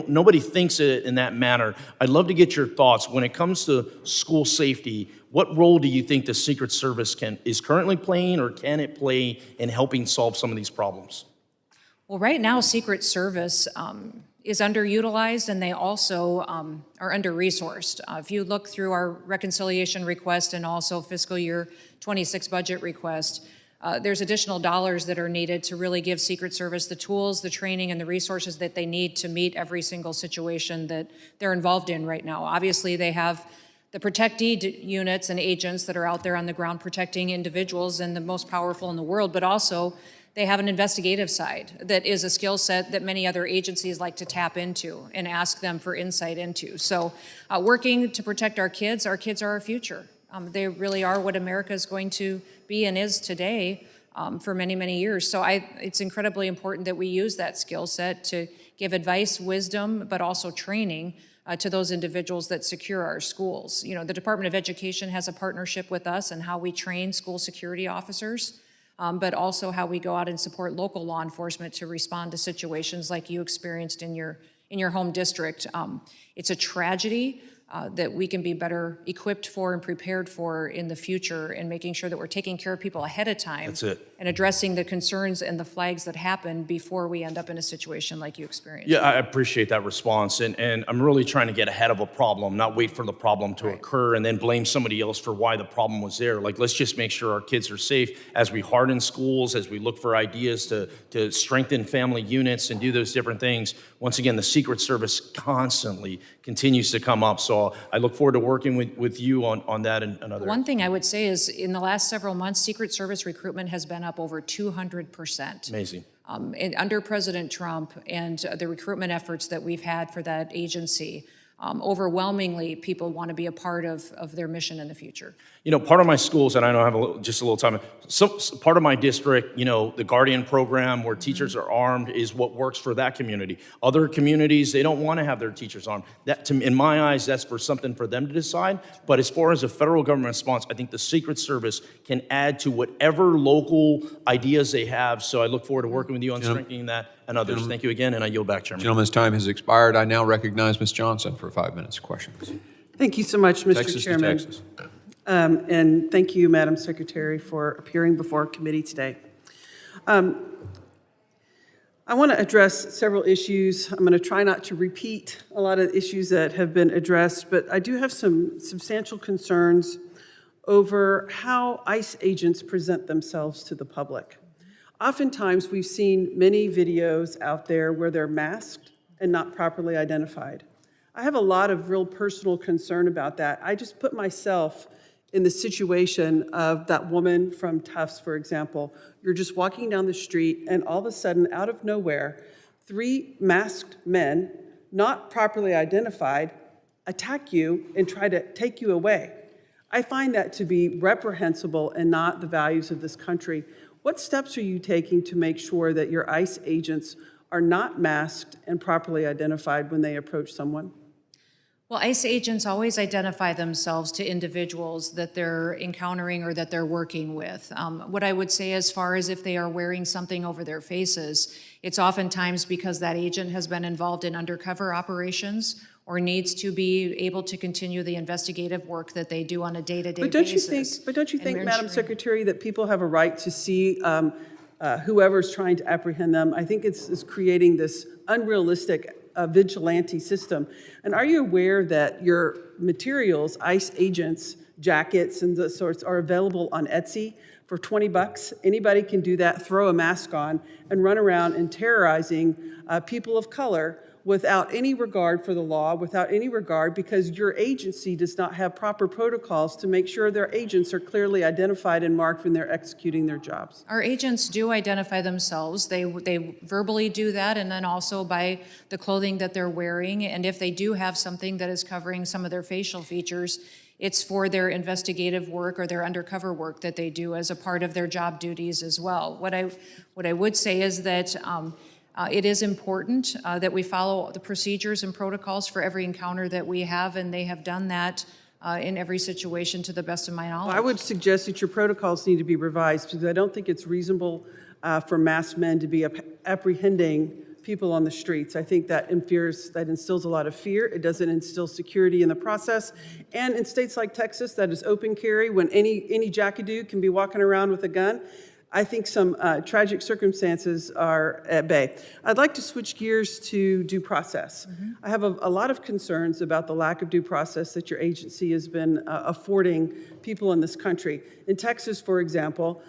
nobody thinks it in that manner. I'd love to get your thoughts. When it comes to school safety, what role do you think the Secret Service is currently playing, or can it play in helping solve some of these problems? Well, right now, Secret Service is underutilized, and they also are under-resourced. If you look through our reconciliation request and also fiscal year 26 budget request, there's additional dollars that are needed to really give Secret Service the tools, the training, and the resources that they need to meet every single situation that they're involved in right now. Obviously, they have the protectee units and agents that are out there on the ground protecting individuals, and the most powerful in the world, but also they have an investigative side that is a skill set that many other agencies like to tap into and ask them for insight into. So working to protect our kids are our future. They really are what America is going to be and is today for many, many years. So it's incredibly important that we use that skill set to give advice, wisdom, but also training to those individuals that secure our schools. You know, the Department of Education has a partnership with us in how we train school security officers, but also how we go out and support local law enforcement to respond to situations like you experienced in your home district. It's a tragedy that we can be better equipped for and prepared for in the future, and making sure that we're taking care of people ahead of time. That's it. And addressing the concerns and the flags that happen before we end up in a situation like you experienced. Yeah, I appreciate that response, and I'm really trying to get ahead of a problem, not wait for the problem to occur and then blame somebody else for why the problem was there. Like, let's just make sure our kids are safe as we harden schools, as we look for ideas to strengthen family units and do those different things. Once again, the Secret Service constantly continues to come up, so I look forward to working with you on that and other. One thing I would say is in the last several months, Secret Service recruitment has been up over 200%. Amazing. And under President Trump and the recruitment efforts that we've had for that agency, overwhelmingly people want to be a part of their mission in the future. You know, part of my schools, and I know I have just a little time, so part of my district, you know, the Guardian program where teachers are armed is what works for that community. Other communities, they don't want to have their teachers armed. That, in my eyes, that's for something for them to decide. But as far as a federal government response, I think the Secret Service can add to whatever local ideas they have. So I look forward to working with you on strengthening that and others. Thank you again, and I yield back, Chairman. Gentleman's time has expired. I now recognize Ms. Johnson for 5 minutes of questions. Thank you so much, Mr. Texas Chairman. to Texas. And thank you, Madam Secretary, for appearing before our committee today. I want to address several issues. I'm going to try not to repeat a lot of issues that have been addressed, but I do have some substantial concerns over how ICE agents present themselves to the public. Oftentimes, we've seen many videos out there where they're masked and not properly identified. I have a lot of real personal concern about that. I just put myself in the situation of that woman from Tufts, for example. You're just walking down the street, and all of a sudden, out of nowhere, 3 masked men, not properly identified, attack you and try to take you away. I find that to be reprehensible and not the values of this country. What steps are you taking to make sure that your ICE agents are not masked and properly identified when they approach someone? Well, ICE agents always identify themselves to individuals that they're encountering or that they're working with. What I would say as far as if they are wearing something over their faces, it's oftentimes because that agent has been involved in undercover operations or needs to be able to continue the investigative work that they do on a day-to-day basis. But don't you think, Madam Secretary, that people have a right to see whoever's trying to apprehend them? I think it's creating this unrealistic vigilante system. And are you aware that your materials, ICE agents, jackets, and the sorts are available on Etsy for $20? Anybody can do that, throw a mask on, and run around and terrorizing people of color without any regard for the law, without any regard, because your agency does not have proper protocols to make sure their agents are clearly identified and marked when they're executing their jobs. Our agents do identify themselves. They verbally do that, and then also by the clothing that they're wearing. And if they do have something that is covering some of their facial features, it's for their investigative work or their undercover work that they do as a part of their job duties as well. What I would say is that it is important that we follow the procedures and protocols for every encounter that we have, and they have done that in every situation to the best of my knowledge. Well, I would suggest that your protocols need to be revised, because I don't think it's reasonable for masked men to be apprehending people on the streets. I think that instills a lot of fear. It doesn't instill security in the process. And in states like Texas, that is open carry, when any jackadoo can be walking around with a gun, I think some tragic circumstances are at bay. I'd like to switch gears to due process. I have a lot of concerns about the lack of due process that your agency has been affording people in this country. In Texas, for example,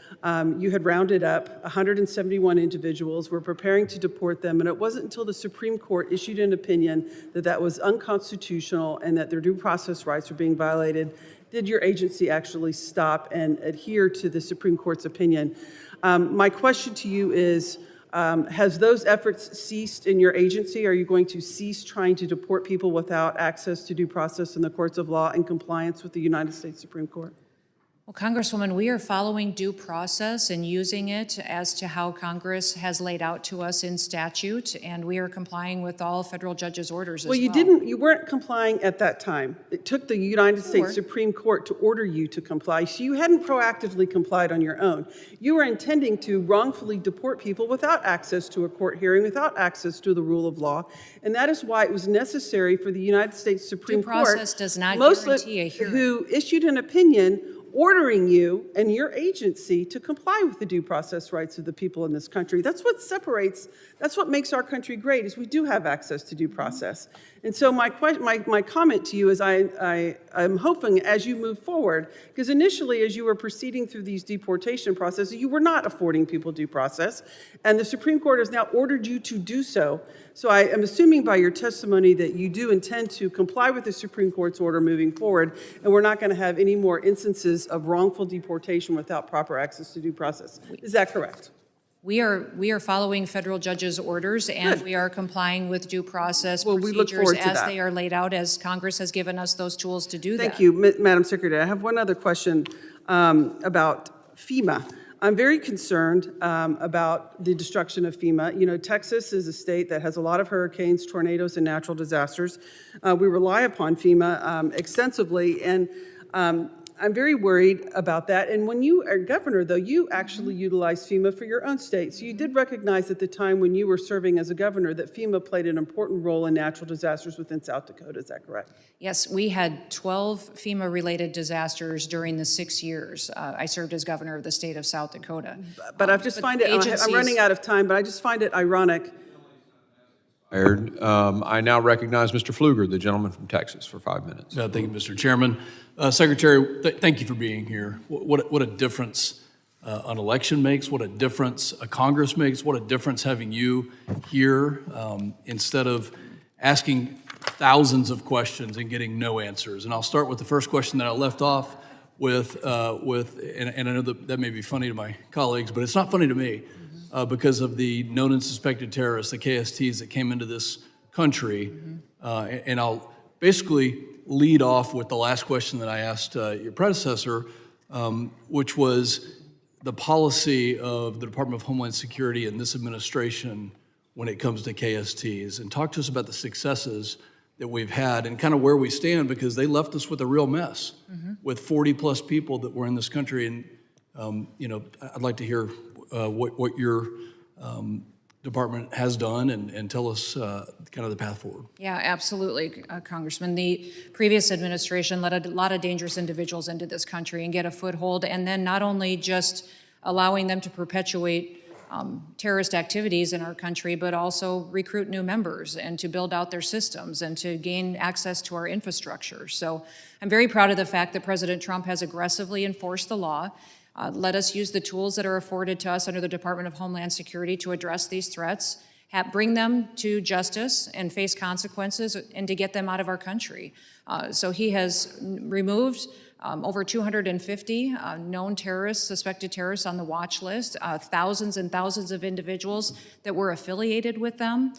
you had rounded up 171 individuals, were preparing to deport them, and it wasn't until the Supreme Court issued an opinion that that was unconstitutional and that their due process rights were being violated did your agency actually stop and adhere to the Supreme Court's opinion. My question to you is, Has those efforts ceased in your agency? Are you going to cease trying to deport people without access to due process in the courts of law in compliance with the United States Supreme Court? Well, Congresswoman, we are following due process and using it as to how Congress has laid out to us in statute, and we are complying with all federal judges' orders as well. Well, you weren't complying at that time. It took the United States Supreme Court to order you to comply, so you hadn't proactively complied on your own. You were intending to wrongfully deport people without access to a court hearing, without access to the rule of law, and that is why it was necessary for the United States Supreme Court, Due process does not guarantee a hearing. who issued an opinion ordering you and your agency to comply with the due process rights of the people in this country. That's what separates, that's what makes our country great, is we do have access to due process. And so my comment to you is I'm hoping as you move forward, because initially as you were proceeding through these deportation processes, you were not affording people due process, and the Supreme Court has now ordered you to do so. So I am assuming by your testimony that you do intend to comply with the Supreme Court's order moving forward, and we're not going to have any more instances of wrongful deportation without proper access to due process. Is that correct? We are following federal judges' orders, and we are complying with due process we look procedures forward to as that. they are laid out, as Congress has given us those tools to do that. Thank you, Madam Secretary. I have one other question about FEMA. I'm very concerned about the destruction of FEMA. You know, Texas is a state that has a lot of hurricanes, tornadoes, and natural disasters. We rely upon FEMA extensively, and I'm very worried about that. And when you are governor, though, you actually utilized FEMA for your own state. So you did recognize at the time when you were serving as a governor that FEMA played an important role in natural disasters within South Dakota. Is that correct? Yes, we had 12 FEMA-related disasters during the 6 years I served as governor of the state of South Dakota. But I just find it, I'm running out of time, but I just find it ironic. I now recognize Mr. Pfluger, the gentleman from Texas, for 5 minutes. Thank you, Mr. Chairman. Secretary, thank you for being here. What a difference an election makes, what a difference a Congress makes, what a difference having you here instead of asking thousands of questions and getting no answers. And I'll start with the first question that I left off with and I know that may be funny to my colleagues, but it's not funny to me because of the known and suspected terrorists, the KSTs that came into this country. And I'll basically lead off with the last question that I asked your predecessor, which was the policy of the Department of Homeland Security and this administration when it comes to KSTs. And talk to us about the successes that we've had and kind of where we stand, because they left us with a real mess with 40 plus people that were in this country. And, you know, I'd like to hear what your department has done and tell us kind of the path forward. Yeah, absolutely, Congressman. The previous administration let a lot of dangerous individuals into this country and get a foothold, and then not only just allowing them to perpetuate terrorist activities in our country, but also recruit new members and to build out their systems and to gain access to our infrastructure. So I'm very proud of the fact that President Trump has aggressively enforced the law. Let us use the tools that are afforded to us under the Department of Homeland Security to address these threats, bring them to justice and face consequences, and to get them out of our country. So he has removed over 250 known terrorists, suspected terrorists on the watch list, thousands and thousands of individuals that were affiliated with them,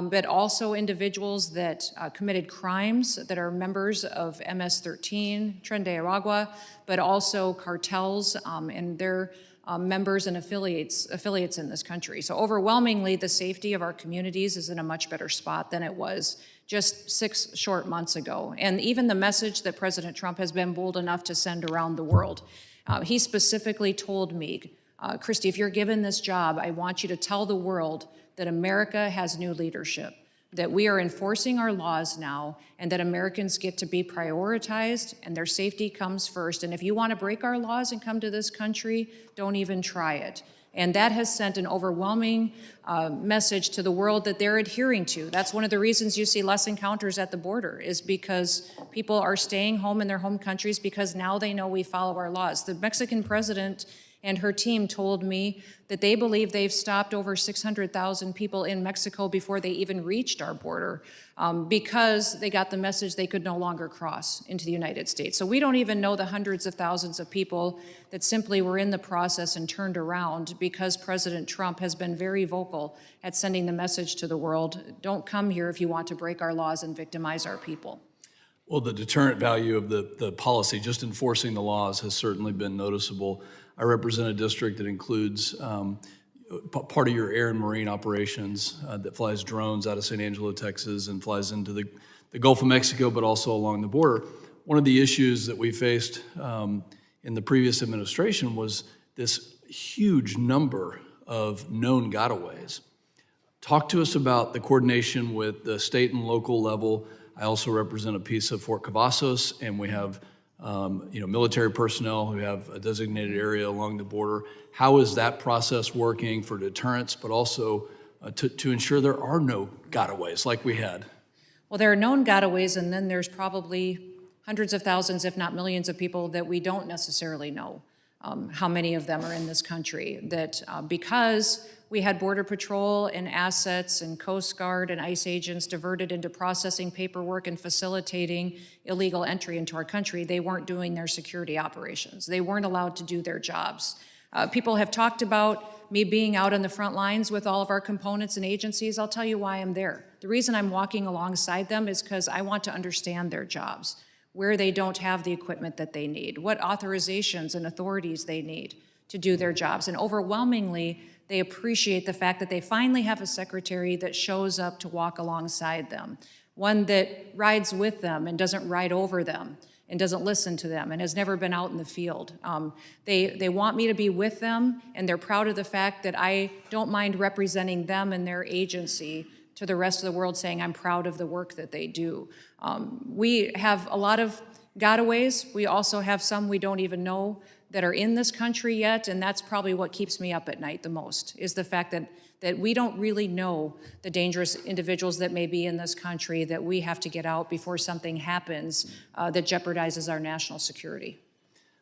but also individuals that committed crimes that are members of MS-13, Tren de Aragua, but also cartels and their members and affiliates in this country. So overwhelmingly, the safety of our communities is in a much better spot than it was just 6 short months ago. And even the message that President Trump has been bold enough to send around the world. He specifically told me, Kristi, if you're given this job, I want you to tell the world that America has new leadership, that we are enforcing our laws now, and that Americans get to be prioritized and their safety comes first. And if you want to break our laws and come to this country, don't even try it. And that has sent an overwhelming message to the world that they're adhering to. That's one of the reasons you see less encounters at the border, is because people are staying home in their home countries because now they know we follow our laws. The Mexican president And her team told me that they believe they've stopped over 600,000 people in Mexico before they even reached our border because they got the message they could no longer cross into the United States. So we don't even know the hundreds of thousands of people that simply were in the process and turned around because President Trump has been very vocal at sending the message to the world, don't come here if you want to break our laws and victimize our people. Well, the deterrent value of the policy, just enforcing the laws, has certainly been noticeable. I represent a district that includes part of your air and marine operations that flies drones out of San Angelo, Texas, and flies into the Gulf of Mexico, but also along the border. One of the issues that we faced in the previous administration was this huge number of known gotaways. Talk to us about the coordination with the state and local level. I also represent a piece of Fort Cavazos, and we have military personnel who have a designated area along the border. How is that process working for deterrence, but also to ensure there are no gotaways like we had? Well, there are known gotaways, and then there's probably hundreds of thousands, if not millions of people that we don't necessarily know how many of them are in this country. That because we had Border Patrol and assets and Coast Guard and ICE agents diverted into processing paperwork and facilitating illegal entry into our country, they weren't doing their security operations. They weren't allowed to do their jobs. People have talked about me being out on the front lines with all of our components and agencies. I'll tell you why I'm there. The reason I'm walking alongside them is because I want to understand their jobs, where they don't have the equipment that they need, what authorizations and authorities they need to do their jobs. And overwhelmingly, they appreciate the fact that they finally have a secretary that shows up to walk alongside them, one that rides with them and doesn't ride over them and doesn't listen to them and has never been out in the field. They want me to be with them, and they're proud of the fact that I don't mind representing them and their agency to the rest of the world, saying I'm proud of the work that they do. We have a lot of gotaways. We also have some we don't even know that are in this country yet, and that's probably what keeps me up at night the most, is the fact that we don't really know the dangerous individuals that may be in this country that we have to get out before something happens that jeopardizes our national security.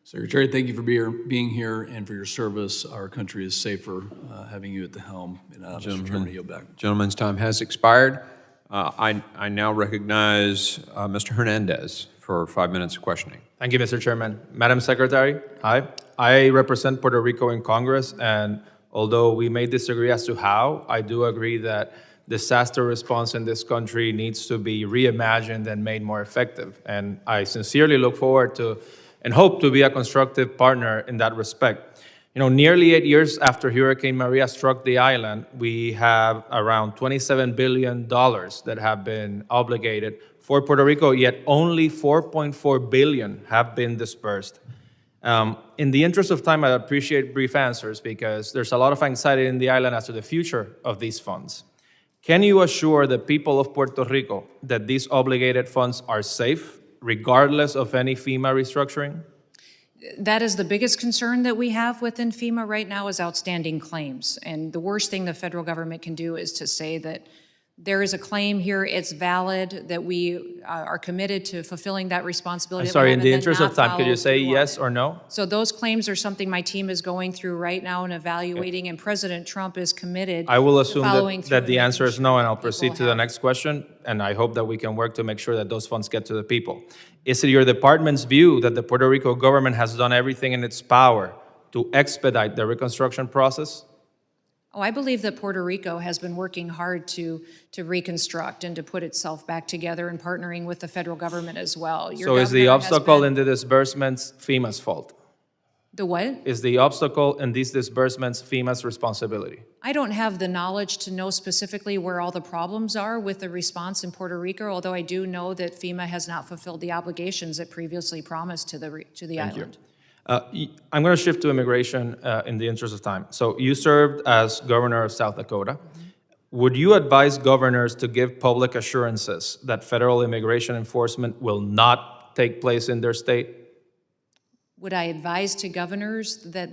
Secretary, thank you for being here and for your service. Our country is safer having you at the helm. And Mr. Chairman, yield back. Gentleman's time has expired. I now recognize Mr. Hernandez for 5 minutes of questioning. Thank you, Mr. Chairman. Madam Secretary, hi. I represent Puerto Rico in Congress, and although we may disagree as to how, I do agree that disaster response in this country needs to be reimagined and made more effective. And I sincerely look forward to and hope to be a constructive partner in that respect. You know, nearly 8 years after Hurricane Maria struck the island, we have around $27 billion that have been obligated for Puerto Rico, yet only $4.4 billion have been dispersed. In the interest of time, I appreciate brief answers because there's a lot of anxiety in the island as to the future of these funds. Can you assure the people of Puerto Rico that these obligated funds are safe, regardless of any FEMA restructuring? That is the biggest concern that we have within FEMA right now, is outstanding claims. And the worst thing the federal government can do is to say that there is a claim here, it's valid, that we are committed to fulfilling that responsibility. I'm sorry, in the interest of time, could you say yes or no? So those claims are something my team is going through right now and evaluating, and President Trump is committed I will to assume following through. that the answer is no, and I'll proceed to the next question, and I hope that we can work to make sure that those funds get to the people. Is it your department's view that the Puerto Rico government has done everything in its power to expedite the reconstruction process? Oh, I believe that Puerto Rico has been working hard to reconstruct and to put itself back together, and partnering with the federal government as well. Your So is the governor has obstacle been- in the disbursements FEMA's fault? The what? Is the obstacle in these disbursements FEMA's responsibility? I don't have the knowledge to know specifically where all the problems are with the response in Puerto Rico, although I do know that FEMA has not fulfilled the obligations it previously promised to the island. I'm going to shift to immigration in the interest of time. So you served as governor of South Dakota. Would you advise governors to give public assurances that federal immigration enforcement will not take place in their state? Would I advise to governors that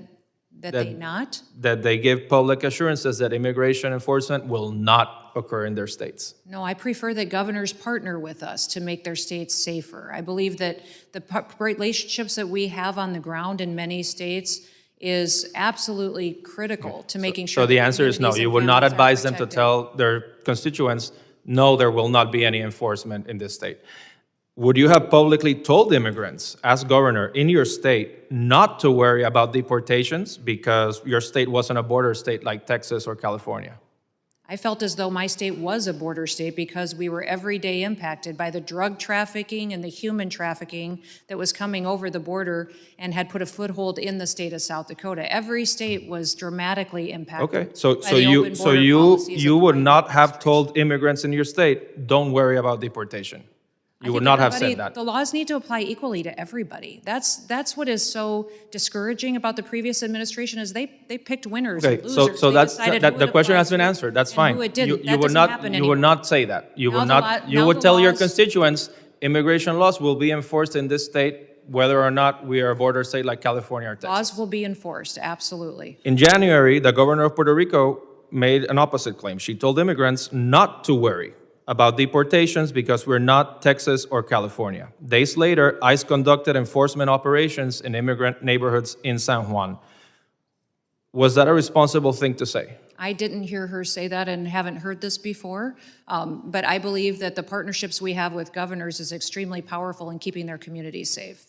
they not? That they give public assurances that immigration enforcement will not occur in their states? No, I prefer that governors partner with us to make their states safer. I believe that the relationships that we have on the ground in many states is absolutely critical to making sure. So the that answer is no. communities You and would not families are advise them to protected. tell their constituents, no, there will not be any enforcement in this state. Would you have publicly told immigrants, as governor in your state, not to worry about deportations because your state wasn't a border state like Texas or California? I felt as though my state was a border state because we were every day impacted by the drug trafficking and the human trafficking that was coming over the border and had put a foothold in the state of South Dakota. Every state was dramatically impacted. Okay, so by the open border policies you of would the not have told immigrants in your state, don't worry about deportation. You would not have said that. The laws need to apply equally to everybody. That's what is so discouraging about the previous administration is they picked winners and Okay, losers. so They that's, decided that who the it question applied has been to answered, that's and fine. who it didn't. You That would doesn't not, happen you would anymore. not say that. You Now would the not, law- you now would the tell your laws- constituents, immigration laws will be enforced in this state whether or not we are a border state like California or Texas. Laws will be enforced, absolutely. In January, the governor of Puerto Rico made an opposite claim. She told immigrants not to worry about deportations because we're not Texas or California. Days later, ICE conducted enforcement operations in immigrant neighborhoods in San Juan. Was that a responsible thing to say? I didn't hear her say that and haven't heard this before, but I believe that the partnerships we have with governors is extremely powerful in keeping their communities safe.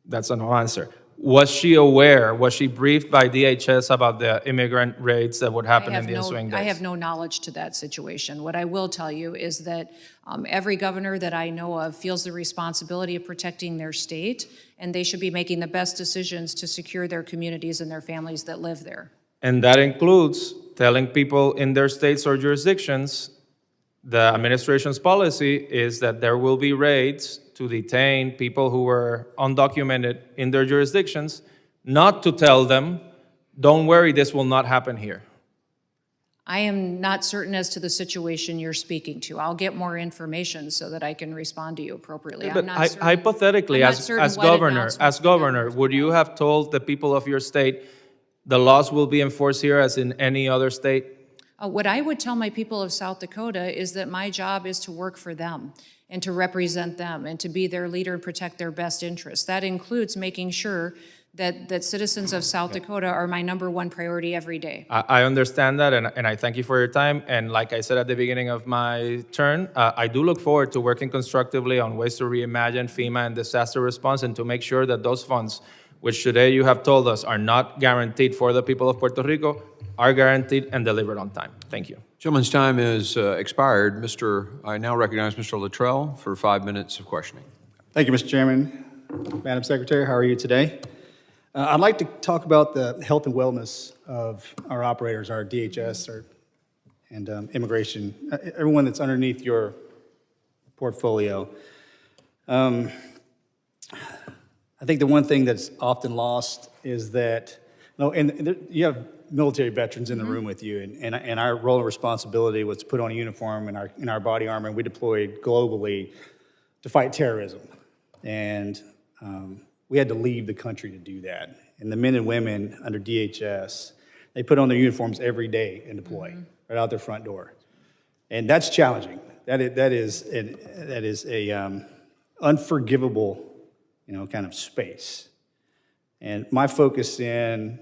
That's a no answer. Was she aware, was she briefed by DHS about the immigrant raids that would happen in the ensuing days? I have no knowledge to that situation. What I will tell you is that every governor that I know of feels the responsibility of protecting their state, and they should be making the best decisions to secure their communities and their families that live there. And that includes telling people in their states or jurisdictions, the administration's policy is that there will be raids to detain people who were undocumented in their jurisdictions, not to tell them, don't worry, this will not happen here. I am not certain as to the situation you're speaking to. I'll get more information so that I can respond to you appropriately. But hypothetically, I'm not as certain what governor, would you have told the people of your state, the laws will be enforced here as in any other state? What I would tell my people of South Dakota is that my job is to work for them and to represent them and to be their leader and protect their best interests. That includes making sure that citizens of South Dakota are my #1 priority every day. I understand that, and I thank you for your time. And like I said at the beginning of my turn, I do look forward to working constructively on ways to reimagine FEMA and disaster response and to make sure that those funds, which today you have told us are not guaranteed for the people of Puerto Rico, are guaranteed and delivered on time. Thank you. Gentleman's time is expired. I now recognize Mr. Luttrell for 5 minutes of questioning. Thank you, Mr. Chairman. Madam Secretary, how are you today? I'd like to talk about the health and wellness of our operators, our DHS and immigration, everyone that's underneath your portfolio. I think the one thing that's often lost is that, you have military veterans in the room with you, and our role and responsibility was to put on a uniform in our body armor, and we deployed globally to fight terrorism. And we had to leave the country to do that. And the men and women under DHS, they put on their uniforms every day and deploy right out their front door. And that's challenging. That is a unforgivable, kind of space. And my focus in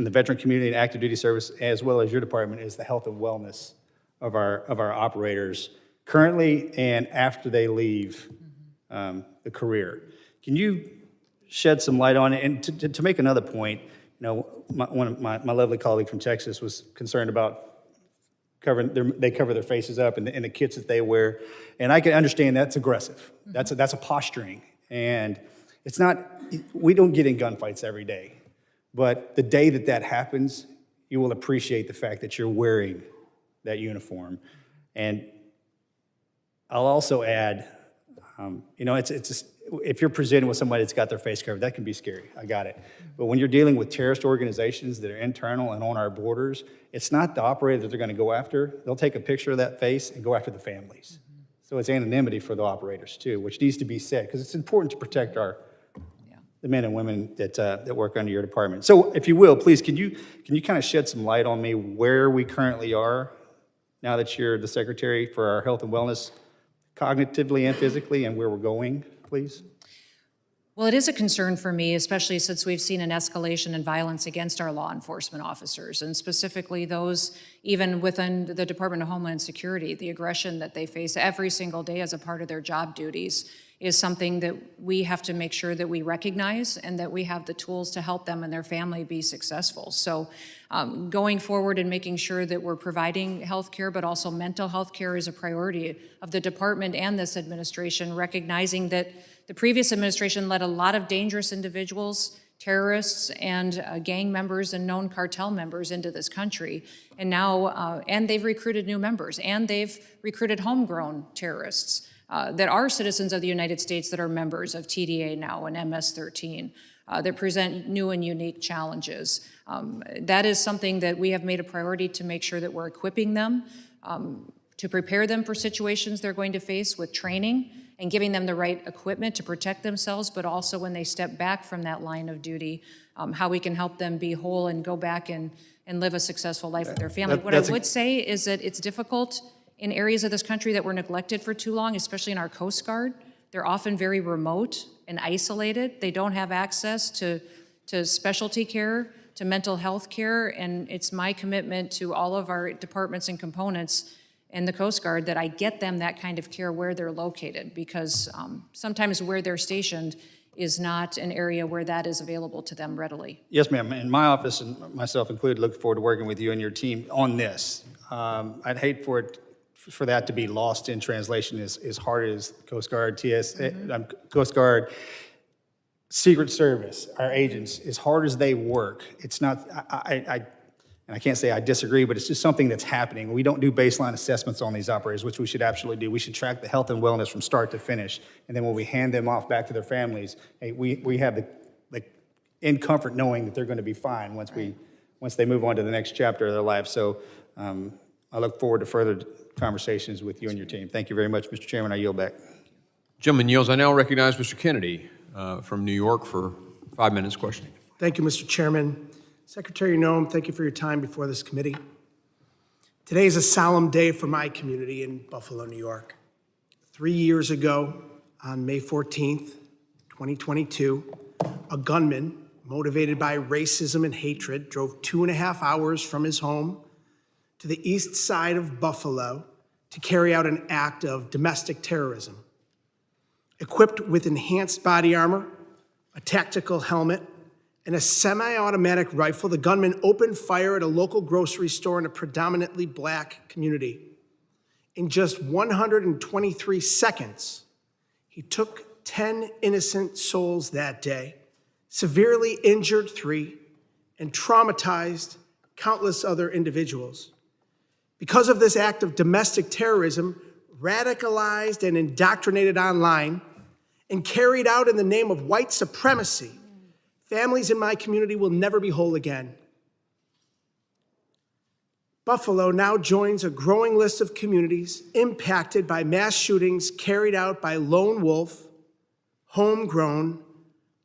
the veteran community and active duty service, as well as your department, is the health and wellness of our operators currently and after they leave the career. Can you shed some light on it? And to make another point, one of my lovely colleague from Texas was concerned about they cover their faces up and the kits that they wear, and I can understand that's aggressive. That's a posturing, and it's not. We don't get in gunfights every day, but the day that happens, you will appreciate the fact that you're wearing that uniform. And I'll also add, it's just, if you're presented with somebody that's got their face covered, that can be scary. I got it. But when you're dealing with terrorist organizations that are internal and on our borders, it's not the operator that they're going to go after. They'll take a picture of that face and go after the families. So it's anonymity for the operators too, which needs to be said because it's important to protect the men and women that work under your department. So if you will, please, can you kind of shed some light on me where we currently are now that you're the secretary for our health and wellness, cognitively and physically, and where we're going, please? Well, it is a concern for me, especially since we've seen an escalation in violence against our law enforcement officers, and specifically those even within the Department of Homeland Security. The aggression that they face every single day as a part of their job duties is something that we have to make sure that we recognize and that we have the tools to help them and their family be successful. So going forward and making sure that we're providing health care, but also mental health care is a priority of the department and this administration, recognizing that the previous administration let a lot of dangerous individuals, terrorists, and gang members and known cartel members into this country. And now, and they've recruited new members, and they've recruited homegrown terrorists that are citizens of the United States that are members of TDA now and MS-13 that present new and unique challenges. That is something that we have made a priority to make sure that we're equipping them, to prepare them for situations they're going to face with training and giving them the right equipment to protect themselves, but also when they step back from that line of duty, how we can help them be whole and go back and live a successful life with their family. What I would say is that it's difficult in areas of this country that were neglected for too long, especially in our Coast Guard. They're often very remote and isolated. They don't have access to specialty care, to mental health care, and it's my commitment to all of our departments and components in the Coast Guard that I get them that kind of care where they're located, because sometimes where they're stationed is not an area where that is available to them readily. Yes, ma'am. And my office, and myself included, look forward to working with you and your team on this. I'd hate for that to be lost in translation as hard as Coast Guard, Coast Guard, Secret Service, our agents, as hard as they work, it's not, and I can't say I disagree, but it's just something that's happening. We don't do baseline assessments on these operators, which we should absolutely do. We should track the health and wellness from start to finish. And then when we hand them off back to their families, hey, we have the in comfort knowing that they're going to be fine once they move on to the next chapter of their life. So I look forward to further conversations with you and your team. Thank you very much, Mr. Chairman. I yield back. Gentleman yields. I now recognize Mr. Kennedy from New York for 5 minutes questioning. Thank you, Mr. Chairman. Secretary Noem, thank you for your time before this committee. Today is a solemn day for my community in Buffalo, New York. 3 years ago, on May 14th, 2022, a gunman, motivated by racism and hatred, drove 2.5 hours from his home to the east side of Buffalo to carry out an act of domestic terrorism. Equipped with enhanced body armor, a tactical helmet, and a semi-automatic rifle, the gunman opened fire at a local grocery store in a predominantly black community. In just 123 seconds, he took 10 innocent souls that day, severely injured 3, and traumatized countless other individuals. Because of this act of domestic terrorism, radicalized and indoctrinated online, and carried out in the name of white supremacy, families in my community will never be whole again. Buffalo now joins a growing list of communities impacted by mass shootings carried out by lone wolf, homegrown,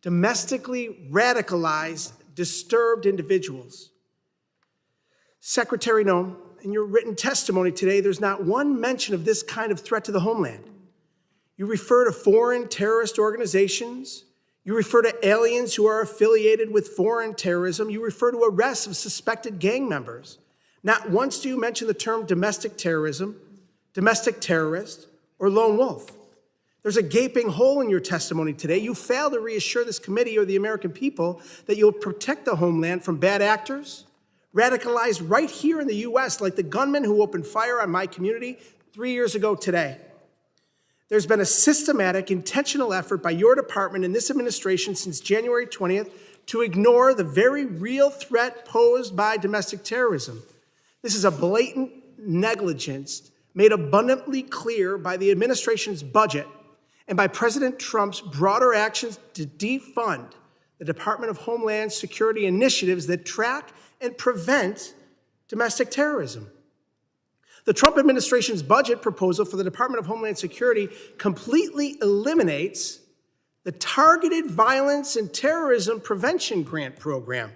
domestically radicalized, disturbed individuals. Secretary Noem, in your written testimony today, there's not one mention of this kind of threat to the homeland. You refer to foreign terrorist organizations. You refer to aliens who are affiliated with foreign terrorism. You refer to arrests of suspected gang members. Not once do you mention the term domestic terrorism, domestic terrorist, or lone wolf. There's a gaping hole in your testimony today. You fail to reassure this committee or the American people that you'll protect the homeland from bad actors, radicalized right here in the U.S., like the gunman who opened fire on my community 3 years ago today. There's been a systematic, intentional effort by your department and this administration since January 20th to ignore the very real threat posed by domestic terrorism. This is a blatant negligence made abundantly clear by the administration's budget and by President Trump's broader actions to defund the Department of Homeland Security initiatives that track and prevent domestic terrorism. The Trump administration's budget proposal for the Department of Homeland Security completely eliminates the Targeted Violence and Terrorism Prevention Grant Program,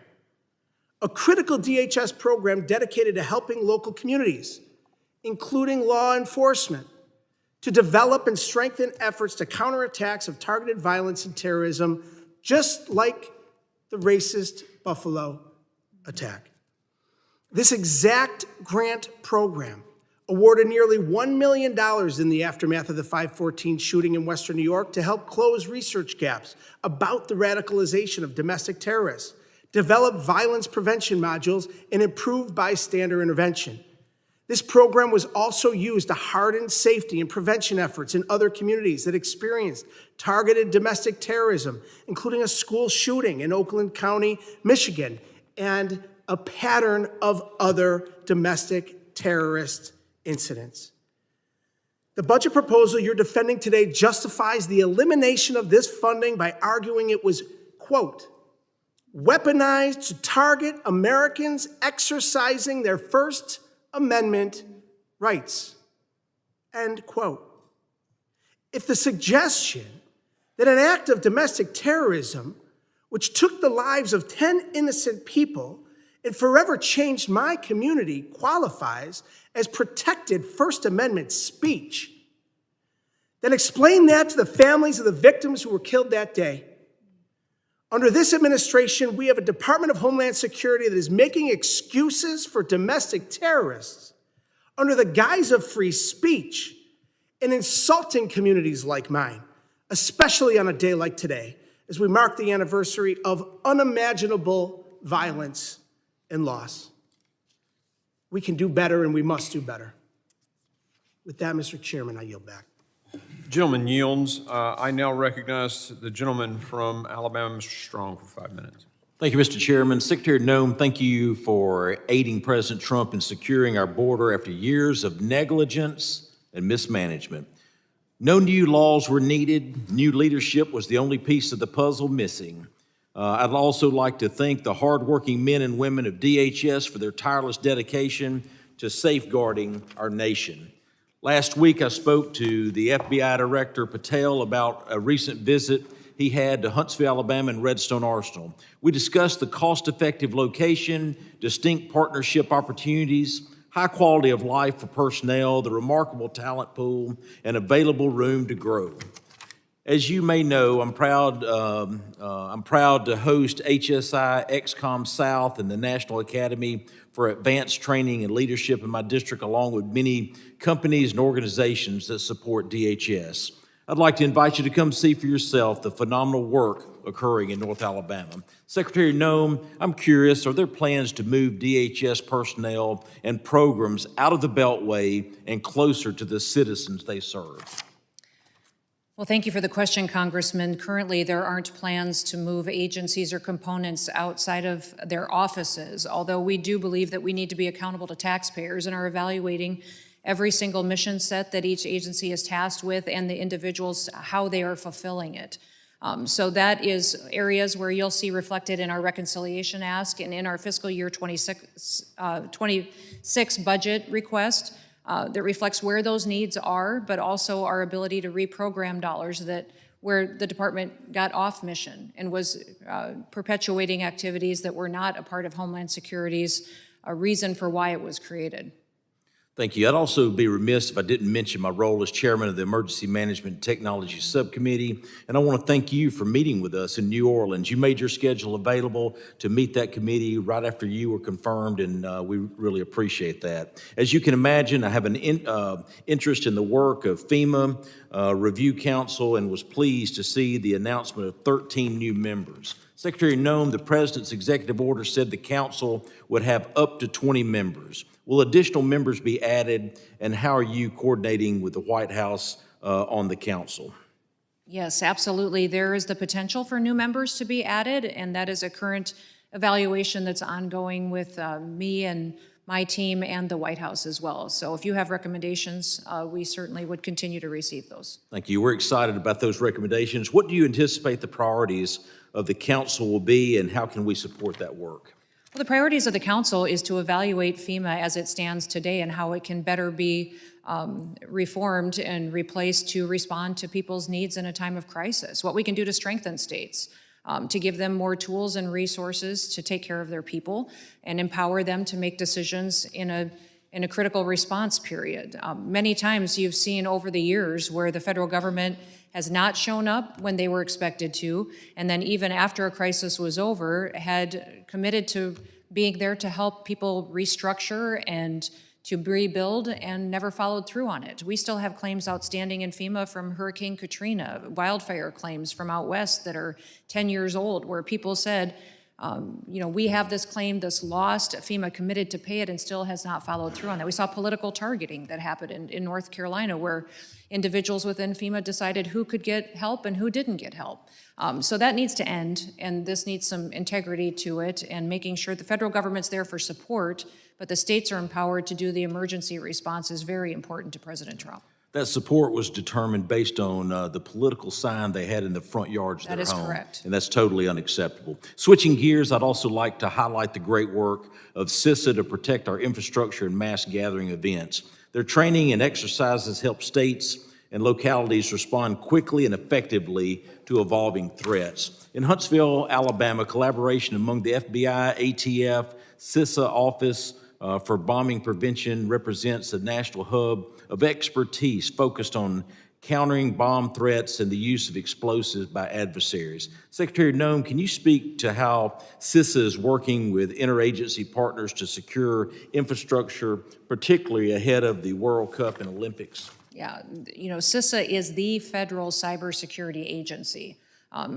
a critical DHS program dedicated to helping local communities, including law enforcement, to develop and strengthen efforts to counter attacks of targeted violence and terrorism, just like the racist Buffalo attack. This exact grant program awarded nearly $1 million in the aftermath of the 514 shooting in Western New York to help close research gaps about the radicalization of domestic terrorists, develop violence prevention modules, and improve bystander intervention. This program was also used to harden safety and prevention efforts in other communities that experienced targeted domestic terrorism, including a school shooting in Oakland County, Michigan, and a pattern of other domestic terrorist incidents. The budget proposal you're defending today justifies the elimination of this funding by arguing it was, quote, weaponized to target Americans exercising their First Amendment rights, end quote. If the suggestion that an act of domestic terrorism, which took the lives of 10 innocent people and forever changed my community, qualifies as protected First Amendment speech, then explain that to the families of the victims who were killed that day. Under this administration, we have a Department of Homeland Security that is making excuses for domestic terrorists under the guise of free speech and insulting communities like mine, especially on a day like today, as we mark the anniversary of unimaginable violence and loss. We can do better, and we must do better. With that, Mr. Chairman, I yield back. Gentleman yields. I now recognize the gentleman from Alabama, Mr. Strong, for 5 minutes. Thank you, Mr. Chairman. Secretary Noem, thank you for aiding President Trump in securing our border after years of negligence and mismanagement. No new laws were needed. New leadership was the only piece of the puzzle missing. I'd also like to thank the hardworking men and women of DHS for their tireless dedication to safeguarding our nation. Last week, I spoke to the FBI Director Patel about a recent visit he had to Huntsville, Alabama, and Redstone Arsenal. We discussed the cost-effective location, distinct partnership opportunities, high quality of life for personnel, the remarkable talent pool, and available room to grow. As you may know, I'm proud to host HSI XCOM South and the National Academy for Advanced Training and Leadership in my district, along with many companies and organizations that support DHS. I'd like to invite you to come see for yourself the phenomenal work occurring in North Alabama. Secretary Noem, I'm curious, are there plans to move DHS personnel and programs out of the Beltway and closer to the citizens they serve? Well, thank you for the question, Congressman. Currently, there aren't plans to move agencies or components outside of their offices, although we do believe that we need to be accountable to taxpayers and are evaluating every single mission set that each agency is tasked with and the individuals, how they are fulfilling it. So that is areas where you'll see reflected in our reconciliation ask and in our fiscal year 26 budget request. That reflects where those needs are, but also our ability to reprogram dollars that where the department got off mission and was perpetuating activities that were not a part of Homeland Security's reason for why it was created. Thank you. I'd also be remiss if I didn't mention my role as chairman of the Emergency Management and Technology Subcommittee, and I want to thank you for meeting with us in New Orleans. You made your schedule available to meet that committee right after you were confirmed, and we really appreciate that. As you can imagine, I have an interest in the work of FEMA Review Council and was pleased to see the announcement of 13 new members. Secretary Noem, the President's executive order said the council would have up to 20 members. Will additional members be added, and how are you coordinating with the White House on the council? Yes, absolutely. There is the potential for new members to be added, and that is a current evaluation that's ongoing with me and my team and the White House as well. So if you have recommendations, we certainly would continue to receive those. Thank you. We're excited about those recommendations. What do you anticipate the priorities of the council will be, and how can we support that work? Well, the priorities of the council is to evaluate FEMA as it stands today and how it can better be reformed and replaced to respond to people's needs in a time of crisis. What we can do to strengthen states, to give them more tools and resources to take care of their people and empower them to make decisions in in a critical response period. Many times you've seen over the years where the federal government has not shown up when they were expected to, and then even after a crisis was over, had committed to being there to help people restructure and to rebuild, and never followed through on it. We still have claims outstanding in FEMA from Hurricane Katrina, wildfire claims from out west that are 10 years old, where people said, we have this claim, this lost, FEMA committed to pay it and still has not followed through on that. We saw political targeting that happened in North Carolina, where individuals within FEMA decided who could get help and who didn't get help. So that needs to end, and this needs some integrity to it, and making sure the federal government's there for support, but the states are empowered to do the emergency response is very important to President Trump. That support was determined based on the political sign they had in the front yards of their home. That is correct. And that's totally unacceptable. Switching gears, I'd also like to highlight the great work of CISA to protect our infrastructure and mass gathering events. Their training and exercises help states and localities respond quickly and effectively to evolving threats. In Huntsville, Alabama, collaboration among the FBI, ATF, CISA Office for Bombing Prevention represents a national hub of expertise focused on countering bomb threats and the use of explosives by adversaries. Secretary Noem, can you speak to how CISA is working with interagency partners to secure infrastructure, particularly ahead of the World Cup and Olympics? Yeah, CISA is the federal cybersecurity agency.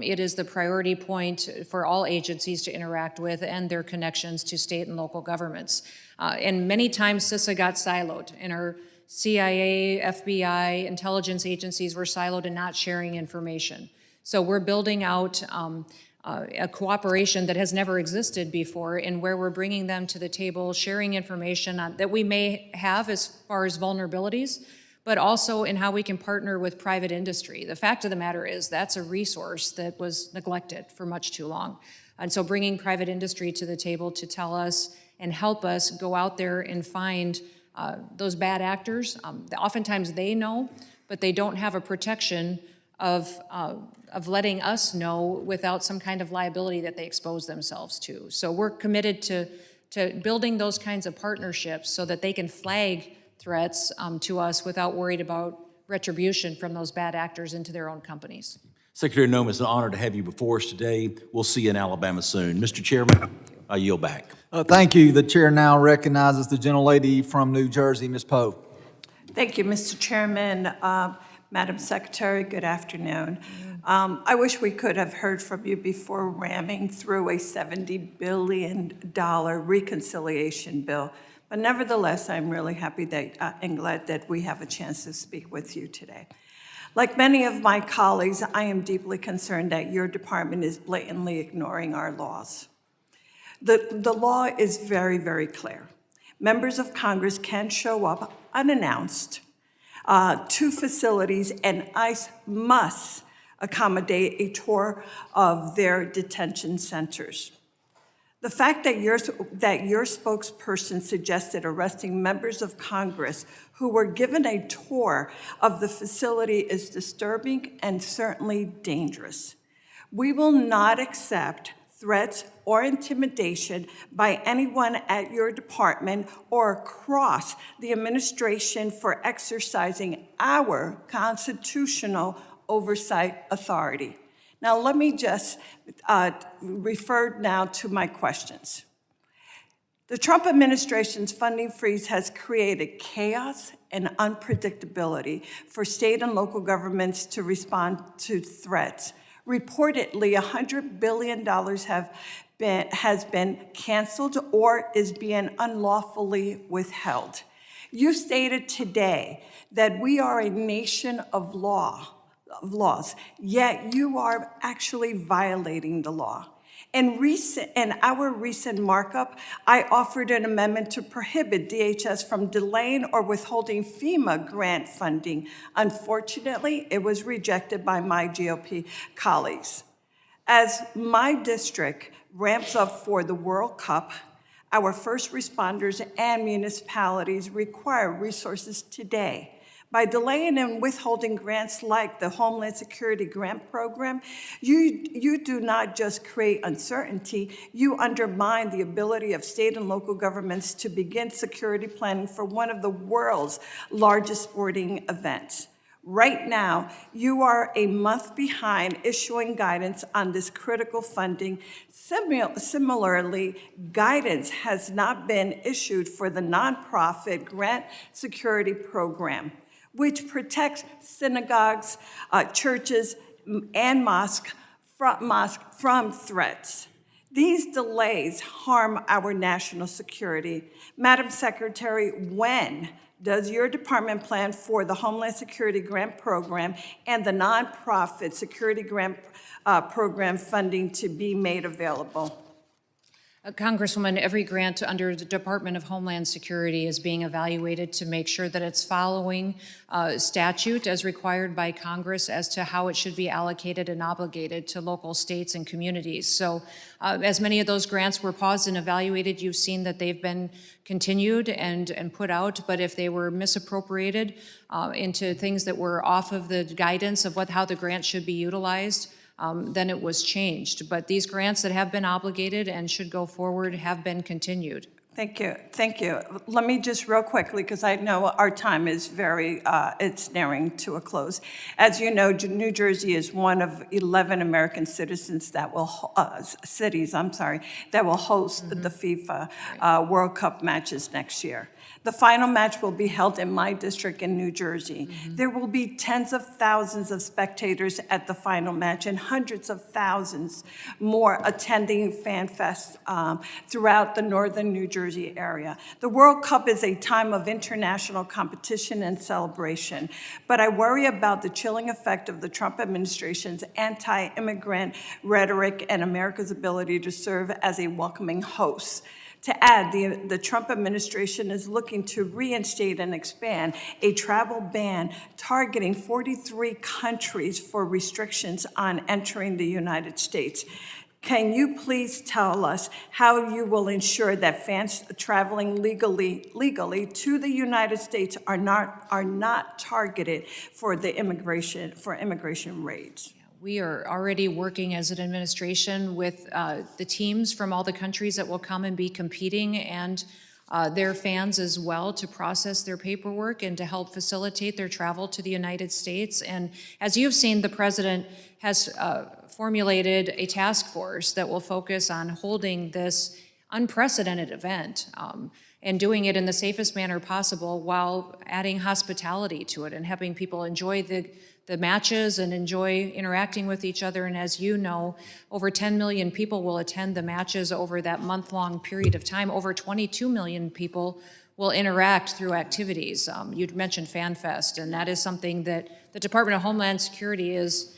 It is the priority point for all agencies to interact with and their connections to state and local governments. And many times CISA got siloed, and our CIA, FBI, intelligence agencies were siloed and not sharing information. So we're building out a cooperation that has never existed before, and where we're bringing them to the table, sharing information that we may have as far as vulnerabilities, but also in how we can partner with private industry. The fact of the matter is that's a resource that was neglected for much too long. And so bringing private industry to the table to tell us and help us go out there and find those bad actors. Oftentimes they know, but they don't have a protection of letting us know without some kind of liability that they expose themselves to. So we're committed to building those kinds of partnerships so that they can flag threats to us without worried about retribution from those bad actors into their own companies. Secretary Noem, it's an honor to have you before us today. We'll see you in Alabama soon. Mr. Chairman, I yield back. Thank you. The chair now recognizes the gentlelady from New Jersey, Ms. Poe. Thank you, Mr. Chairman. Madam Secretary, good afternoon. I wish we could have heard from you before ramming through a $70 billion reconciliation bill. But nevertheless, I'm really happy that, and glad that we have a chance to speak with you today. Like many of my colleagues, I am deeply concerned that your department is blatantly ignoring our laws. The law is very, very clear. Members of Congress can show up unannounced to facilities, and ICE must accommodate a tour of their detention centers. The fact that your spokesperson suggested arresting members of Congress who were given a tour of the facility is disturbing and certainly dangerous. We will not accept threats or intimidation by anyone at your department or across the administration for exercising our constitutional oversight authority. Now, let me just refer now to my questions. The Trump administration's funding freeze has created chaos and unpredictability for state and local governments to respond to threats. Reportedly, $100 billion has been canceled or is being unlawfully withheld. You stated today that we are a nation of laws, yet you are actually violating the law. In our recent markup, I offered an amendment to prohibit DHS from delaying or withholding FEMA grant funding. Unfortunately, it was rejected by my GOP colleagues. As my district ramps up for the World Cup, our first responders and municipalities require resources today. By delaying and withholding grants like the Homeland Security Grant Program, you do not just create uncertainty, you undermine the ability of state and local governments to begin security planning for one of the world's largest sporting events. Right now, you are a month behind issuing guidance on this critical funding. Similarly, guidance has not been issued for the nonprofit Grant Security Program, which protects synagogues, churches, and mosques from threats. These delays harm our national security. Madam Secretary, when does your department plan for the Homeland Security Grant Program and the nonprofit security grant program funding to be made available? Congresswoman, every grant under the Department of Homeland Security is being evaluated to make sure that it's following statute as required by Congress as to how it should be allocated and obligated to local states and communities. So as many of those grants were paused and evaluated, you've seen that they've been continued and put out, but if they were misappropriated into things that were off of the guidance of how the grant should be utilized, then it was changed. But these grants that have been obligated and should go forward have been continued. Thank you. Thank you. Let me just real quickly, because I know our time is it's nearing to a close. As you know, New Jersey is one of 11 American citizens that will, cities, that will host the FIFA World Cup matches next year. The final match will be held in my district in New Jersey. There will be tens of thousands of spectators at the final match and hundreds of thousands more attending Fan Fest throughout the northern New Jersey area. The World Cup is a time of international competition and celebration, but I worry about the chilling effect of the Trump administration's anti-immigrant rhetoric and America's ability to serve as a welcoming host. To add, the Trump administration is looking to reinstate and expand a travel ban targeting 43 countries for restrictions on entering the United States. Can you please tell us how you will ensure that fans traveling legally to the United States are not targeted for immigration raids? We are already working as an administration with the teams from all the countries that will come and be competing and their fans as well to process their paperwork and to help facilitate their travel to the United States. And as you've seen, the president has formulated a task force that will focus on holding this unprecedented event and doing it in the safest manner possible while adding hospitality to it and helping people enjoy the matches and enjoy interacting with each other. And as you know, over 10 million people will attend the matches over that month-long period of time. Over 22 million people will interact through activities. You mentioned Fan Fest, and that is something that the Department of Homeland Security is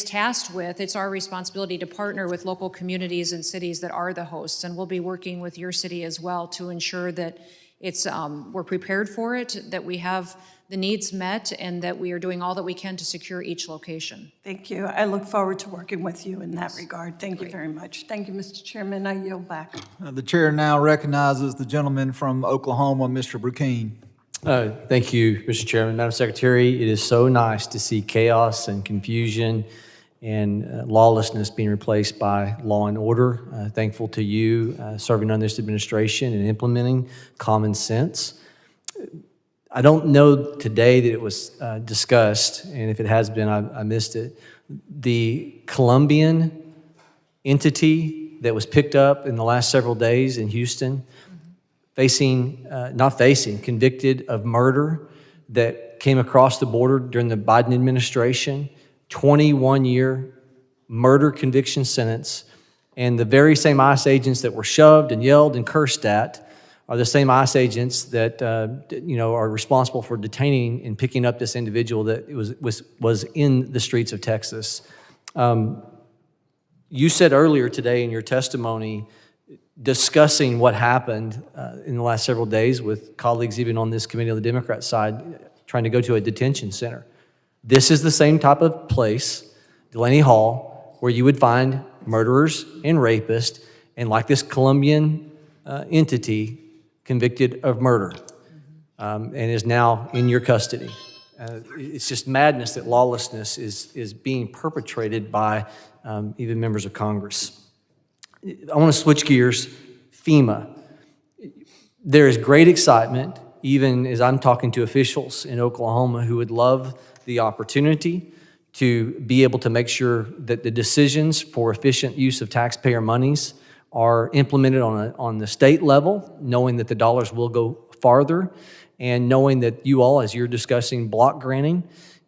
tasked with. It's our responsibility to partner with local communities and cities that are the hosts, and we'll be working with your city as well to ensure that we're prepared for it, that we have the needs met, and that we are doing all that we can to secure each location. Thank you. I look forward to working with you in that regard. Thank you very much. Thank you, Mr. Chairman. I yield back. The chair now recognizes the gentleman from Oklahoma, Mr. Brukeen. Thank you, Mr. Chairman. Madam Secretary, it is so nice to see chaos and confusion and lawlessness being replaced by law and order. Thankful to you serving on this administration and implementing common sense. I don't know today that it was discussed, and if it has been, I missed it. The Colombian entity that was picked up in the last several days in Houston, convicted of murder that came across the border during the Biden administration, 21-year murder conviction sentence, and the very same ICE agents that were shoved and yelled and cursed at are the same ICE agents that are responsible for detaining and picking up this individual that was in the streets of Texas. You said earlier today in your testimony, discussing what happened in the last several days with colleagues even on this committee on the Democrat side, trying to go to a detention center. This is the same type of place, Delaney Hall, where you would find murderers and rapists, and like this Colombian entity, convicted of murder and is now in your custody. It's just madness that lawlessness is being perpetrated by even members of Congress. I want to switch gears. FEMA. There is great excitement, even as I'm talking to officials in Oklahoma who would love the opportunity to be able to make sure that the decisions for efficient use of taxpayer monies are implemented on the state level, knowing that the dollars will go farther, and knowing that you all, as you're discussing block granting,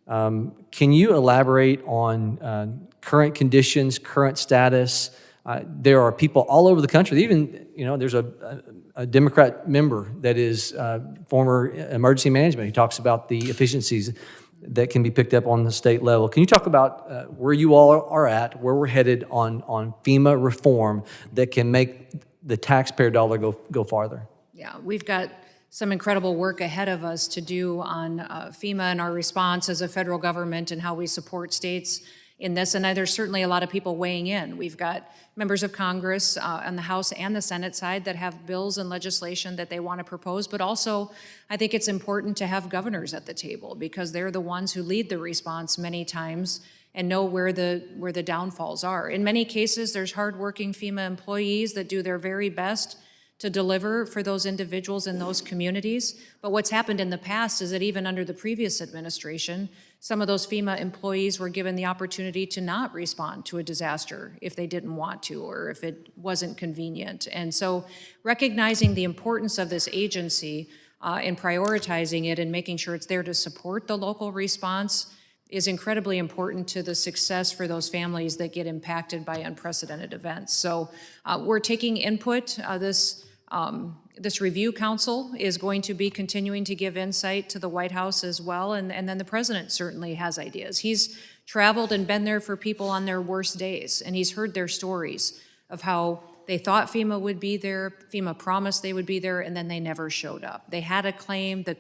can you elaborate on current conditions, current status? There are people all over the country, even, there's a Democrat member that is former emergency management who talks about the efficiencies that can be picked up on the state level. Can you talk about where you all are at, where we're headed on FEMA reform that can make the taxpayer dollar go farther? Yeah, we've got some incredible work ahead of us to do on FEMA and our response as a federal government and how we support states in this, and there's certainly a lot of people weighing in. We've got members of Congress on the House and the Senate side that have bills and legislation that they want to propose, but also I think it's important to have governors at the table because they're the ones who lead the response many times and know where the downfalls are. In many cases, there's hardworking FEMA employees that do their very best to deliver for those individuals in those communities. But what's happened in the past is that even under the previous administration, some of those FEMA employees were given the opportunity to not respond to a disaster if they didn't want to or if it wasn't convenient. And so recognizing the importance of this agency and prioritizing it and making sure it's there to support the local response is incredibly important to the success for those families that get impacted by unprecedented events. So we're taking input. This review council is going to be continuing to give insight to the White House as well, and then the president certainly has ideas. He's traveled and been there for people on their worst days, and he's heard their stories of how they thought FEMA would be there, FEMA promised they would be there, and then they never showed up. They had a claim that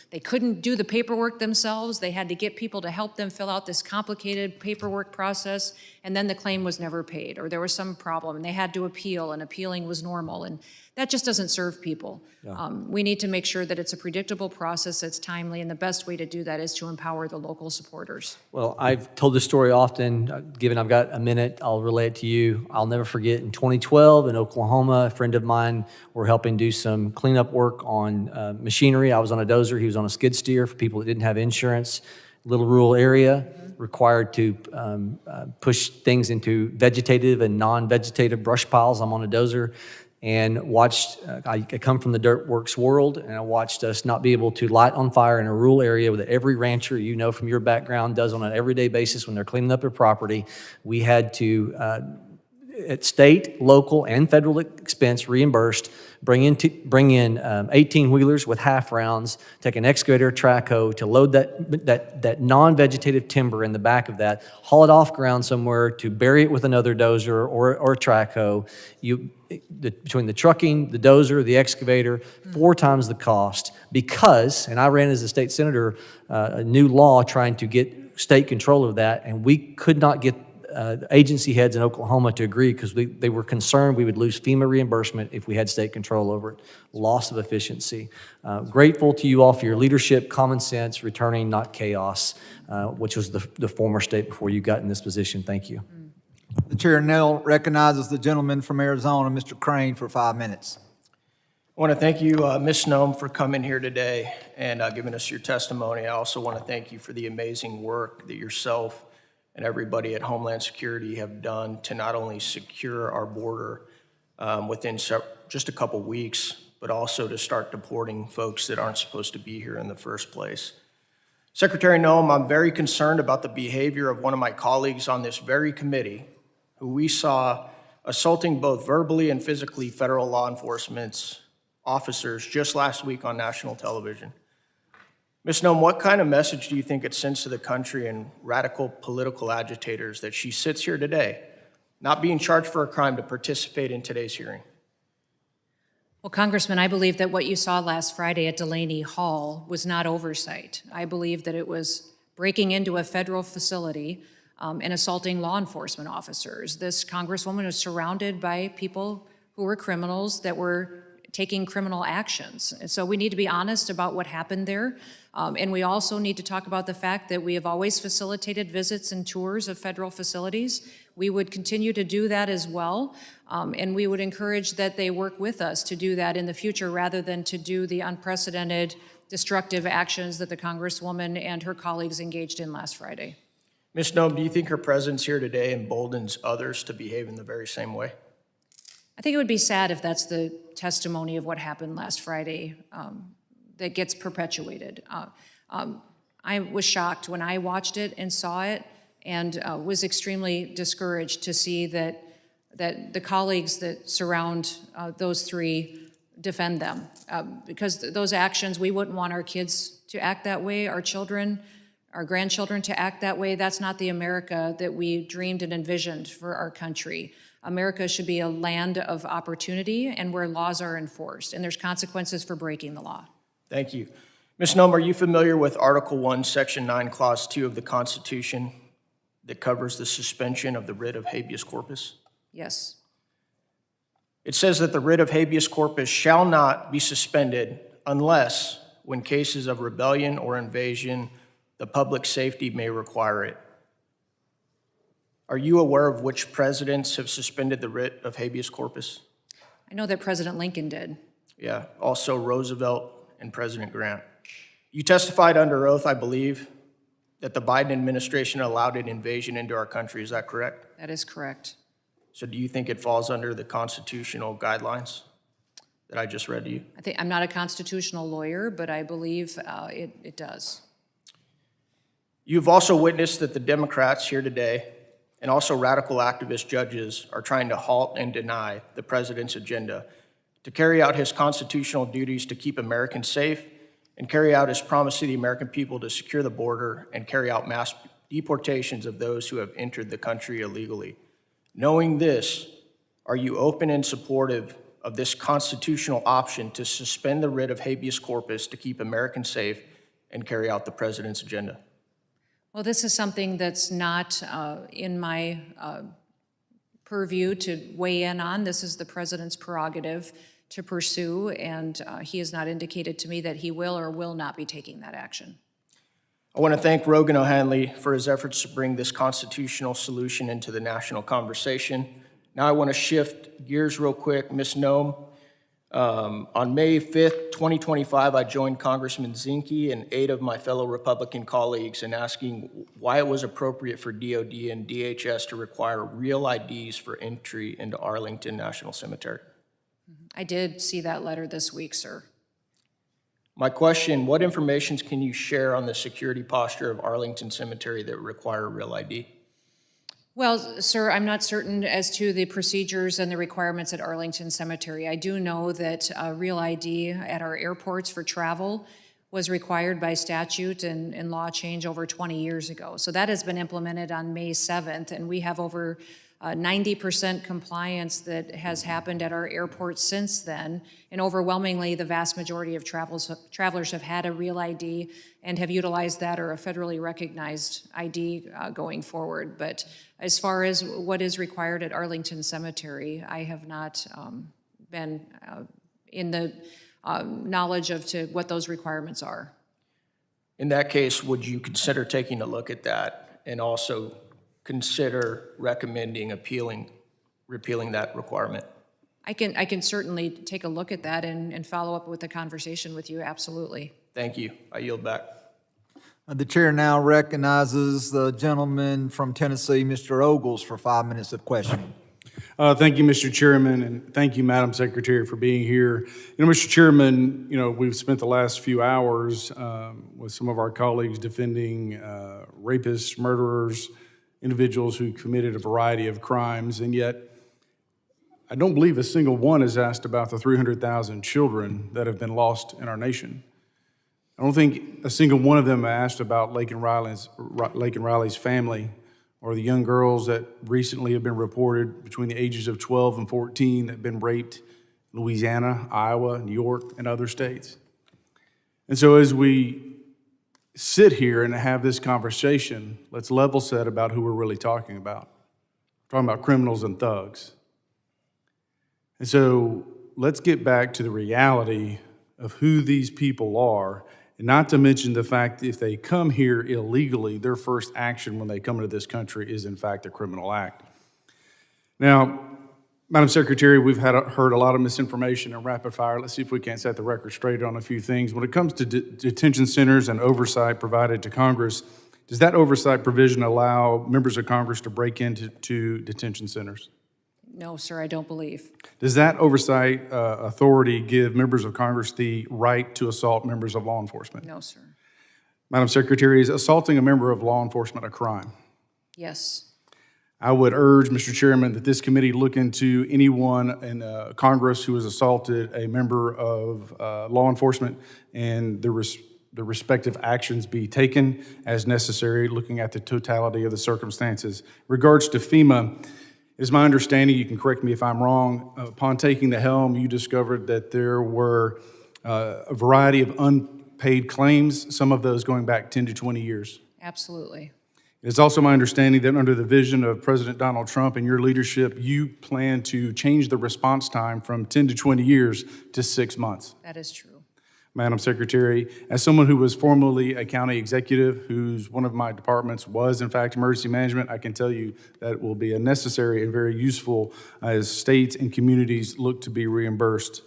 they couldn't do the paperwork themselves. They had to get people to help them fill out this complicated paperwork process, and then the claim was never paid, or there was some problem, and they had to appeal, and appealing was normal, and that just doesn't serve people. Yeah. We need to make sure that it's a predictable process that's timely, and the best way to do that is to empower the local supporters. Well, I've told this story often. Given I've got a minute, I'll relay it to you. I'll never forget in 2012 in Oklahoma, a friend of mine were helping do some cleanup work on machinery. I was on a dozer, he was on a skid steer for people that didn't have insurance. Little rural area, required to push things into vegetative and non-vegetative brush piles. I'm on a dozer. And watched, I come from the dirt works world, and I watched us not be able to light on fire in a rural area that every rancher, from your background, does on an everyday basis when they're cleaning up their property. We had to, at state, local, and federal expense, reimbursed, bring in 18-wheelers with half rounds, take an excavator, track hoe to load that non-vegetative timber in the back of that, haul it off ground somewhere to bury it with another dozer or a track hoe. Between the trucking, the dozer, the excavator, 4 times the cost because, and I ran as a state senator, a new law trying to get state control of that, and we could not get agency heads in Oklahoma to agree because they were concerned we would lose FEMA reimbursement if we had state control over it. Loss of efficiency. Grateful to you all for your leadership, common sense, returning, not chaos, which was the former state before you got in this position. Thank you. The chair now recognizes the gentleman from Arizona, Mr. Crane, for 5 minutes. I want to thank you, Ms. Noem, for coming here today and giving us your testimony. I also want to thank you for the amazing work that yourself and everybody at Homeland Security have done to not only secure our border within just a couple weeks, but also to start deporting folks that aren't supposed to be here in the first place. Secretary Noem, I'm very concerned about the behavior of one of my colleagues on this very committee who we saw assaulting both verbally and physically federal law enforcement officers just last week on national television. Ms. Noem, what kind of message do you think it sends to the country and radical political agitators that she sits here today, not being charged for a crime, to participate in today's hearing? Well, Congressman, I believe that what you saw last Friday at Delaney Hall was not oversight. I believe that it was breaking into a federal facility and assaulting law enforcement officers. This Congresswoman was surrounded by people who were criminals that were taking criminal actions. And so we need to be honest about what happened there. And we also need to talk about the fact that we have always facilitated visits and tours of federal facilities. We would continue to do that as well. And we would encourage that they work with us to do that in the future rather than to do the unprecedented destructive actions that the Congresswoman and her colleagues engaged in last Friday. Ms. Noem, do you think her presence here today emboldens others to behave in the very same way? I think it would be sad if that's the testimony of what happened last Friday that gets perpetuated. I was shocked when I watched it and saw it, and was extremely discouraged to see that the colleagues that surround those three defend them. Because those actions, we wouldn't want our kids to act that way, our children, our grandchildren to act that way. That's not the America that we dreamed and envisioned for our country. America should be a land of opportunity and where laws are enforced, and there's consequences for breaking the law. Thank you. Ms. Noem, are you familiar with Article 1, Section 9, Clause 2 of the Constitution that covers the suspension of the writ of habeas corpus? Yes. It says that the writ of habeas corpus shall not be suspended unless, when cases of rebellion or invasion, the public safety may require it. Are you aware of which presidents have suspended the writ of habeas corpus? I know that President Lincoln did. Yeah, also Roosevelt and President Grant. You testified under oath, I believe, that the Biden administration allowed an invasion into our country. Is that correct? That is correct. So do you think it falls under the constitutional guidelines that I just read to you? I'm not a constitutional lawyer, but I believe it does. You've also witnessed that the Democrats here today and also radical activist judges are trying to halt and deny the president's agenda to carry out his constitutional duties to keep Americans safe and carry out his promise to the American people to secure the border and carry out mass deportations of those who have entered the country illegally. Knowing this, are you open and supportive of this constitutional option to suspend the writ of habeas corpus to keep Americans safe and carry out the president's agenda? Well, this is something that's not in my purview to weigh in on. This is the president's prerogative to pursue, and he has not indicated to me that he will or will not be taking that action. I want to thank Rogan O'Hanley for his efforts to bring this constitutional solution into the national conversation. Now I want to shift gears real quick. Ms. Noem, on May 5th, 2025, I joined Congressman Zinke and 8 of my fellow Republican colleagues in asking why it was appropriate for DOD and DHS to require real IDs for entry into Arlington National Cemetery. I did see that letter this week, sir. My question, what information can you share on the security posture of Arlington Cemetery that require real ID? Well, sir, I'm not certain as to the procedures and the requirements at Arlington Cemetery. I do know that real ID at our airports for travel was required by statute and law change over 20 years ago. So that has been implemented on May 7th, and we have over 90% compliance that has happened at our airports since then. And overwhelmingly, the vast majority of travelers have had a real ID and have utilized that or a federally recognized ID going forward. But as far as what is required at Arlington Cemetery, I have not been in the knowledge of what those requirements are. In that case, would you consider taking a look at that and also consider recommending repealing that requirement? I can certainly take a look at that and follow up with a conversation with you, absolutely. Thank you. I yield back. The chair now recognizes the gentleman from Tennessee, Mr. Ogles, for 5 minutes of questioning. Thank you, Mr. Chairman, and thank you, Madam Secretary, for being here. Mr. Chairman, we've spent the last few hours with some of our colleagues defending rapists, murderers, individuals who committed a variety of crimes, and yet I don't believe a single one has asked about the 300,000 children that have been lost in our nation. I don't think a single one of them asked about Lake and Riley's family, or the young girls that recently have been reported between the ages of 12 and 14 that have been raped in Louisiana, Iowa, New York, and other states. And so as we sit here and have this conversation, let's level set about who we're really talking about. We're talking about criminals and thugs. And so let's get back to the reality of who these people are, and not to mention the fact that if they come here illegally, their first action when they come into this country is in fact a criminal act. Now, Madam Secretary, we've heard a lot of misinformation and rapid fire. Let's see if we can't set the record straight on a few things. When it comes to detention centers and oversight provided to Congress, does that oversight provision allow members of Congress to break into detention centers? No, sir, I don't believe. Does that oversight authority give members of Congress the right to assault members of law enforcement? No, sir. Madam Secretary, is assaulting a member of law enforcement a crime? Yes. I would urge, Mr. Chairman, that this committee look into anyone in Congress who has assaulted a member of law enforcement and the respective actions be taken as necessary, looking at the totality of the circumstances. Regards to FEMA, it is my understanding, you can correct me if I'm wrong, upon taking the helm, you discovered that there were a variety of unpaid claims, some of those going back 10 to 20 years. Absolutely. It's also my understanding that under the vision of President Donald Trump and your leadership, you plan to change the response time from 10 to 20 years to 6 months. That is true. Madam Secretary, as someone who was formerly a county executive, whose one of my departments was in fact emergency management, I can tell you that it will be a necessary and very useful as states and communities look to be reimbursed.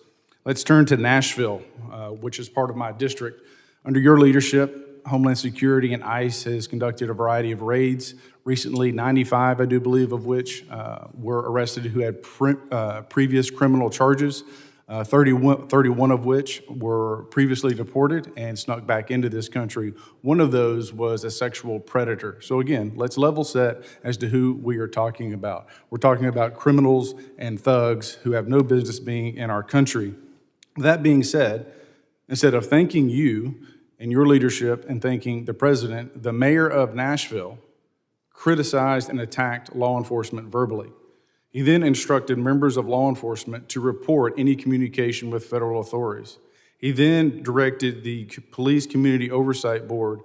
Let's turn to Nashville, which is part of my district. Under your leadership, Homeland Security and ICE has conducted a variety of raids. Recently, 95, I do believe, of which were arrested who had previous criminal charges, 31 of which were previously deported and snuck back into this country. One of those was a sexual predator. So again, let's level set as to who we are talking about. We're talking about criminals and thugs who have no business being in our country. That being said, instead of thanking you and your leadership and thanking the president, the mayor of Nashville criticized and attacked law enforcement verbally. He then instructed members of law enforcement to report any communication with federal authorities. He then directed the Police Community Oversight Board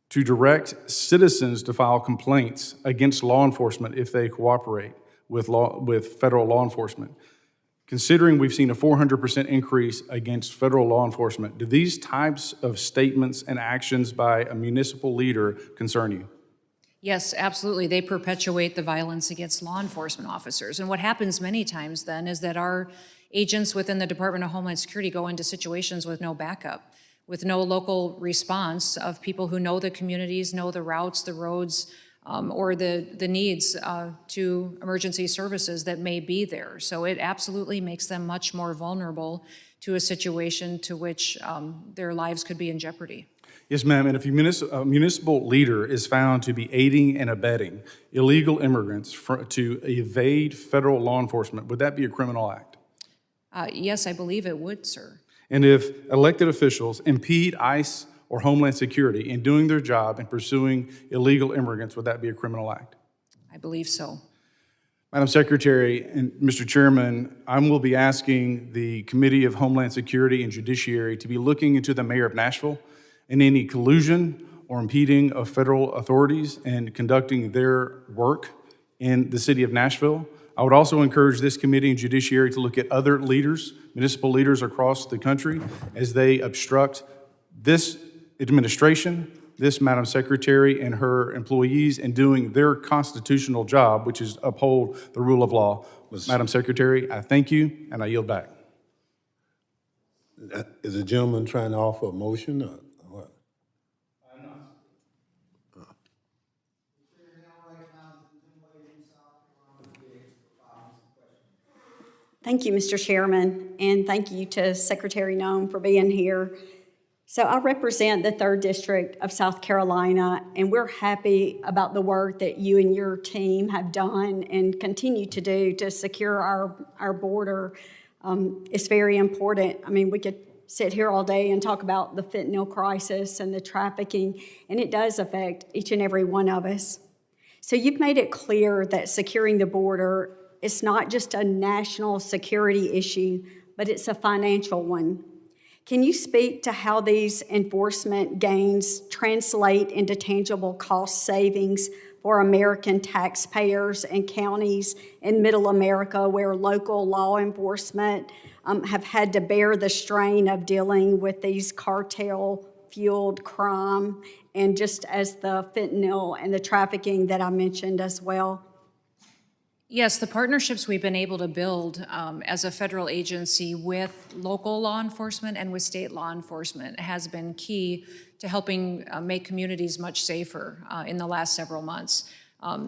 to direct citizens to file complaints against law enforcement if they cooperate with federal law enforcement. Considering we've seen a 400% increase against federal law enforcement, do these types of statements and actions by a municipal leader concern you? Yes, absolutely. They perpetuate the violence against law enforcement officers. And what happens many times then is that our agents within the Department of Homeland Security go into situations with no backup, with no local response of people who know the communities, know the routes, the roads, or the needs to emergency services that may be there. So it absolutely makes them much more vulnerable to a situation to which their lives could be in jeopardy. Yes, ma'am, and if a municipal leader is found to be aiding and abetting illegal immigrants to evade federal law enforcement, would that be a criminal act? Yes, I believe it would, sir. And if elected officials impede ICE or Homeland Security in doing their job and pursuing illegal immigrants, would that be a criminal act? I believe so. Madam Secretary and Mr. Chairman, I will be asking the Committee of Homeland Security and Judiciary to be looking into the mayor of Nashville and any collusion or impeding of federal authorities and conducting their work in the city of Nashville. I would also encourage this committee and judiciary to look at other leaders, municipal leaders across the country, as they obstruct this administration, this Madam Secretary and her employees in doing their constitutional job, which is uphold the rule of law. Madam Secretary, I thank you and I yield back. Is the gentleman trying to offer a motion or what? I'm not. Thank you, Mr. Chairman, and thank you to Secretary Noem for being here. So I represent the 3rd District of South Carolina, and we're happy about the work that you and your team have done and continue to do to secure our border. It's very important. I mean, we could sit here all day and talk about the fentanyl crisis and the trafficking, and it does affect each and every one of us. So you've made it clear that securing the border is not just a national security issue, but it's a financial one. Can you speak to how these enforcement gains translate into tangible cost savings for American taxpayers and counties in Middle America where local law enforcement have had to bear the strain of dealing with these cartel-fueled crime, and just as the fentanyl and the trafficking that I mentioned as well? Yes, the partnerships we've been able to build as a federal agency with local law enforcement and with state law enforcement has been key to helping make communities much safer in the last several months.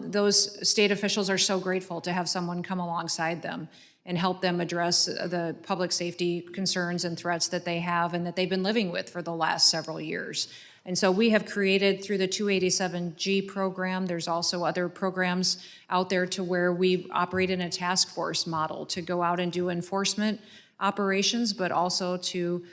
Those state officials are so grateful to have someone come alongside them and help them address the public safety concerns and threats that they have and that they've been living with for the last several years. And so we have created, through the 287G program, there's also other programs out there to where we operate in a task force model to go out and do enforcement operations, but also to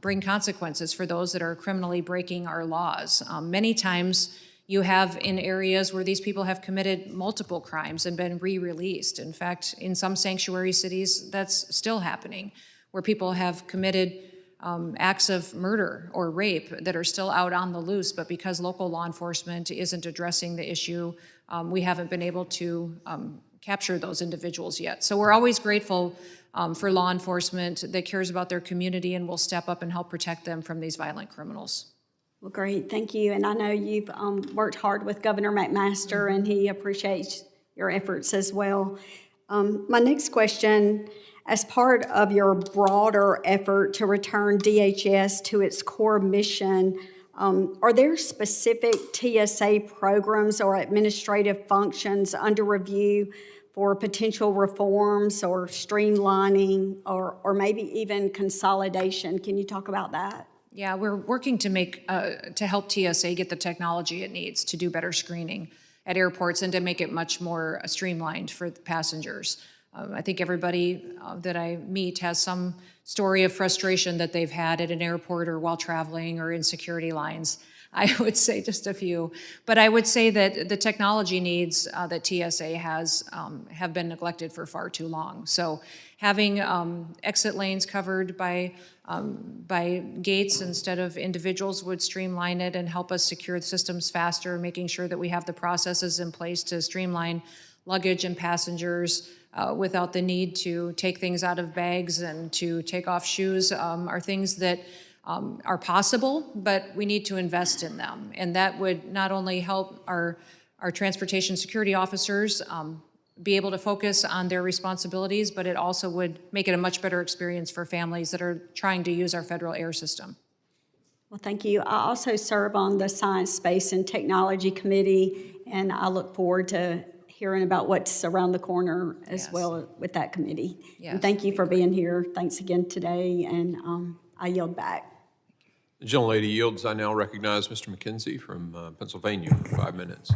bring consequences for those that are criminally breaking our laws. Many times you have in areas where these people have committed multiple crimes and been re-released. In fact, in some sanctuary cities, that's still happening, where people have committed acts of murder or rape that are still out on the loose, but because local law enforcement isn't addressing the issue, we haven't been able to capture those individuals yet. So we're always grateful for law enforcement that cares about their community and will step up and help protect them from these violent criminals. Well, great, thank you. And I know you've worked hard with Governor McMaster, and he appreciates your efforts as well. My next question: as part of your broader effort to return DHS to its core mission, are there specific TSA programs or administrative functions under review for potential reforms or streamlining or maybe even consolidation? Can you talk about that? Yeah, we're working to help TSA get the technology it needs to do better screening at airports and to make it much more streamlined for the passengers. I think everybody that I meet has some story of frustration that they've had at an airport or while traveling or in security lines. I would say just a few. But I would say that the technology needs that TSA has have been neglected for far too long. So having exit lanes covered by gates instead of individuals would streamline it and help us secure the systems faster, making sure that we have the processes in place to streamline luggage and passengers without the need to take things out of bags and to take off shoes are things that are possible, but we need to invest in them. And that would not only help our transportation security officers be able to focus on their responsibilities, but it also would make it a much better experience for families that are trying to use our federal air system. Well, thank you. I also serve on the Science, Space, and Technology Committee, and I look forward to hearing about what's around the corner as well with that committee. Yes, and thank you for being here. Thanks again today, and I yield back. The gentlelady yields. I now recognize Mr. McKenzie from Pennsylvania for 5 minutes.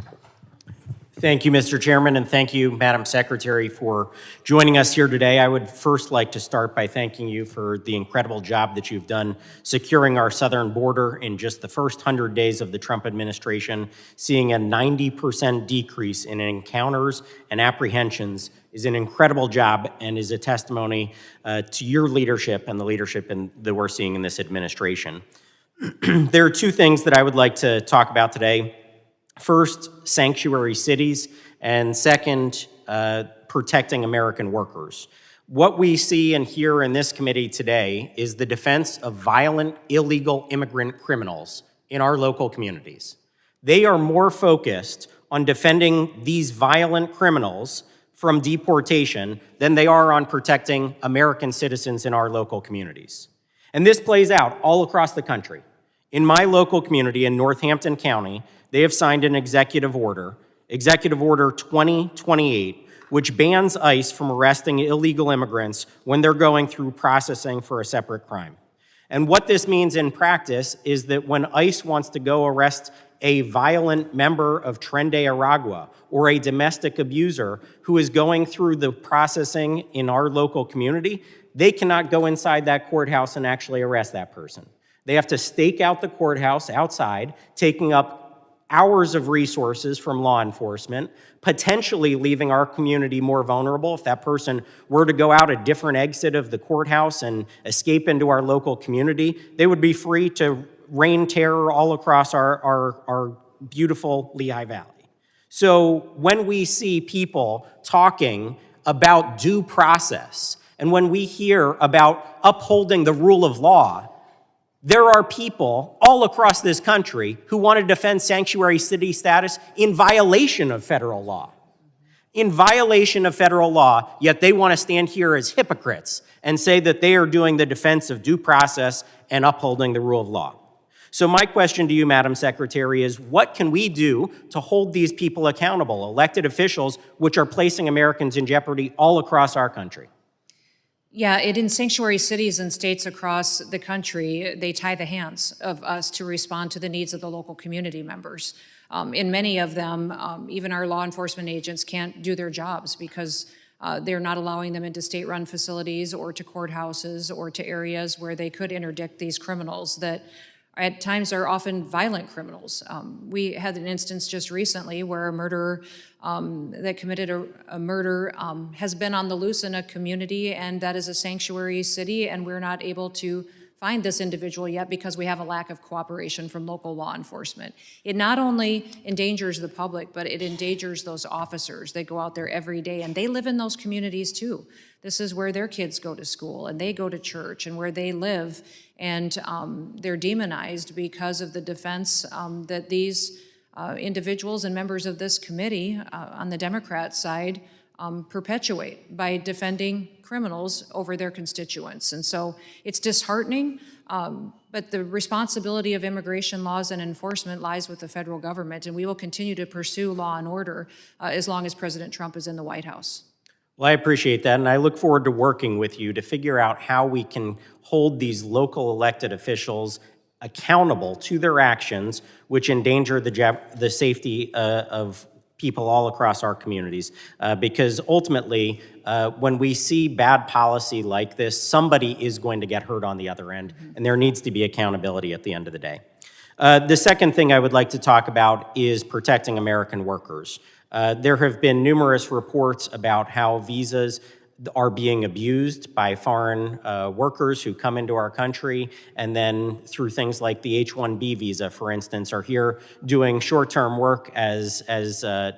Thank you, Mr. Chairman, and thank you, Madam Secretary, for joining us here today. I would first like to start by thanking you for the incredible job that you've done securing our southern border in just the first 100 days of the Trump administration. Seeing a 90% decrease in encounters and apprehensions is an incredible job and is a testimony to your leadership and the leadership that we're seeing in this administration. There are two things that I would like to talk about today. First, sanctuary cities, and second, protecting American workers. What we see and hear in this committee today is the defense of violent, illegal immigrant criminals in our local communities. They are more focused on defending these violent criminals from deportation than they are on protecting American citizens in our local communities. And this plays out all across the country. In my local community in Northampton County, they have signed an Executive Order 2028, which bans ICE from arresting illegal immigrants when they're going through processing for a separate crime. And what this means in practice is that when ICE wants to go arrest a violent member of Tren de Aragua or a domestic abuser who is going through the processing in our local community, they cannot go inside that courthouse and actually arrest that person. They have to stake out the courthouse outside, taking up hours of resources from law enforcement, potentially leaving our community more vulnerable. If that person were to go out a different exit of the courthouse and escape into our local community, they would be free to rain terror all across our beautiful Lehigh Valley. So when we see people talking about due process, and when we hear about upholding the rule of law, there are people all across this country who want to defend sanctuary city status in violation of federal law. In violation of federal law, yet they want to stand here as hypocrites and say that they are doing the defense of due process and upholding the rule of law. So my question to you, Madam Secretary, is what can we do to hold these people accountable, elected officials which are placing Americans in jeopardy all across our country? Yeah, in sanctuary cities and states across the country, they tie the hands of us to respond to the needs of the local community members. In many of them, even our law enforcement agents can't do their jobs because they're not allowing them into state-run facilities or to courthouses or to areas where they could interdict these criminals that at times are often violent criminals. We had an instance just recently where a murderer that committed a murder has been on the loose in a community, and that is a sanctuary city, and we're not able to find this individual yet because we have a lack of cooperation from local law enforcement. It not only endangers the public, but it endangers those officers. They go out there every day, and they live in those communities too. This is where their kids go to school, and they go to church, and where they live, and they're demonized because of the defense that these individuals and members of this committee on the Democrat side perpetuate by defending criminals over their constituents. And so it's disheartening, but the responsibility of immigration laws and enforcement lies with the federal government, and we will continue to pursue law and order as long as President Trump is in the White House. Well, I appreciate that, and I look forward to working with you to figure out how we can hold these local elected officials accountable to their actions, which endanger the safety of people all across our communities. Because ultimately, when we see bad policy like this, somebody is going to get hurt on the other end, and there needs to be accountability at the end of the day. The second thing I would like to talk about is protecting American workers. There have been numerous reports about how visas are being abused by foreign workers who come into our country, and then through things like the H-1B visa, for instance, are here doing short-term work as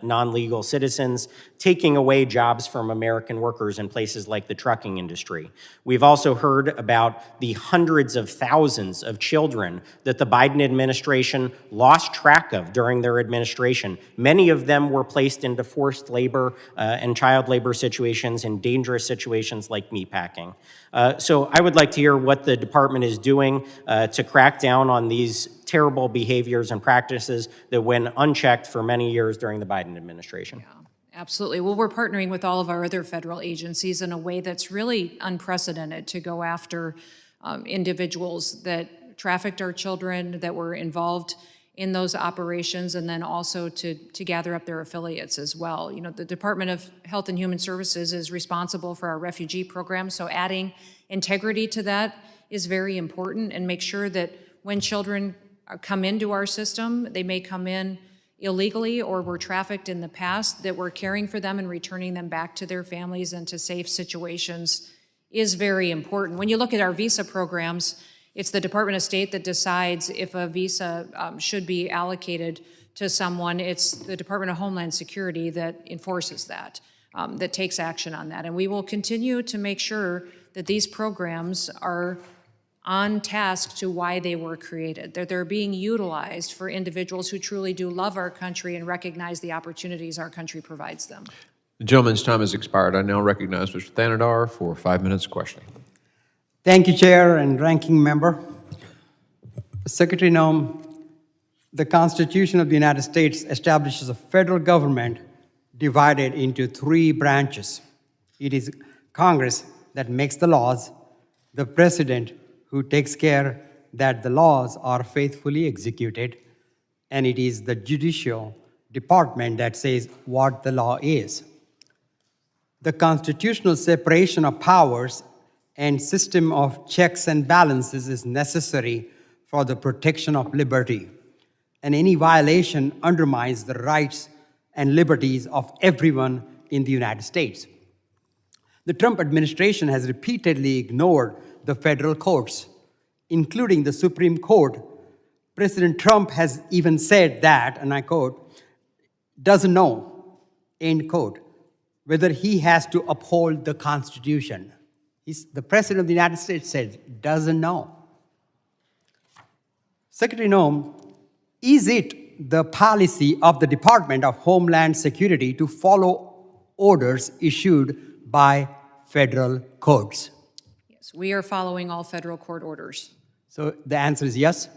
non-legal citizens, taking away jobs from American workers in places like the trucking industry. We've also heard about the hundreds of thousands of children that the Biden administration lost track of during their administration. Many of them were placed into forced labor and child labor situations in dangerous situations like meatpacking. So I would like to hear what the department is doing to crack down on these terrible behaviors and practices that went unchecked for many years during the Biden administration. Yeah. Absolutely. Well, we're partnering with all of our other federal agencies in a way that's really unprecedented to go after individuals that trafficked our children, that were involved in those operations, and then also to gather up their affiliates as well. You know, the Department of Health and Human Services is responsible for our refugee program, so adding integrity to that is very important, and make sure that when children come into our system, they may come in illegally or were trafficked in the past, that we're caring for them and returning them back to their families and to safe situations is very important. When you look at our visa programs, it's the Department of State that decides if a visa should be allocated to someone. It's the Department of Homeland Security that enforces that, that takes action on that. And we will continue to make sure that these programs are on task to why they were created, that they're being utilized for individuals who truly do love our country and recognize the opportunities our country provides them. The gentleman's time has expired. I now recognize Mr. Thanadar for 5 minutes of questioning. Thank you, Chair and Ranking Member. Secretary Noem, the Constitution of the United States establishes a federal government divided into 3 branches. It is Congress that makes the laws, the President who takes care that the laws are faithfully executed, and it is the Judicial Department that says what the law is. The constitutional separation of powers and system of checks and balances is necessary for the protection of liberty and any violation undermines the rights and liberties of everyone in the United States. The Trump administration has repeatedly ignored the federal courts, including the Supreme Court. President Trump has even said that, and I quote, doesn't know, end quote, whether he has to uphold the Constitution. The President of the United States said, doesn't know. Secretary Noem, is it the policy of the Department of Homeland Security to follow orders issued by federal courts? Yes, we are following all federal court orders. So the answer is yes?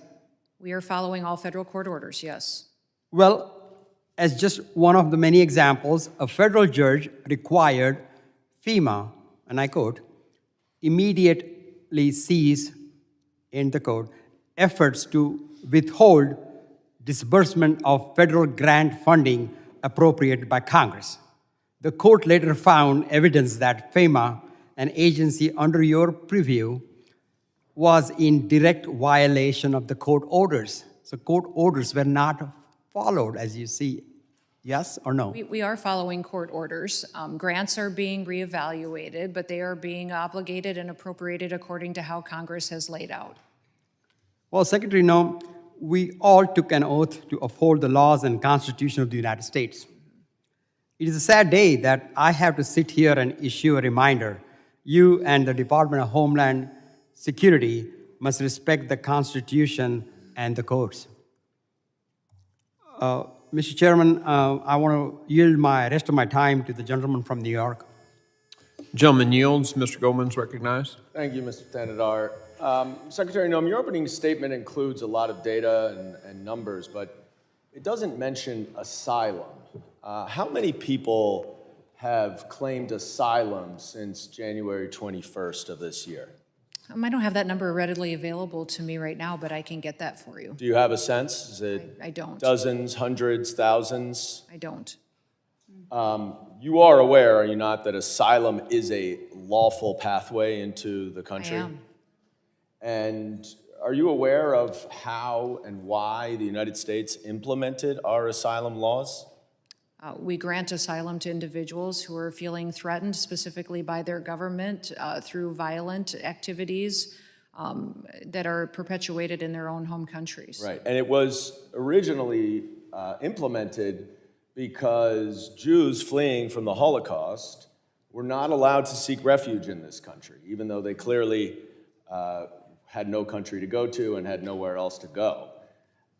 We are following all federal court orders, yes. Well, as just one of the many examples, a federal judge required FEMA, and I quote, immediately cease, end the quote, efforts to withhold disbursement of federal grant funding appropriated by Congress. The court later found evidence that FEMA, an agency under your purview, was in direct violation of the court orders. So court orders were not followed, as you see. Yes or no? We are following court orders. Grants are being reevaluated, but they are being obligated and appropriated according to how Congress has laid out. Well, Secretary Noem, we all took an oath to uphold the laws and Constitution of the United States. It is a sad day that I have to sit here and issue a reminder. You and the Department of Homeland Security must respect the Constitution and the courts. Mr. Chairman, I want to yield my rest of my time to the gentleman from New York. Gentleman yields. Mr. Goldman's recognized. Thank you, Mr. Tenedar. Secretary Noem, your opening statement includes a lot of data and numbers, but it doesn't mention asylum. How many people have claimed asylum since January 21st of this year? I don't have that number readily available to me right now, but I can get that for you. Do you have a sense? Is it I don't. dozens, hundreds, thousands? I don't. You are aware, are you not, that asylum is a lawful pathway into the country? I am. And are you aware of how and why the United States implemented our asylum laws? We grant asylum to individuals who are feeling threatened specifically by their government through violent activities that are perpetuated in their own home countries. Right, and it was originally implemented because Jews fleeing from the Holocaust were not allowed to seek refuge in this country, even though they clearly had no country to go to and had nowhere else to go.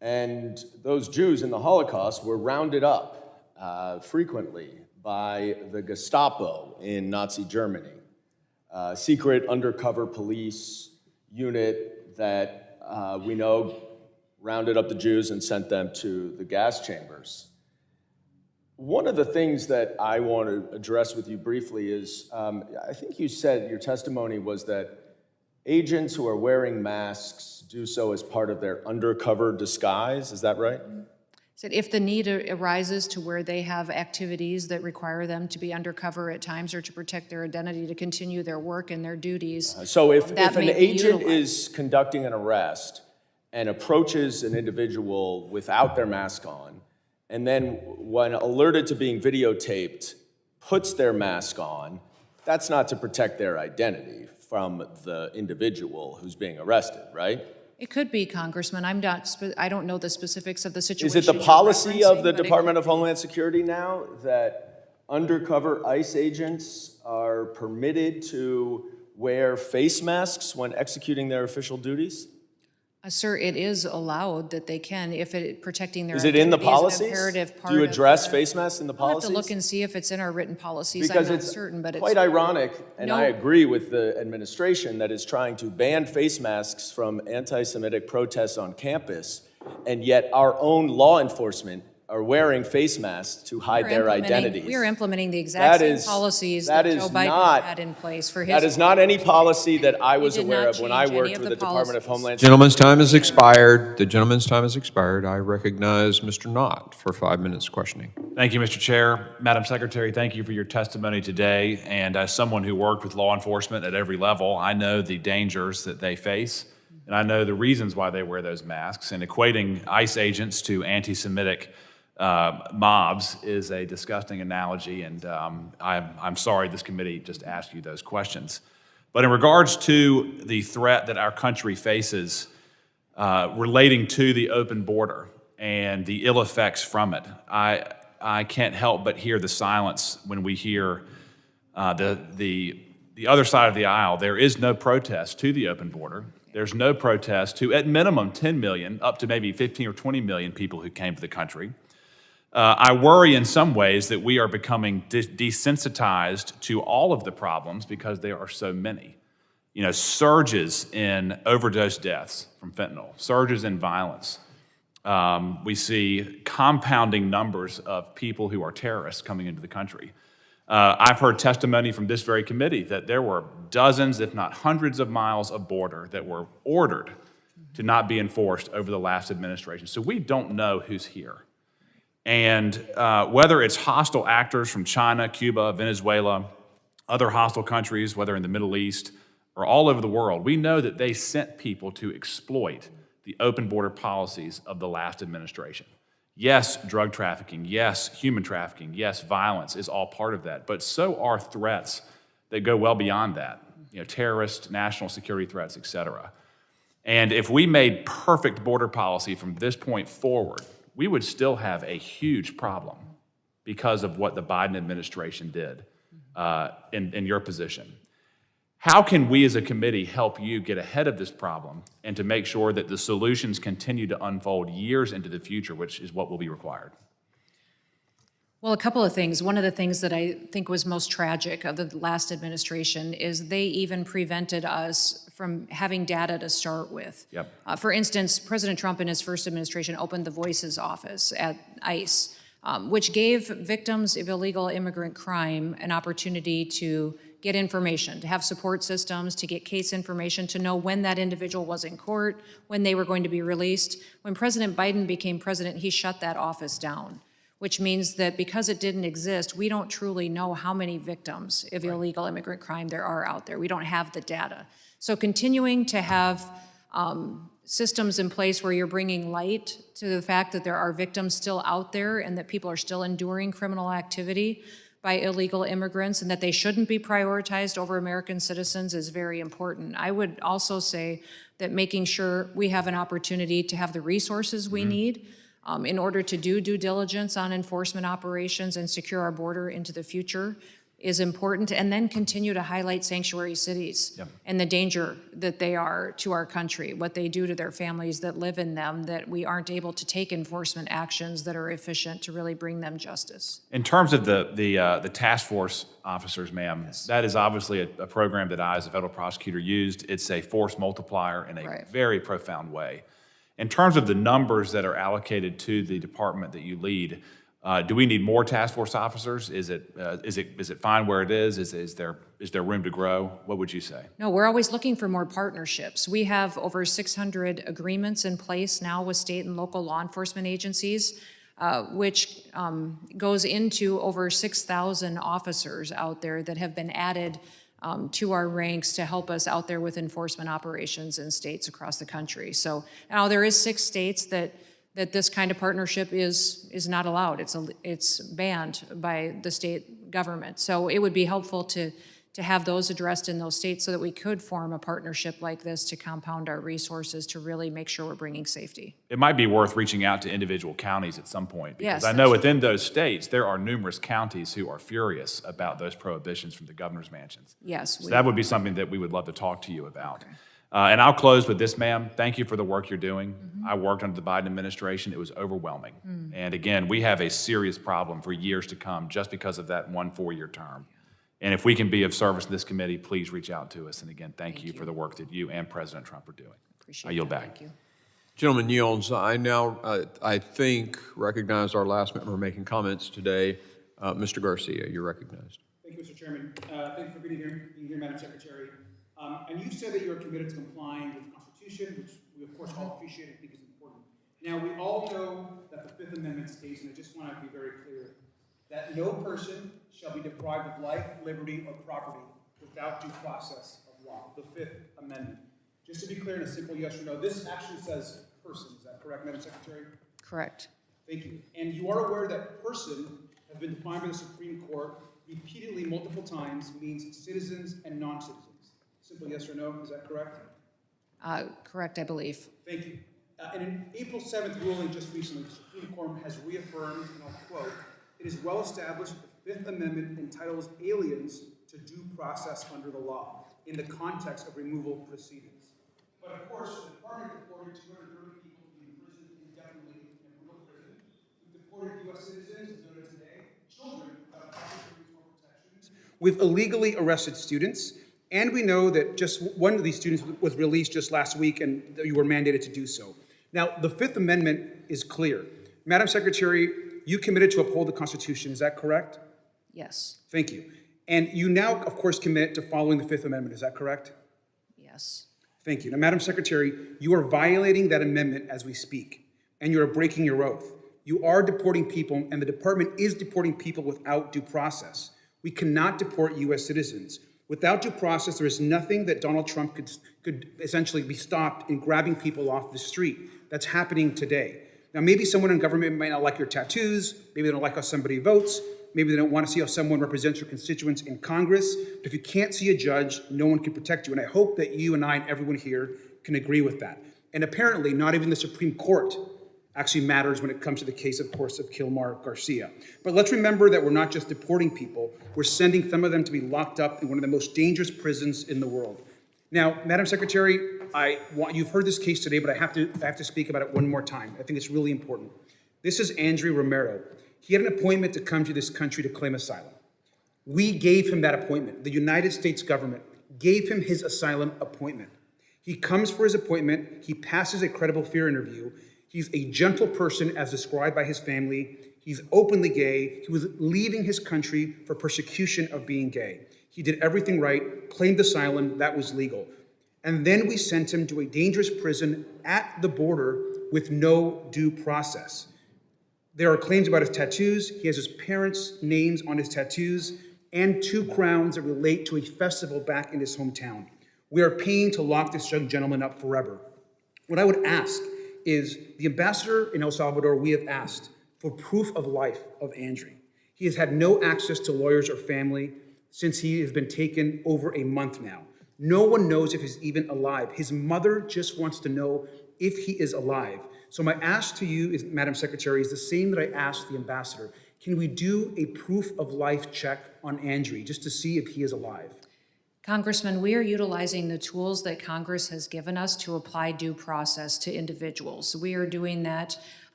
And those Jews in the Holocaust were rounded up frequently by the Gestapo in Nazi Germany, a secret undercover police unit that we know rounded up the Jews and sent them to the gas chambers. One of the things that I want to address with you briefly is, I think you said your testimony was that agents who are wearing masks do so as part of their undercover disguise. Is that right? So if the need arises to where they have activities that require them to be undercover at times or to protect their identity to continue their work and their duties. So if that an may be agent utilized. is conducting an arrest and approaches an individual without their mask on, and then when alerted to being videotaped, puts their mask on, that's not to protect their identity from the individual who's being arrested, right? It could be, Congressman. I don't know the specifics of the situation. Is it the you're policy of referencing, the but it Department of Homeland Security now that undercover ICE agents are permitted to wear face masks when executing their official duties? Sir, it is allowed that they can if protecting their Is it in the identity is an policies? imperative part Do you of address their- face masks in the I'll have policies? to look and see if it's in our written policies. Because I'm not it's certain, but it's quite ironic, and No. I agree with the administration that is trying to ban face masks from anti-Semitic protests on campus, and yet our own law enforcement are wearing face masks to hide their identities. We are implementing the exact same policies that Joe Biden had in place for his. That is not any policy that I was did aware not of when I change any worked of with the the Department of Homeland Security. Gentleman's time has expired. The gentleman's time has expired. I recognize Mr. Knott for 5 minutes questioning. Thank you, Mr. Chair. Madam Secretary, thank you for your testimony today. And as someone who worked with law enforcement at every level, I know the dangers that they face and I know the reasons why they wear those masks, and equating ICE agents to anti-Semitic mobs is a disgusting analogy, and I'm sorry this committee just asked you those questions. But in regards to the threat that our country faces relating to the open border and the ill effects from it, I can't help but hear the silence when we hear the other side of the aisle. There is no protest to the open border. There's no protest to, at minimum, 10 million, up to maybe 15 or 20 million people who came to the country. I worry in some ways that we are becoming desensitized to all of the problems because there are so many. You know, surges in overdose deaths from fentanyl, surges in violence. We see compounding numbers of people who are terrorists coming into the country. I've heard testimony from this very committee that there were dozens, if not hundreds of miles of border that were ordered to not be enforced over the last administration. So we don't know who's here. And whether it's hostile actors from China, Cuba, Venezuela, other hostile countries, whether in the Middle East or all over the world, we know that they sent people to exploit the open border policies of the last administration. Yes, drug trafficking, yes, human trafficking, yes, violence is all part of that, but so are threats that go well beyond that, you know, terrorist, national security threats, et cetera. And if we made perfect border policy from this point forward, we would still have a huge problem because of what the Biden administration did in your position. How can we as a committee help you get ahead of this problem and to make sure that the solutions continue to unfold years into the future, which is what will be required? Well, a couple of things. One of the things that I think was most tragic of the last administration is they even prevented us from having data to start with. Yep. For instance, President Trump in his first administration opened the Voices office at ICE, which gave victims of illegal immigrant crime an opportunity to get information, to have support systems, to get case information, to know when that individual was in court, when they were going to be released. When President Biden became president, he shut that office down, which means that because it didn't exist, we don't truly know how many victims of illegal immigrant crime there are out there. We don't have the data. So continuing to have systems in place where you're bringing light to the fact that there are victims still out there and that people are still enduring criminal activity by illegal immigrants and that they shouldn't be prioritized over American citizens is very important. I would also say that making sure we have an opportunity to have the resources we need in order to do due diligence on enforcement operations and secure our border into the future is important, and then continue to highlight sanctuary cities and the danger that they are to our country, what they do to their families that live in them, that we aren't able to take enforcement actions that are efficient to really bring them justice. In terms of the task force officers, ma'am, that is obviously a program that I, as a federal prosecutor, used. It's a force multiplier in a very profound way. In terms of the numbers that are allocated to the department that you lead, do we need more task force officers? Is it fine where it is? Is there room to grow? What would you say? No, we're always looking for more partnerships. We have over 600 agreements in place now with state and local law enforcement agencies, which goes into over 6,000 officers out there that have been added to our ranks to help us out there with enforcement operations in states across the country. So now there is 6 states that this kind of partnership is not allowed. It's banned by the state government. So it would be helpful to have those addressed in those states so that we could form a partnership like this to compound our resources to really make sure we're bringing safety. It might be worth reaching out to individual counties at some point, because Yes, I know within those states, there are numerous counties who are furious about those prohibitions from the governor's mansions. Yes. So that would be something that we would love to talk to you about. And I'll close with this, ma'am. Thank you for the work you're doing. I worked under the Biden administration. It was overwhelming. And again, we have a serious problem for years to come just because of that 1 4-year term. And if we can be of service to this committee, please reach out to us. And again, thank you for the work that you and President Trump are doing. Appreciate I yield that. back. Thank you. Gentleman yields. I now, I think, recognize our last member making comments today. Mr. Garcia, you're recognized. Thank you, Mr. Chairman. Thank you for being here, Madam Secretary. And you said that you're committed to complying with the Constitution, which we of course all appreciate and think is important. Now, we all know that the Fifth Amendment states, and I just want to be very clear, that no person shall be deprived of life, liberty, or property without due process of law. The Fifth Amendment. Just to be clear in a simple yes or no, this actually says person. Is that correct, Madam Secretary? Correct. Thank you. And you are aware that person has been defined by the Supreme Court repeatedly multiple times means citizens and non-citizens. Simple yes or no, is that correct? Correct, I believe. Thank you. In an April 7th ruling just recently, the Supreme Court has reaffirmed, and I'll quote, "It is well established that the Fifth Amendment entitles aliens to due process under the law in the context of removal proceedings." But of course, the Department reported 230 people to be imprisoned indefinitely in brutal prison. We've deported U.S. citizens, as noted today, children without proper protections. We've illegally arrested students. And we know that just one of these students was released just last week, and you were mandated to do so. Now, the Fifth Amendment is clear. Madam Secretary, you committed to uphold the Constitution, is that correct? Yes. Thank you. And you now, of course, commit to following the Fifth Amendment, is that correct? Yes. Thank you. Now, Madam Secretary, you are violating that amendment as we speak, and you are breaking your oath. You are deporting people, and the department is deporting people without due process. We cannot deport U.S. citizens. Without due process, there is nothing that Donald Trump could essentially be stopped in grabbing people off the street. That's happening today. Now, maybe someone in government might not like your tattoos. Maybe they don't like how somebody votes. Maybe they don't want to see how someone represents your constituents in Congress. But if you can't see a judge, no one can protect you. And I hope that you and I and everyone here can agree with that. And apparently, not even the Supreme Court actually matters when it comes to the case, of course, of Kilmar Garcia. But let's remember that we're not just deporting people, we're sending some of them to be locked up in one of the most dangerous prisons in the world. Now, Madam Secretary, you've heard this case today, but I have to speak about it one more time. I think it's really important. This is Andrew Romero. He had an appointment to come to this country to claim asylum. We gave him that appointment. The United States government gave him his asylum appointment. He comes for his appointment, he passes a credible fear interview. He's a gentle person as described by his family. He's openly gay. He was leaving his country for persecution of being gay. He did everything right, claimed asylum, that was legal. And then we sent him to a dangerous prison at the border with no due process. There are claims about his tattoos. He has his parents' names on his tattoos and 2 crowns that relate to a festival back in his hometown. We are paying to lock this young gentleman up forever. What I would ask is the ambassador in El Salvador, we have asked for proof of life of Andrew. He has had no access to lawyers or family since he has been taken over a month now. No one knows if he's even alive. His mother just wants to know if he is alive. So my ask to you, Madam Secretary, is the same that I asked the ambassador. Can we do a proof of life check on Andrew just to see if he is alive? Congressman, we are utilizing the tools that Congress has given us to apply due process to individuals. We are doing that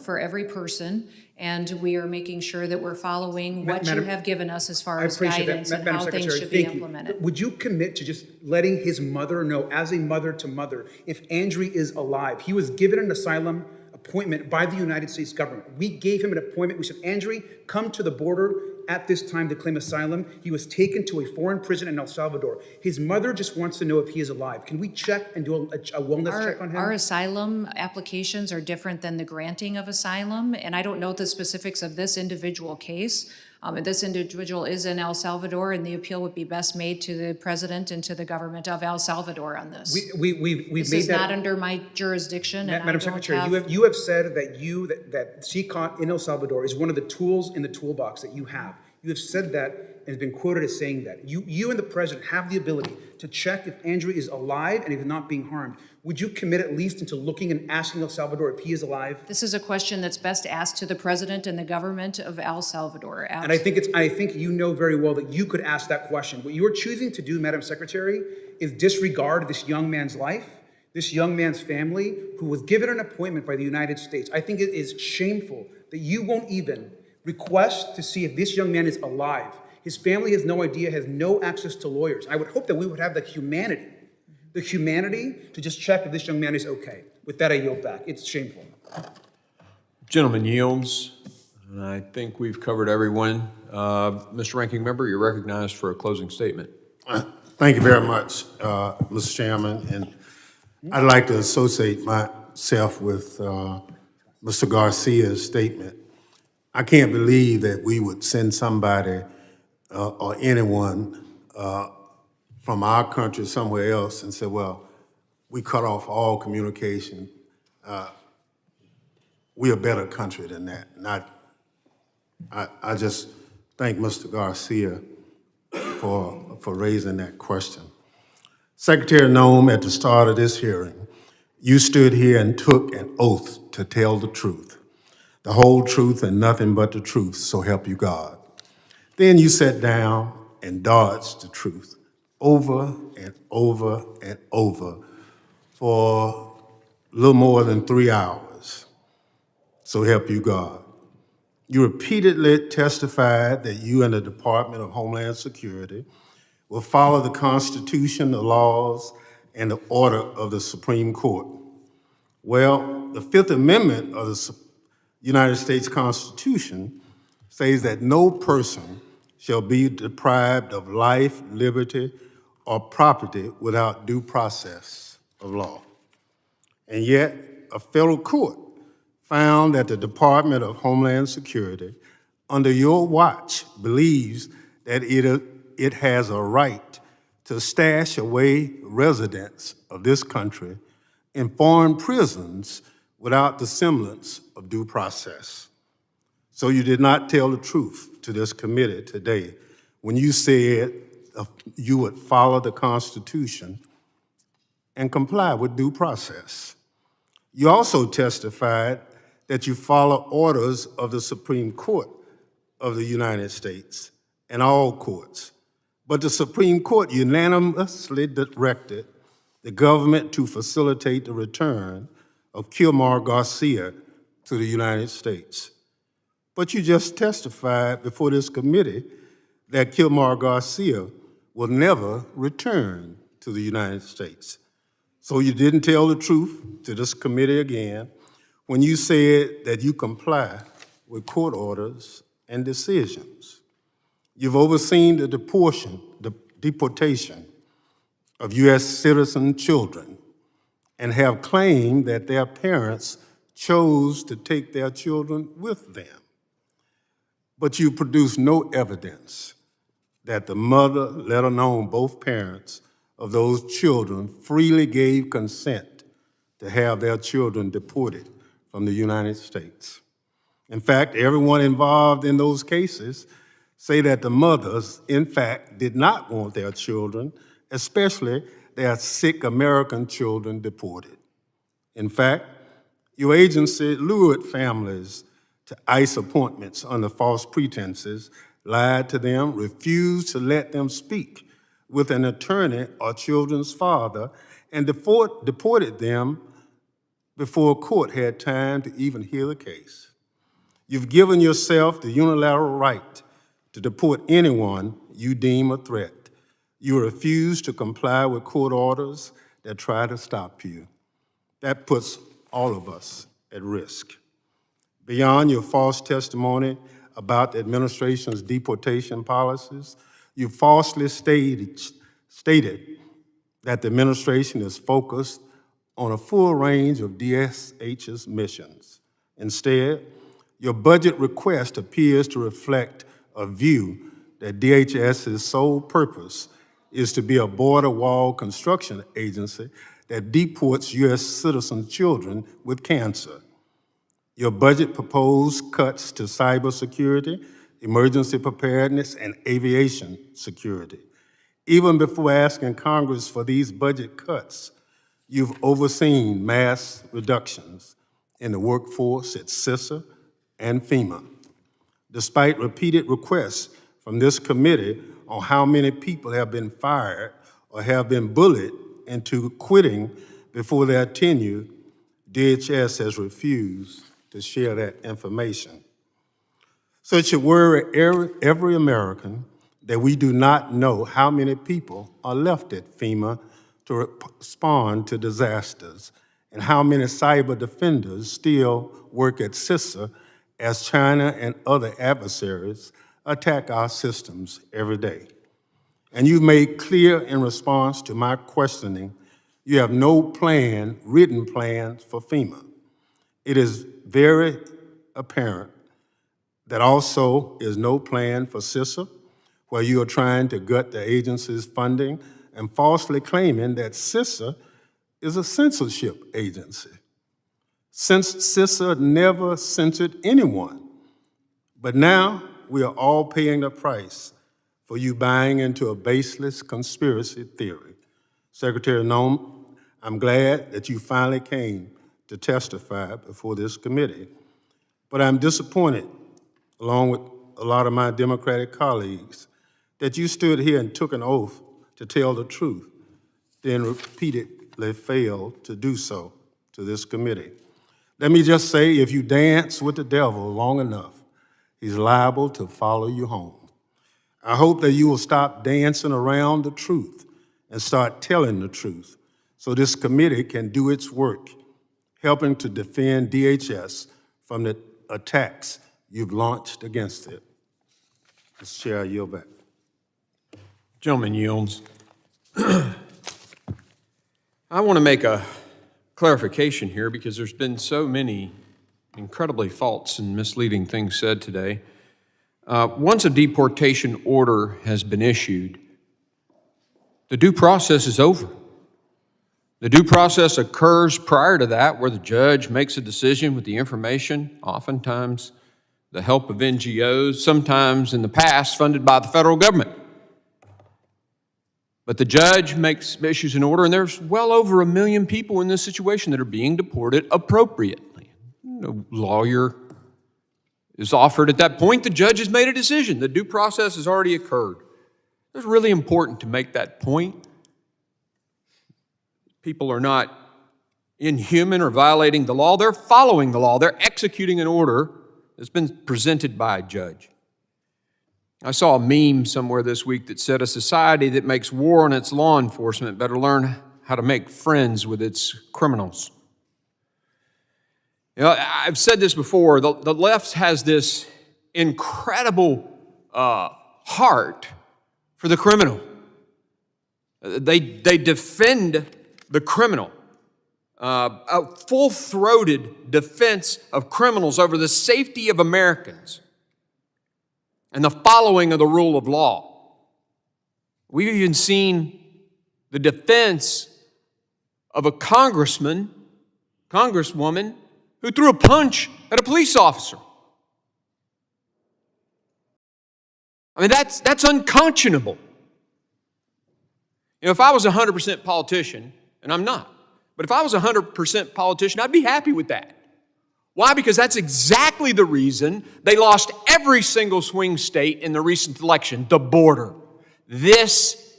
for every person, and we are making sure that we're following what you have given us as far as guidance and how things should be implemented. Would you commit to just letting his mother know, as a mother to mother, if Andrew is alive? He was given an asylum appointment by the United States government. We gave him an appointment. We said, Andrew, come to the border at this time to claim asylum. He was taken to a foreign prison in El Salvador. His mother just wants to know if he is alive. Can we check and do a wellness check on him? Our asylum applications are different than the granting of asylum, and I don't know the specifics of this individual case. This individual is in El Salvador, and the appeal would be best made to the president and to the government of El Salvador on this. This is not under my jurisdiction. And Madam Secretary, you have said that CICOT in El Salvador is one of the tools in the toolbox that you have. You have said that and has been quoted as saying that. You and the president have the ability to check if Andrew is alive and if he's not being harmed. Would you commit at least into looking and asking El Salvador if he is alive? This is a question that's best asked to the president and the government of El Salvador. And I think you know very well that you could ask that question. What you are choosing to do, Madam Secretary, is disregard this young man's life, this young man's family, who was given an appointment by the United States. I think it is shameful that you won't even request to see if this young man is alive. His family has no idea, has no access to lawyers. I would hope that we would have the humanity to just check if this young man is okay. With that, I yield back. It's shameful. Gentleman yields. I think we've covered everyone. Mr. Ranking Member, you're recognized for a closing statement. Thank you very much, Mr. Chairman. And I'd like to associate myself with Mr. Garcia's statement. I can't believe that we would send somebody or anyone from our country somewhere else and say, well, we cut off all communication. We're a better country than that. And I just thank Mr. Garcia for raising that question. Secretary Noem, at the start of this hearing, you stood here and took an oath to tell the truth, the whole truth and nothing but the truth, so help you God. Then you sat down and dodged the truth over and over and over for a little more than 3 hours, so help you God. You repeatedly testified that you and the Department of Homeland Security will follow the Constitution, the laws, and the order of the Supreme Court. Well, the Fifth Amendment of the United States Constitution says that no person shall be deprived of life, liberty, or property without due process of law. And yet, a federal court found that the Department of Homeland Security, under your watch, believes that it has a right to stash away residents of this country in foreign prisons without the semblance of due process. So you did not tell the truth to this committee today when you said you would follow the Constitution and comply with due process. You also testified that you follow orders of the Supreme Court of the United States and all courts. But the Supreme Court unanimously directed the government to facilitate the return of Kilmar Garcia to the United States. But you just testified before this committee that Kilmar Garcia will never return to the United States. So you didn't tell the truth to this committee again when you said that you comply with court orders and decisions. You've overseen the deportation of U.S. citizen children and have claimed that their parents chose to take their children with them. But you produced no evidence that the mother, let alone both parents, of those children freely gave consent to have their children deported from the United States. In fact, everyone involved in those cases say that the mothers, in fact, did not want their children, especially their sick American children, deported. In fact, your agency lured families to ICE appointments under false pretenses, lied to them, refused to let them speak with an attorney or children's father, and deported them before a court had time to even hear the case. You've given yourself the unilateral right to deport anyone you deem a threat. You refuse to comply with court orders that try to stop you. That puts all of us at risk. Beyond your false testimony about the administration's deportation policies, you falsely stated that the administration is focused on a full range of DHS's missions. Instead, your budget request appears to reflect a view that DHS's sole purpose is to be a border wall construction agency that deports U.S. citizen children with cancer. Your budget proposed cuts to cybersecurity, emergency preparedness, and aviation security. Even before asking Congress for these budget cuts, you've overseen mass reductions in the workforce at CISA and FEMA. Despite repeated requests from this committee on how many people have been fired or have been bullied into quitting before their tenure, DHS has refused to share that information. So it should worry every American that we do not know how many people are left at FEMA to respond to disasters and how many cyber defenders still work at CISA as China and other adversaries attack our systems every day. And you've made clear in response to my questioning, you have no plan, written plans for FEMA. It is very apparent that also is no plan for CISA, where you are trying to gut the agency's funding and falsely claiming that CISA is a censorship agency. Since CISA never censored anyone, but now we are all paying the price for you buying into a baseless conspiracy theory. Secretary Noem, I'm glad that you finally came to testify before this committee, but I'm disappointed, along with a lot of my Democratic colleagues, that you stood here and took an oath to tell the truth, then repeatedly failed to do so to this committee. Let me just say, if you dance with the devil long enough, he's liable to follow you home. I hope that you will stop dancing around the truth and start telling the truth so this committee can do its work, helping to defend DHS from the attacks you've launched against it. Mr. Chair, I yield back. Gentleman yields. I want to make a clarification here because there's been so many incredibly false and misleading things said today. Once a deportation order has been issued, the due process is over. The due process occurs prior to that, where the judge makes a decision with the information, oftentimes the help of NGOs, sometimes in the past funded by the federal government. But the judge issues an order, and there's well over 1 million people in this situation that are being deported appropriately. No lawyer is offered at that point. The judge has made a decision. The due process has already occurred. It's really important to make that point. People are not inhuman or violating the law. They're following the law. They're executing an order that's been presented by a judge. I saw a meme somewhere this week that said a society that makes war on its law enforcement better learn how to make friends with its criminals. You know, I've said this before, the left has this incredible heart for the criminal. They defend the criminal, a full-throated defense of criminals over the safety of Americans and the following of the rule of law. We've even seen the defense of a congresswoman, who threw a punch at a police officer. I mean, that's unconscionable. You know, if I was a 100% politician, and I'm not, but if I was a 100% politician, I'd be happy with that. Why? Because that's exactly the reason they lost every single swing state in the recent election, the border. This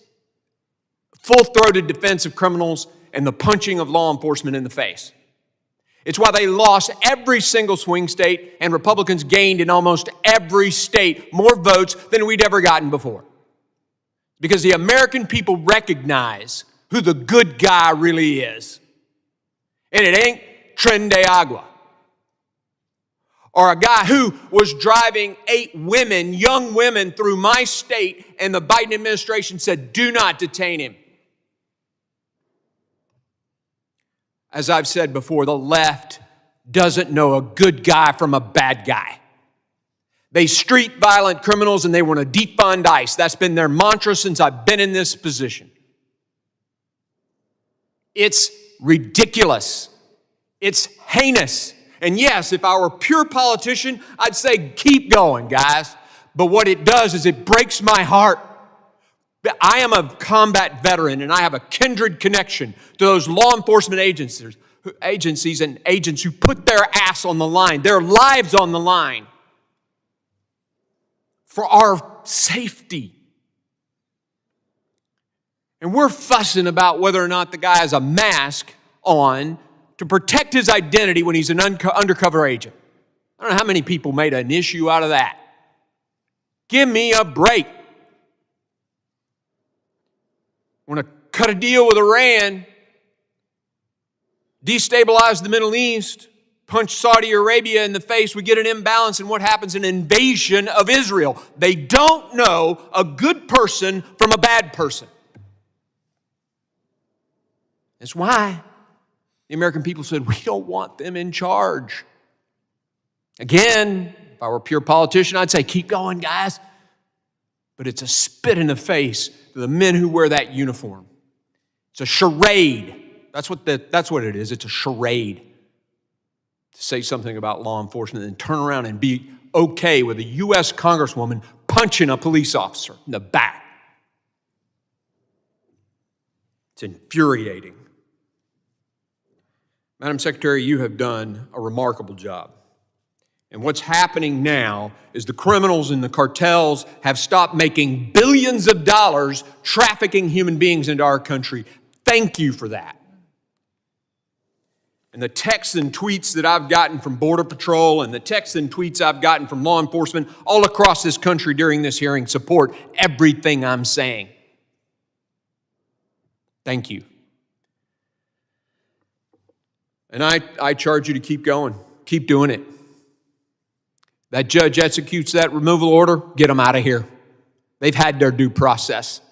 full-throated defense of criminals and the punching of law enforcement in the face. It's why they lost every single swing state, and Republicans gained in almost every state more votes than we'd ever gotten before. Because the American people recognize who the good guy really is. And it ain't Tren de Agua, or a guy who was driving 8 women, young women, through my state, and the Biden administration said, do not detain him. As I've said before, the left doesn't know a good guy from a bad guy. They street violent criminals and they want to defund ICE. That's been their mantra since I've been in this position. It's ridiculous. It's heinous. And yes, if I were a pure politician, I'd say, keep going, guys. But what it does is it breaks my heart. I am a combat veteran, and I have a kindred connection to those law enforcement agencies and agents who put their ass on the line, their lives on the line for our safety. And we're fussing about whether or not the guy has a mask on to protect his identity when he's an undercover agent. I don't know how many people made an issue out of that. Give me a break. Want to cut a deal with Iran, destabilize the Middle East, punch Saudi Arabia in the face, we get an imbalance, and what happens? An invasion of Israel. They don't know a good person from a bad person. That's why the American people said, we don't want them in charge. Again, if I were a pure politician, I'd say, keep going, guys. But it's a spit in the face to the men who wear that uniform. It's a charade. That's what it is. It's a charade to say something about law enforcement and turn around and be okay with a U.S. Congresswoman punching a police officer in the back. It's infuriating. Madam Secretary, you have done a remarkable job. And what's happening now is the criminals and the cartels have stopped making billions of dollars trafficking human beings into our country. Thank you for that. And the texts and tweets that I've gotten from Border Patrol and the texts and tweets I've gotten from law enforcement all across this country during this hearing support everything I'm saying. Thank you. And I charge you to keep going. Keep doing it. That judge executes that removal order, get them out of here. They've had their due process.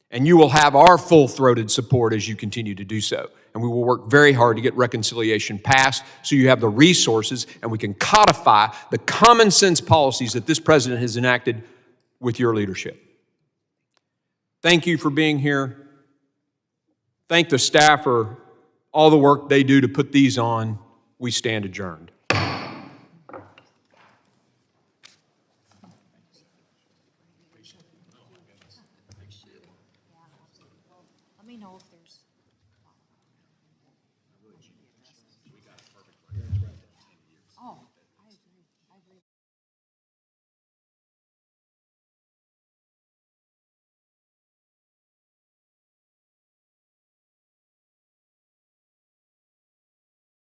And you will have our full-throated support as you continue to do so. And we will work very hard to get reconciliation passed so you have the resources and we can codify the common sense policies that this president has enacted with your leadership. Thank you for being here. Thank the staff for all the work they do to put these on. We stand adjourned. Let me know if there's